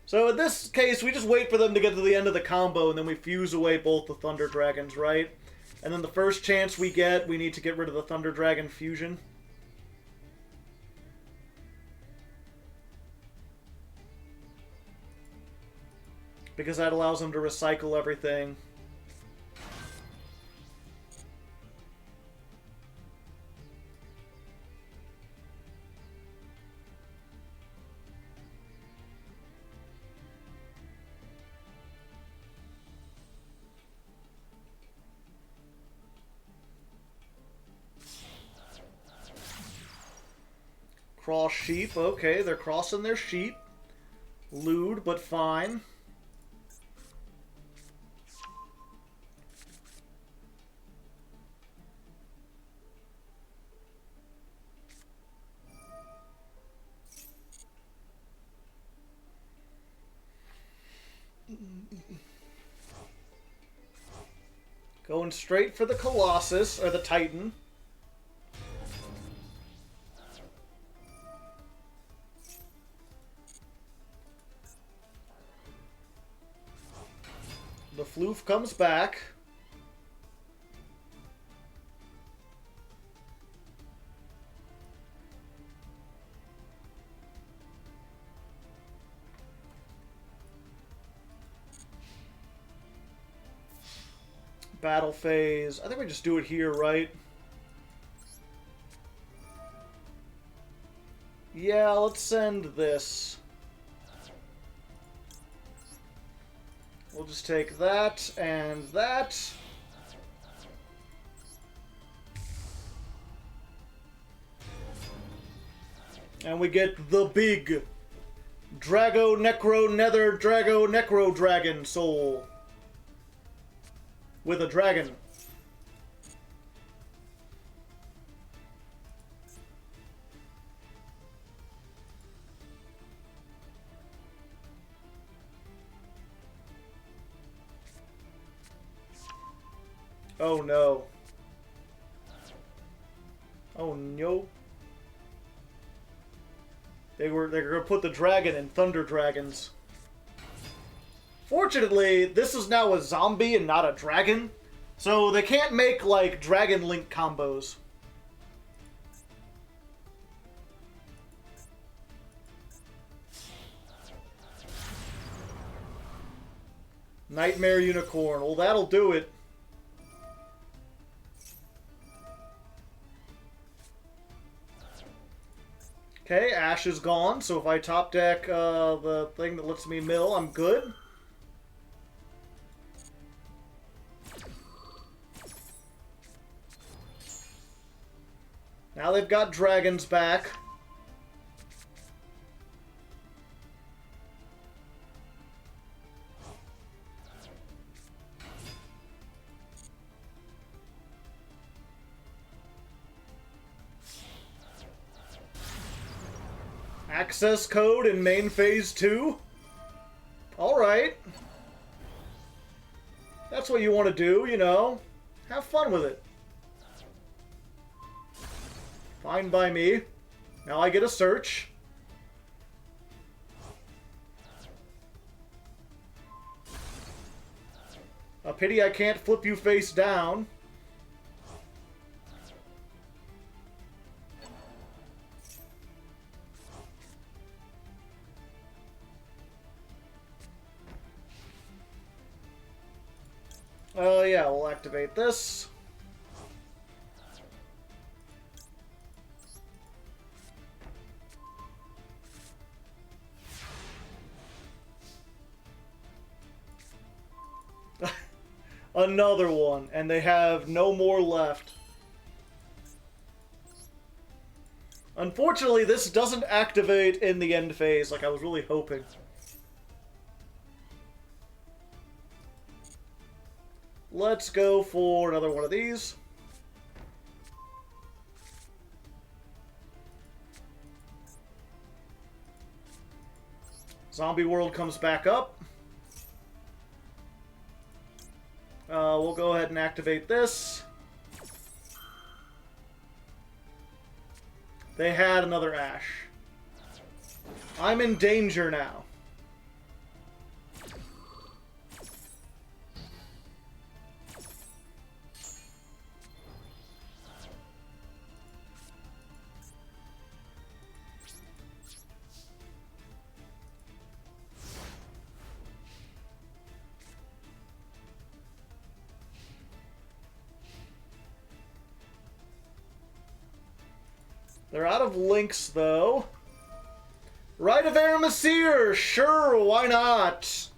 So in this case, we just wait for them to get to the end of the combo, and then we fuse away both the Thunder Dragons, right? And then the first chance we get, we need to get rid of the Thunder Dragon fusion. Because that allows them to recycle everything. Cross sheep. Okay, they're crossing their sheep. Lewd, but fine. Going straight for the Colossus, or the Titan. The Floof comes back. Battle phase. I think we just do it here, right? Yeah, let's send this. We'll just take that and that. And we get the big Drago Necro Nether Drago Necro Dragon Soul. With a dragon. Oh no. Oh no. They're gonna put the dragon in Thunder Dragons. Fortunately, this is now a zombie and not a dragon, so they can't make, like, Dragon Link combos. Nightmare Unicorn. Well, that'll do it. Okay, Ash is gone, so if I top deck the thing that lets me mill, I'm good. Now they've got dragons back. Access code in main phase 2? Alright. That's what you want to do, you know. Have fun with it. Fine by me. Now I get a search. A pity I can't flip you face down. Oh yeah, we'll activate this. Another one, and they have no more left. Unfortunately, this doesn't activate in the end phase like I was really hoping. Let's go for another one of these. Zombie World comes back up. We'll go ahead and activate this. They had another Ash. I'm in danger now. They're out of links, though. Rite of Aramesir! Sure, why not?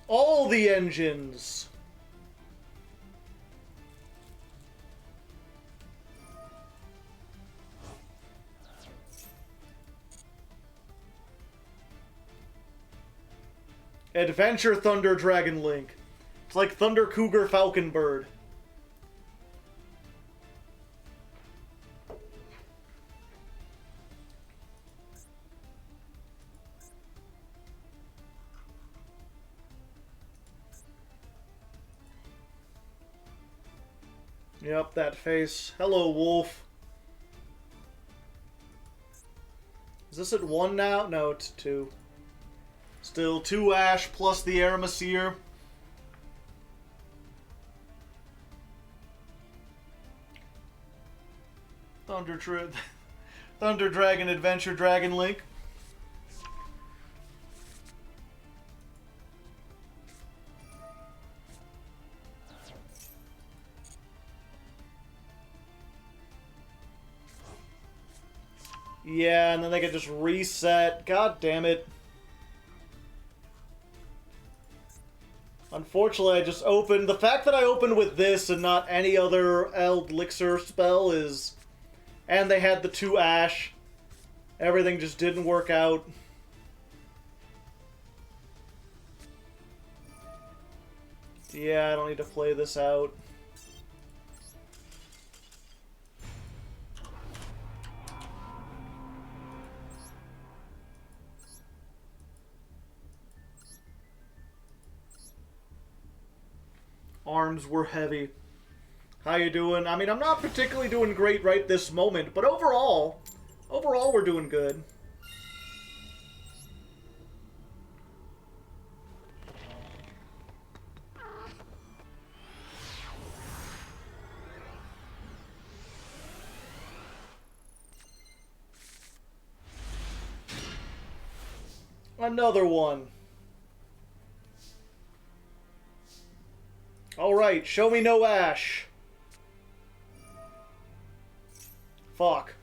All the engines. Adventure Thunder Dragon Link. It's like Thunder Cougar Falcon Bird. Yep, that face. Hello, wolf. Is this at 1 now? No, it's 2. Still 2 Ash plus the Aramesir. Thunder Dragon Adventure Dragon Link. Yeah, and then they could just reset. God damn it. Unfortunately, I just opened... The fact that I opened with this and not any other Elixir spell is... And they had the 2 Ash. Everything just didn't work out. Yeah, I don't need to play this out. Arms were heavy. How you doing? I mean, I'm not particularly doing great right this moment, but overall we're doing good. Another one. Alright, show me no Ash. Fuck.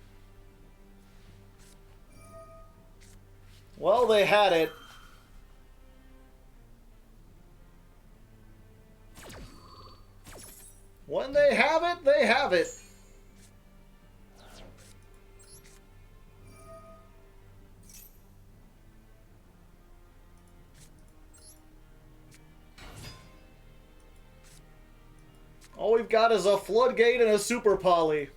Well, they had it. When they have it, they have it. All we've got is a Floodgate and a Super Poly.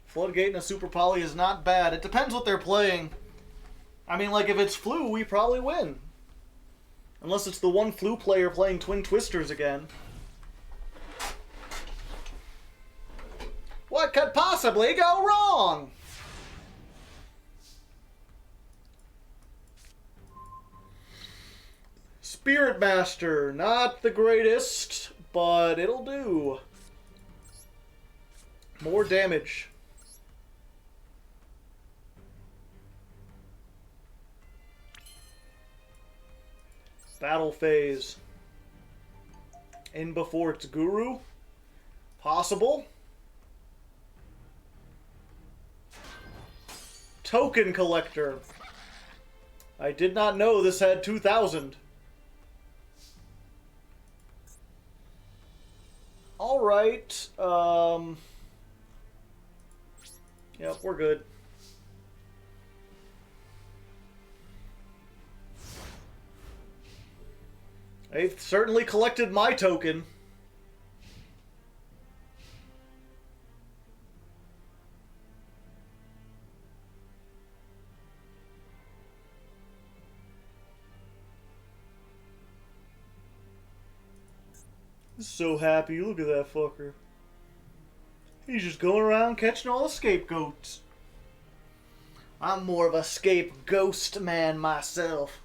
Floodgate and a Super Poly is not bad. It depends what they're playing. I mean, like, if it's Flu, we probably win. Unless it's the one Flu player playing Twin Twisters again. What could possibly go wrong? Spirit Master, not the greatest, but it'll do. More damage. Battle phase. In before its guru? Possible. Token collector. I did not know this had 2,000. Alright, yep, we're good. They've certainly collected my token. So happy, look at that fucker. He's just going around catching all the scapegoats. I'm more of a scapegoat man myself.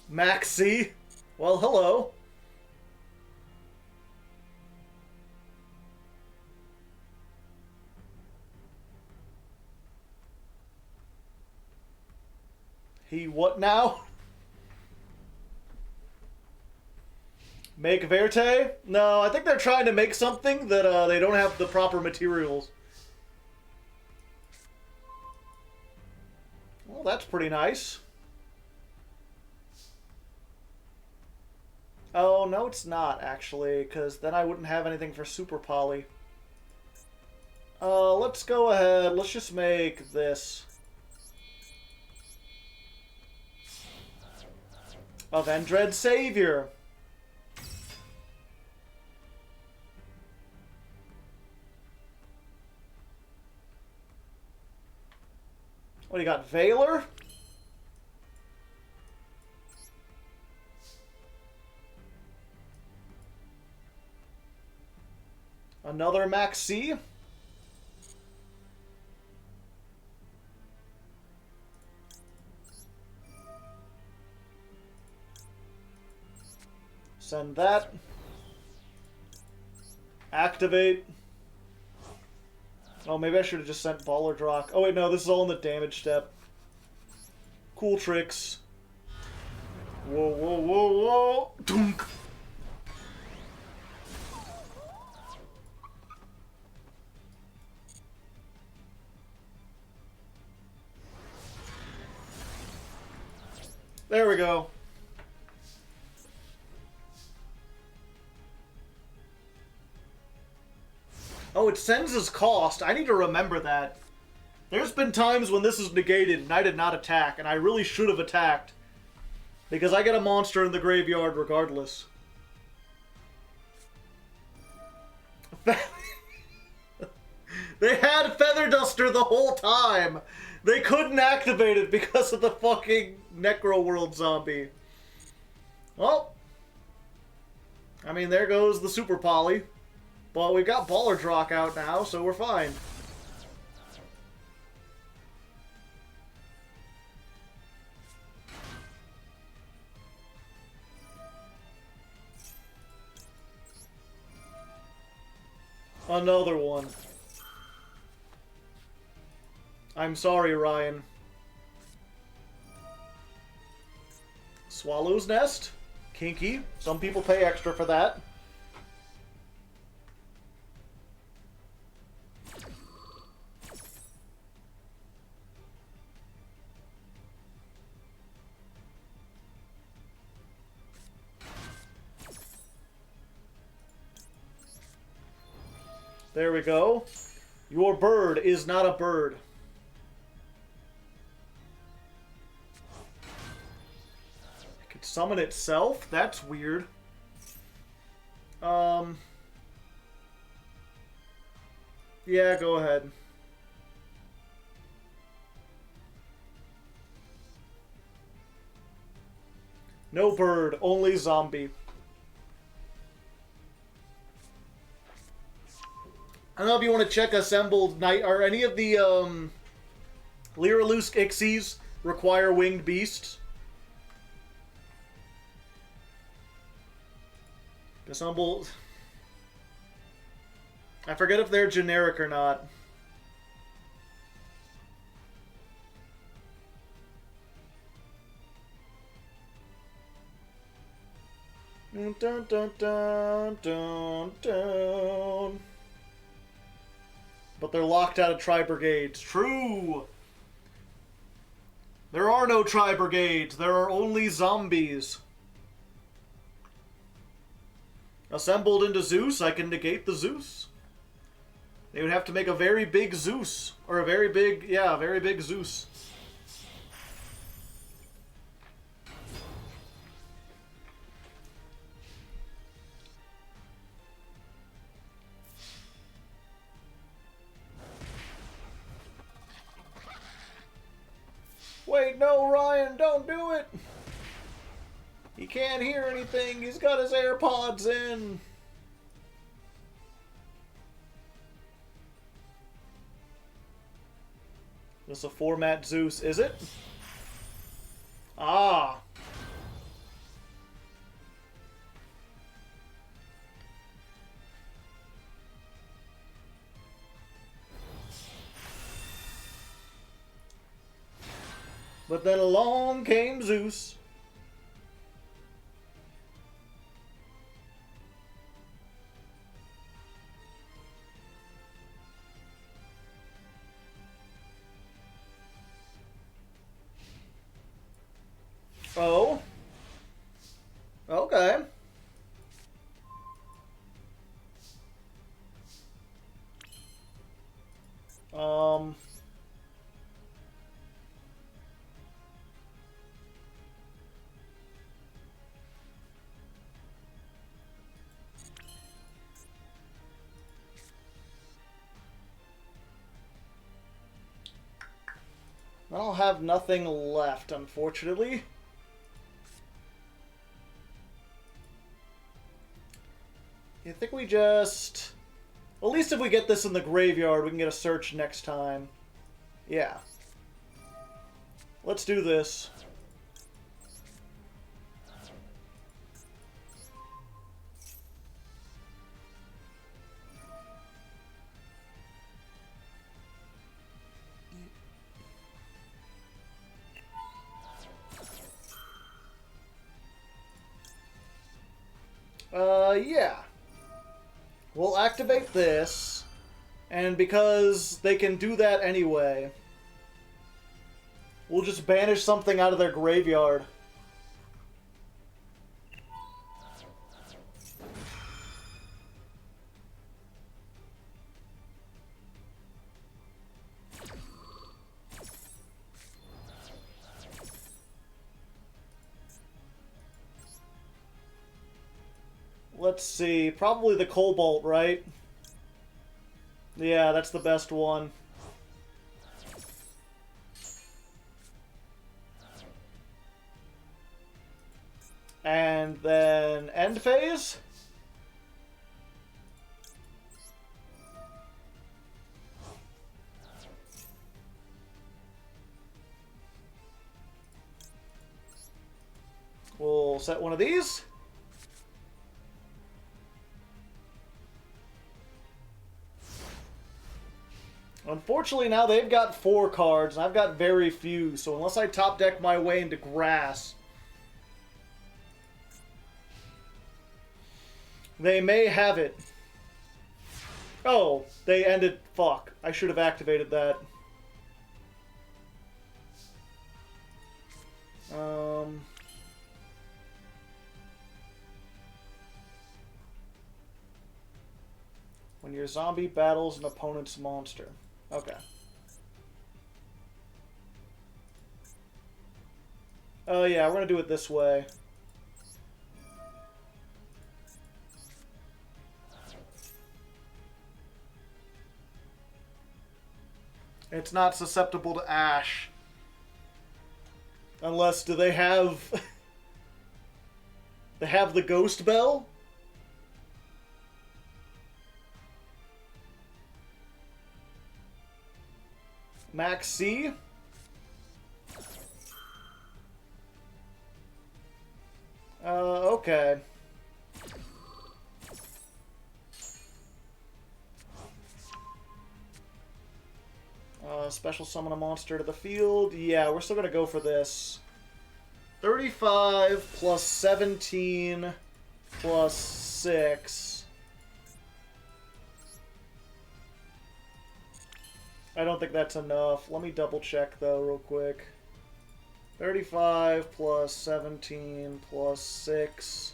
Maxx C? Well, hello. He what now? Make Verte? No, I think they're trying to make something that they don't have the proper materials. Well, that's pretty nice. Oh, no it's not, actually, because then I wouldn't have anything for Super Poly. Let's go ahead. Let's just make this. Avendred Savior. What do you got? Valor? Another Maxx C? Send that. Activate. Oh, maybe I should have just sent Baller Drock. Oh wait, no, this is all in the damage step. Cool tricks. Whoa, whoa, whoa, whoa! Dunk! There we go. Oh, it sends as cost. I need to remember that. There's been times when this is negated and I did not attack, and I really should have attacked. Because I get a monster in the graveyard regardless. They had Feather Duster the whole time! They couldn't activate it because of the fucking Necro World zombie. Well, I mean, there goes the Super Poly. But we've got Baller Drock out now, so we're fine. Another one. I'm sorry, Ryan. Swallow's Nest? Kinky. Some people pay extra for that. There we go. Your bird is not a bird. It can summon itself? That's weird. Yeah, go ahead. No bird, only zombie. I don't know if you want to check assembled night or any of the Lyralusk Ixies require winged beasts. Assembled. I forget if they're generic or not. Dun, dun, dun, dun, dun, dun. But they're locked out of tri-brigades. True! There are no tri-brigades. There are only zombies. Assembled into Zeus, I can negate the Zeus. They would have to make a very big Zeus. Or a very big, yeah, a very big Zeus. Wait, no, Ryan, don't do it! He can't hear anything, he's got his AirPods in! This a format Zeus, is it? Ah! But then along came Zeus. Oh. Okay. I'll have nothing left, unfortunately. I think we just... At least if we get this in the graveyard, we can get a search next time. Yeah. Let's do this. Yeah. We'll activate this, and because they can do that anyway, we'll just banish something out of their graveyard. Let's see, probably the Cobalt, right? Yeah, that's the best one. And then end phase? We'll set one of these. Unfortunately, now they've got 4 cards, and I've got very few, so unless I top deck my way into grass, they may have it. Oh, they ended. Fuck. I should have activated that. When your zombie battles an opponent's monster. Okay. Oh yeah, we're gonna do it this way. It's not susceptible to ash. Unless, do they have... They have the Ghost Bell. Maxx C. Okay. Special summon a monster to the field. Yeah, we're still gonna go for this. 35 plus 17 plus 6. I don't think that's enough. Let me double check though real quick. 35 plus 17 plus 6.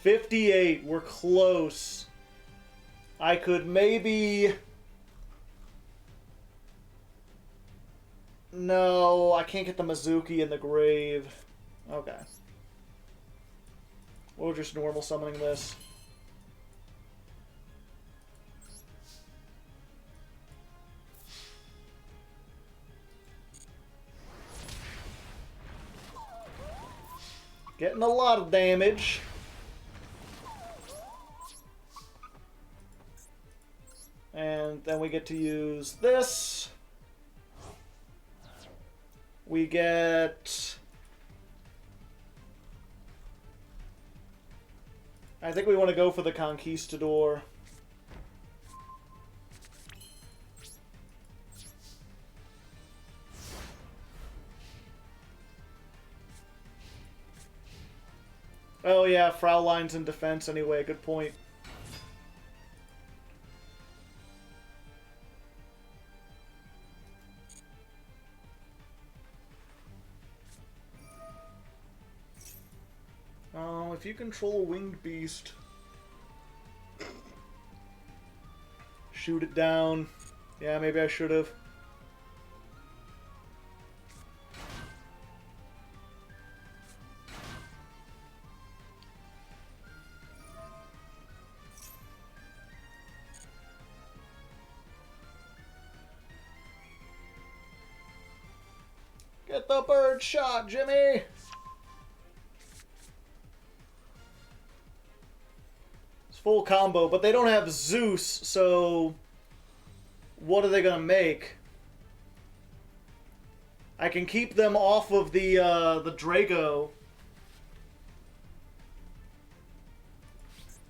58. We're close. I could maybe... No, I can't get the Mizuki in the grave. Okay. We're just normal summoning this. Getting a lot of damage. And then we get to use this. We get... I think we want to go for the Conquistador. Oh yeah, Fraulein's in defense anyway, good point. If you control a winged beast, shoot it down. Yeah, maybe I should have. Get the bird shot, Jimmy! Full combo, but they don't have Zeus, so what are they gonna make? I can keep them off of the Drago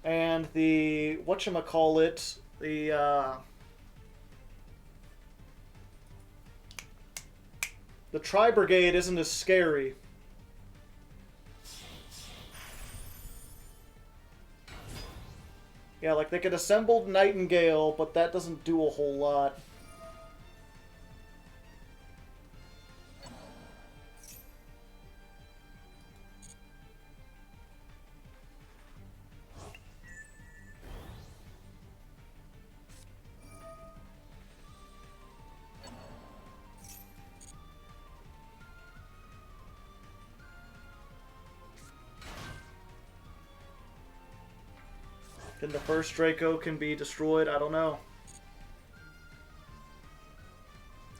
and the whatchamacallit, the Tri-Brigade isn't as scary. Yeah, like they could assemble Nightingale, but that doesn't do a whole lot. Then the first Draco can be destroyed? I don't know.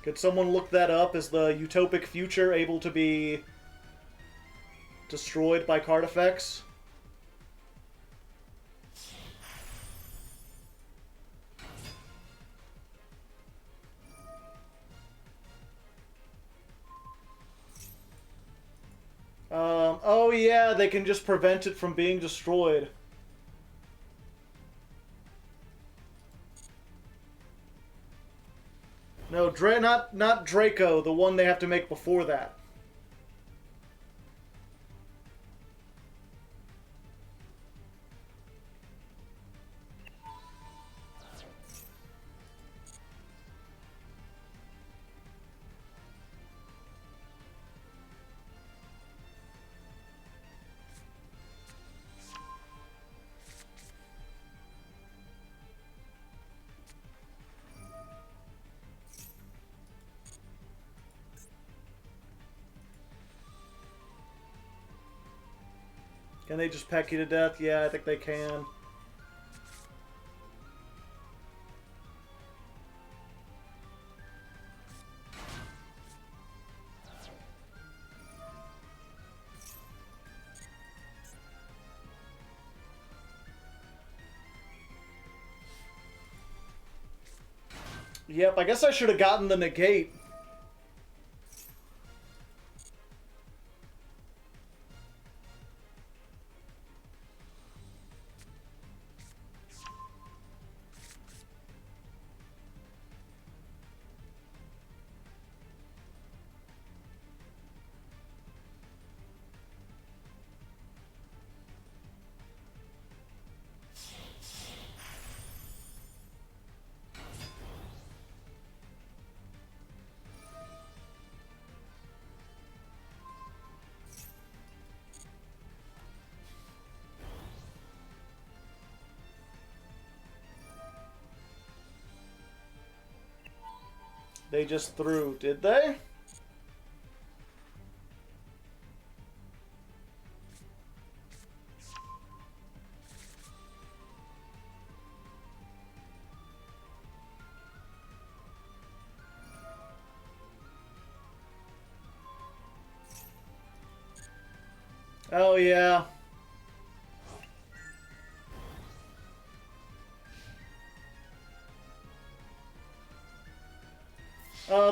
Could someone look that up? Is the utopic future able to be destroyed by card effects? Oh yeah, they can just prevent it from being destroyed. No, not Draco, the one they have to make before that. Can they just peck you to death? Yeah, I think they can. Yep, I guess I should have gotten the negate. They just threw, did they? Oh, yeah.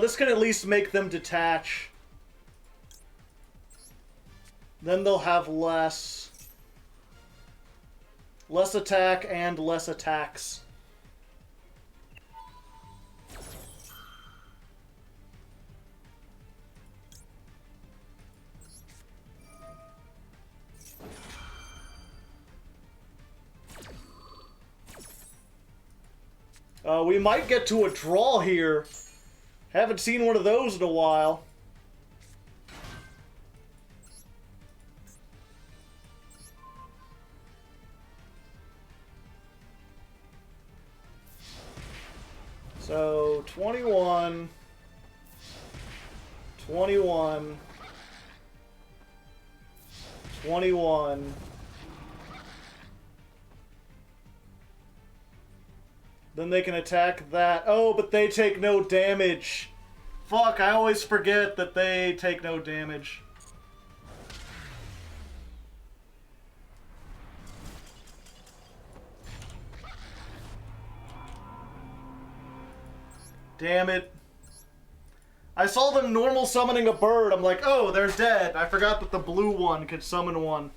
This can at least make them detach. Then they'll have less attack and less attacks. We might get to a draw here. Haven't seen one of those in a while. So, 21, 21, 21. Then they can attack that. Oh, but they take no damage. Fuck, I always forget that they take no damage. Damn it. I saw them normal summoning a bird. I'm like, oh, they're dead. I forgot that the blue one could summon one.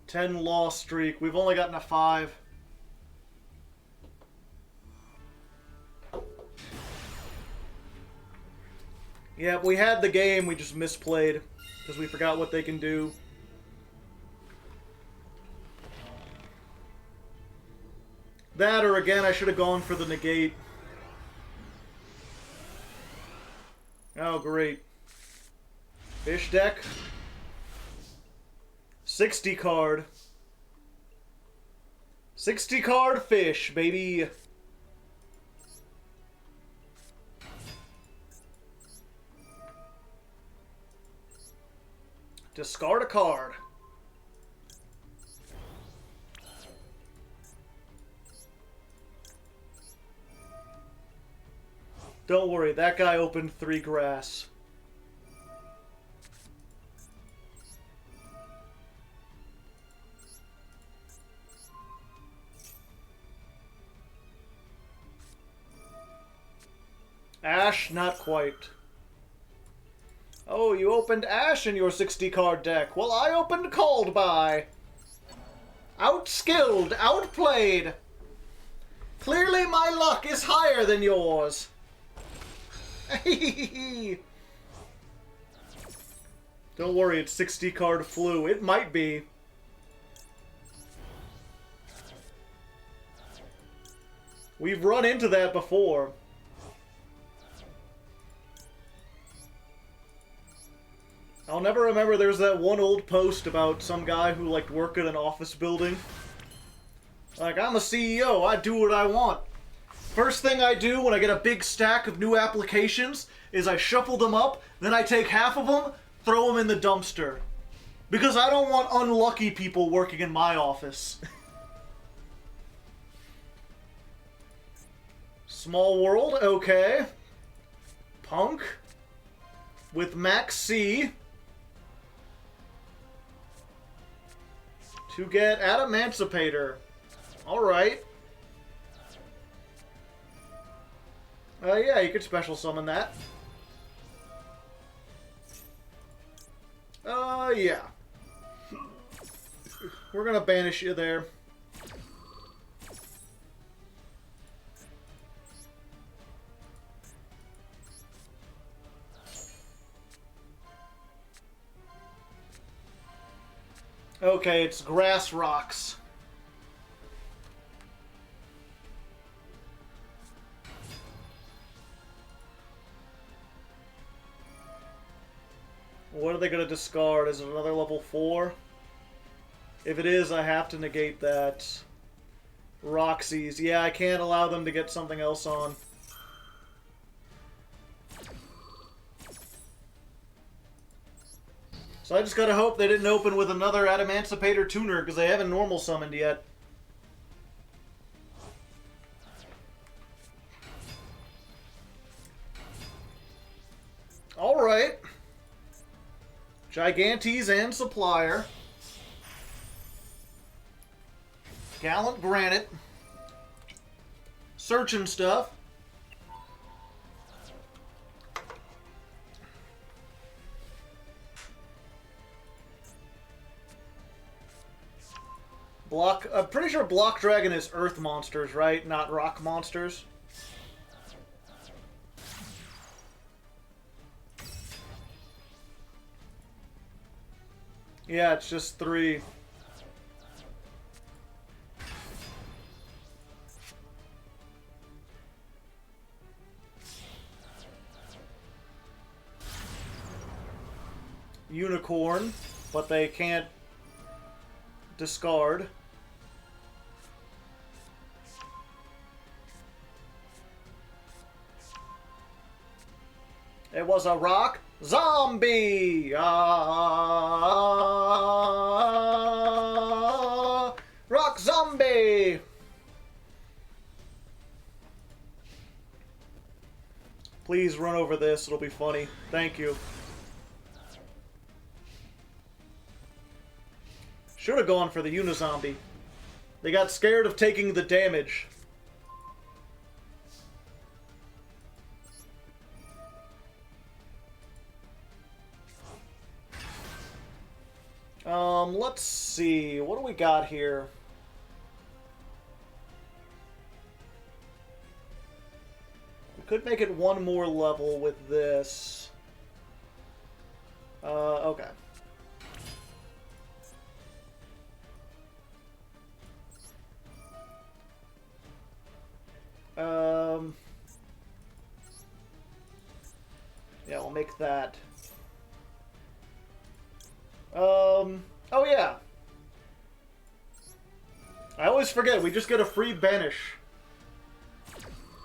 Ten loss streak. We've only gotten a 5. Yeah, we had the game, we just misplayed. Because we forgot what they can do. That, or again, I should have gone for the negate. Oh, great. Fish deck. 60 card. 60 card fish, baby. Discard a card. Don't worry, that guy opened 3 grass. Ash, not quite. Oh, you opened Ash in your 60 card deck. Well, I opened Called By. Outskilled, outplayed. Clearly my luck is higher than yours. Don't worry, it's 60 card flu. It might be. We've run into that before. I'll never remember, there was that one old post about some guy who liked work at an office building. Like, I'm a CEO, I do what I want. First thing I do when I get a big stack of new applications is I shuffle them up, then I take half of them, throw them in the dumpster. Because I don't want unlucky people working in my office. Small World, okay. Punk. With Maxx C. to get Adamantipator. Alright. Yeah, you could special summon that. Yeah. We're gonna banish you there. Okay, it's grass rocks. What are they going to discard? Is it another level 4? If it is, I have to negate that. Roxy's. Yeah, I can't allow them to get something else on. So I just gotta hope they didn't open with another Adamantipator Tuner, because they haven't normal summoned yet. Alright. Gigantes and Supplier. Gallant Granite. Searching stuff. I'm pretty sure Block Dragon is Earth monsters, right? Not rock monsters. Yeah, it's just 3. Unicorn, but they can't discard. It was a rock zombie! Rock zombie! Please run over this, it'll be funny. Thank you. Should have gone for the Unizombie. They got scared of taking the damage. Let's see. What do we got here? We could make it one more level with this. Okay. Yeah, we'll make that. Oh yeah. I always forget, we just get a free banish.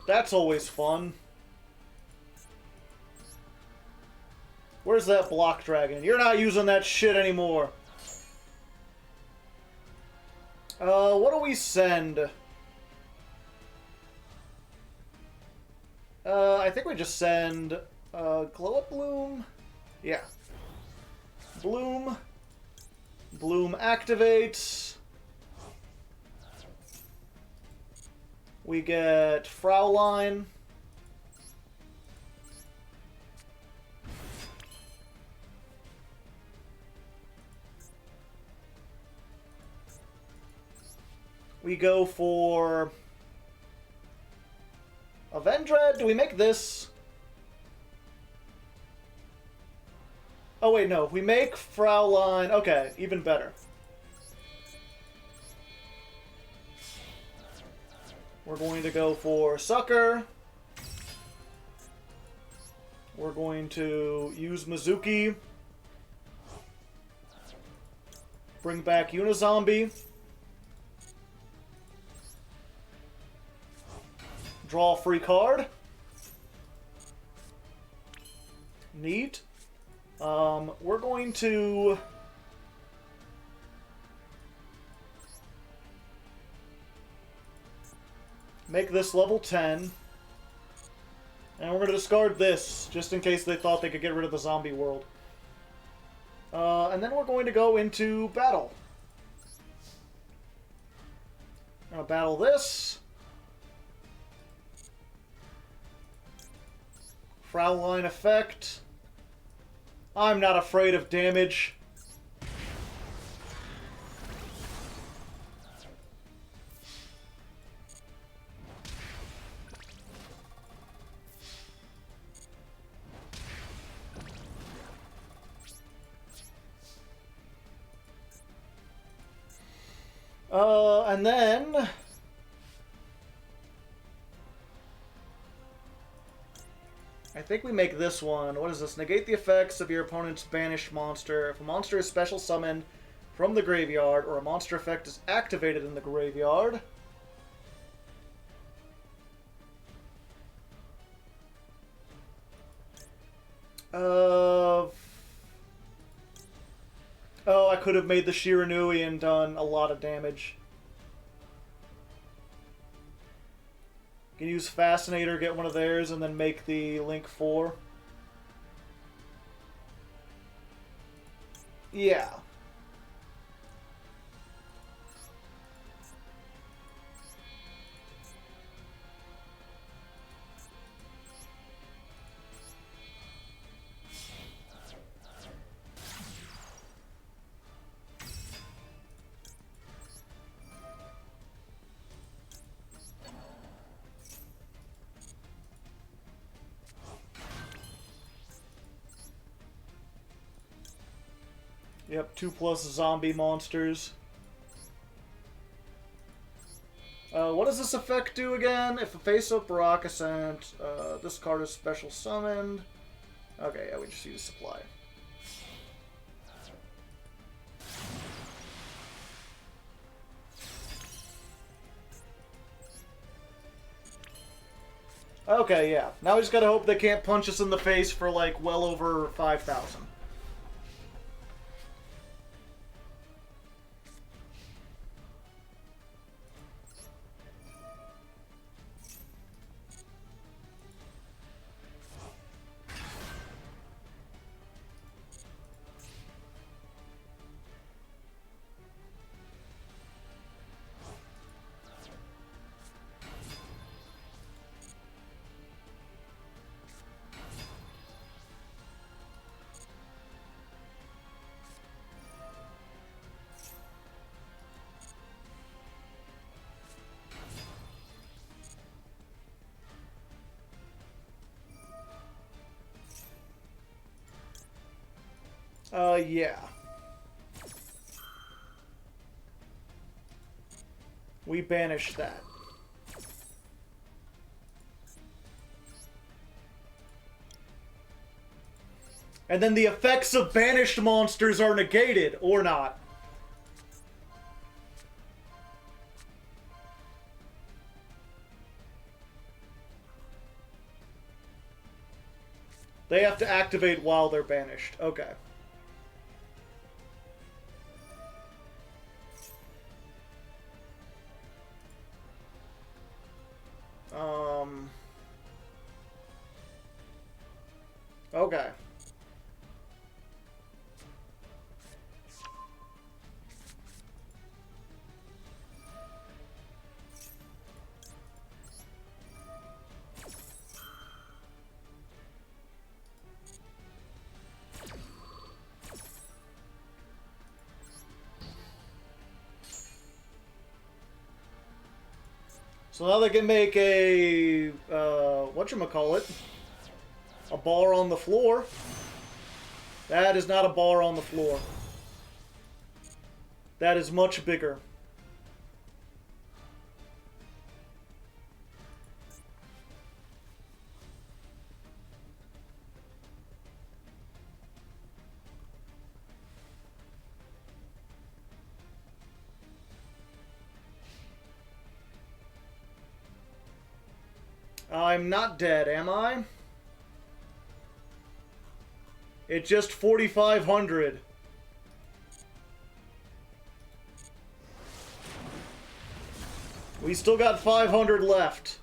That's always fun. Where's that Block Dragon? You're not using that shit anymore. What do we send? I think we just send, Glow Up Bloom? Yeah. Bloom. Bloom activates. We get Fraulein. We go for Avendred. Do we make this? Oh wait, no. We make Fraulein. Okay, even better. We're going to go for Sucker. We're going to use Mizuki. Bring back Unizombie. Draw a free card. Neat. We're going to make this level 10. And we're going to discard this, just in case they thought they could get rid of the zombie world. And then we're going to go into battle. I'm gonna battle this. Fraulein effect. I'm not afraid of damage. And then I think we make this one. What is this? Negate the effects of your opponent's banished monster. If a monster is special summoned from the graveyard or a monster effect is activated in the graveyard. Oh, I could have made the Shiranui and done a lot of damage. You can use Fascinator, get one of theirs, and then make the Link 4. Yeah. Yep, 2+ zombie monsters. What does this effect do again? If a face-up rock ascent, this card is special summoned. Okay, yeah, we just use supply. Okay, yeah. Now we just gotta hope they can't punch us in the face for like well over 5,000. Yeah. We banish that. And then the effects of banished monsters are negated, or not. They have to activate while they're banished. Okay. Okay. So now they can make a, whatchamacallit, a bar on the floor. That is not a bar on the floor. That is much bigger. I'm not dead, am I? It's just 4,500. We still got 500 left.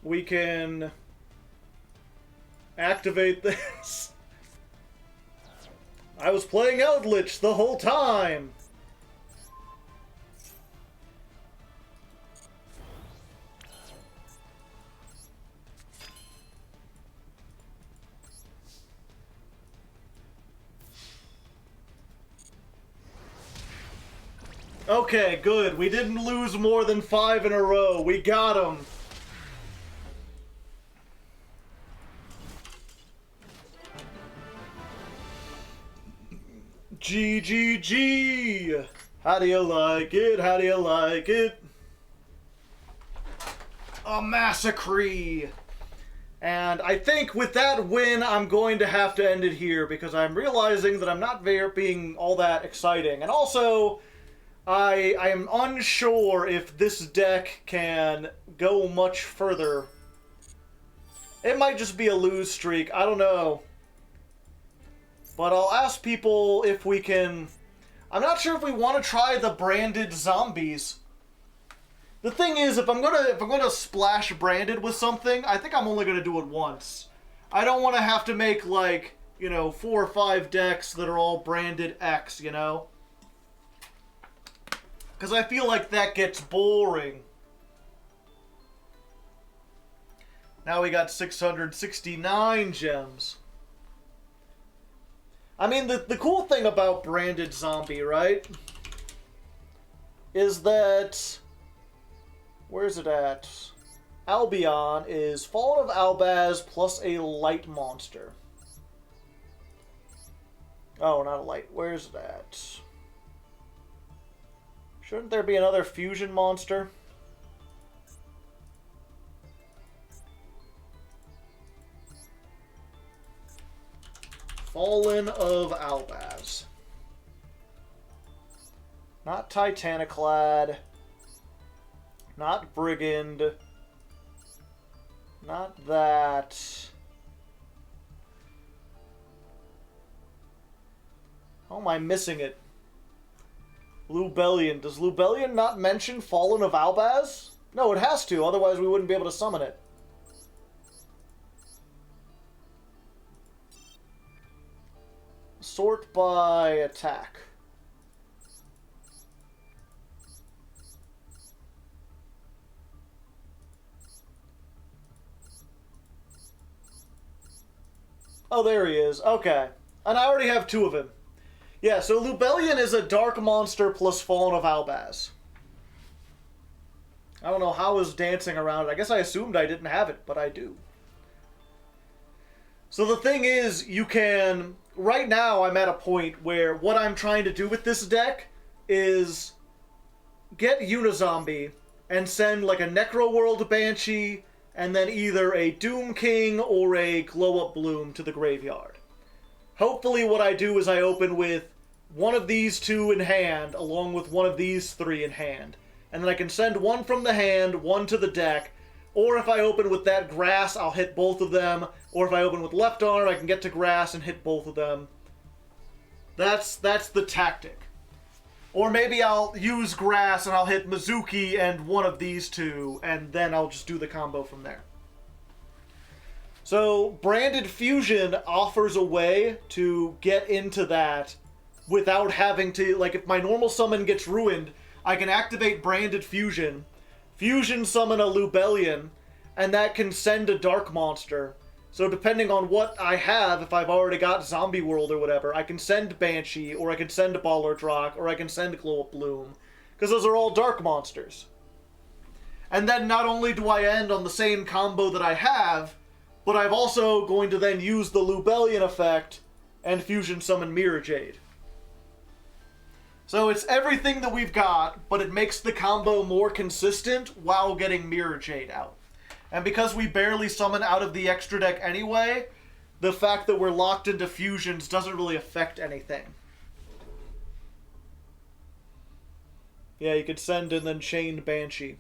we can activate this. I was playing Eldritch the whole time! Okay, good. We didn't lose more than 5 in a row. We got him. GGG! How do you like it? How do you like it? A massacre! And I think with that win, I'm going to have to end it here because I'm realizing that I'm not being all that exciting. And also, I am unsure if this deck can go much further. It might just be a lose streak. I don't know. But I'll ask people if we can... I'm not sure if we want to try the branded zombies. The thing is, if I'm gonna splash branded with something, I think I'm only gonna do it once. I don't want to have to make, like, you know, 4 or 5 decks that are all branded X, you know? Because I feel like that gets boring. Now we got 669 gems. I mean, the cool thing about branded zombie, right? Is that... Where's it at? Albion is Fallen of Albaz plus a light monster. Oh, not a light. Where's it at? Shouldn't there be another fusion monster? Fallen of Albaz. Not Titaniclad. Not Brigand. Not that. How am I missing it? Lubellion. Does Lubellion not mention Fallen of Albaz? No, it has to, otherwise we wouldn't be able to summon it. Sort by attack. Oh, there he is. Okay. And I already have 2 of him. Yeah, so Lubellion is a dark monster plus Fallen of Albaz. I don't know how I was dancing around it. I guess I assumed I didn't have it, but I do. So the thing is, you can... Right now, I'm at a point where what I'm trying to do with this deck is get Unizombie and send like a Necroworld Banshee and then either a Doom King or a Glow Up Bloom to the graveyard. Hopefully what I do is I open with one of these 2 in hand along with one of these 3 in hand. And then I can send one from the hand, one to the deck, or if I open with that grass, I'll hit both of them. Or if I open with left arm, I can get to grass and hit both of them. That's the tactic. Or maybe I'll use grass and I'll hit Mizuki and one of these 2, and then I'll just do the combo from there. So, Branded Fusion offers a way to get into that without having to, like, if my normal summon gets ruined, I can activate Branded Fusion, Fusion summon a Lubellion, and that can send a Dark Monster. So depending on what I have, if I've already got Zombie World or whatever, I can send Banshee, or I can send Ballardrock, or I can send Glow Up Bloom. Because those are all Dark Monsters. And then not only do I end on the same combo that I have, but I'm also going to then use the Lubellion effect and Fusion summon Mirror Jade. So it's everything that we've got, but it makes the combo more consistent while getting Mirror Jade out. And because we barely summon out of the extra deck anyway, the fact that we're locked into fusions doesn't really affect anything. Yeah, you could send and then chain Banshee.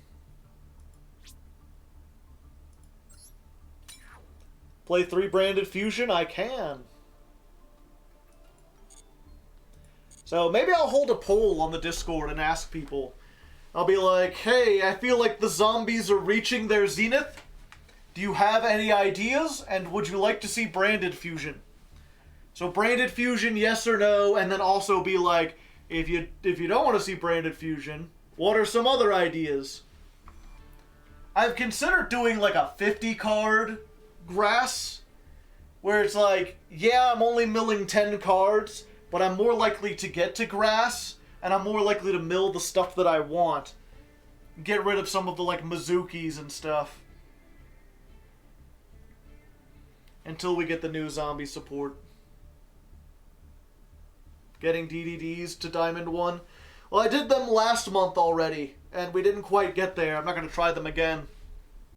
Play 3 Branded Fusion? I can. So maybe I'll hold a poll on the Discord and ask people. I'll be like, hey, I feel like the zombies are reaching their zenith, Do you have any ideas, and would you like to see branded fusion? So branded fusion, yes or no, and then also be like, if you don't want to see branded fusion, what are some other ideas? I've considered doing like a 50 card grass, where it's like, yeah, I'm only milling 10 cards, but I'm more likely to get to grass, and I'm more likely to mill the stuff that I want. Get rid of some of the like Mizukis and stuff. Until we get the new zombie support. Getting DDDs to Diamond 1. Well, I did them last month already, and we didn't quite get there. I'm not going to try them again.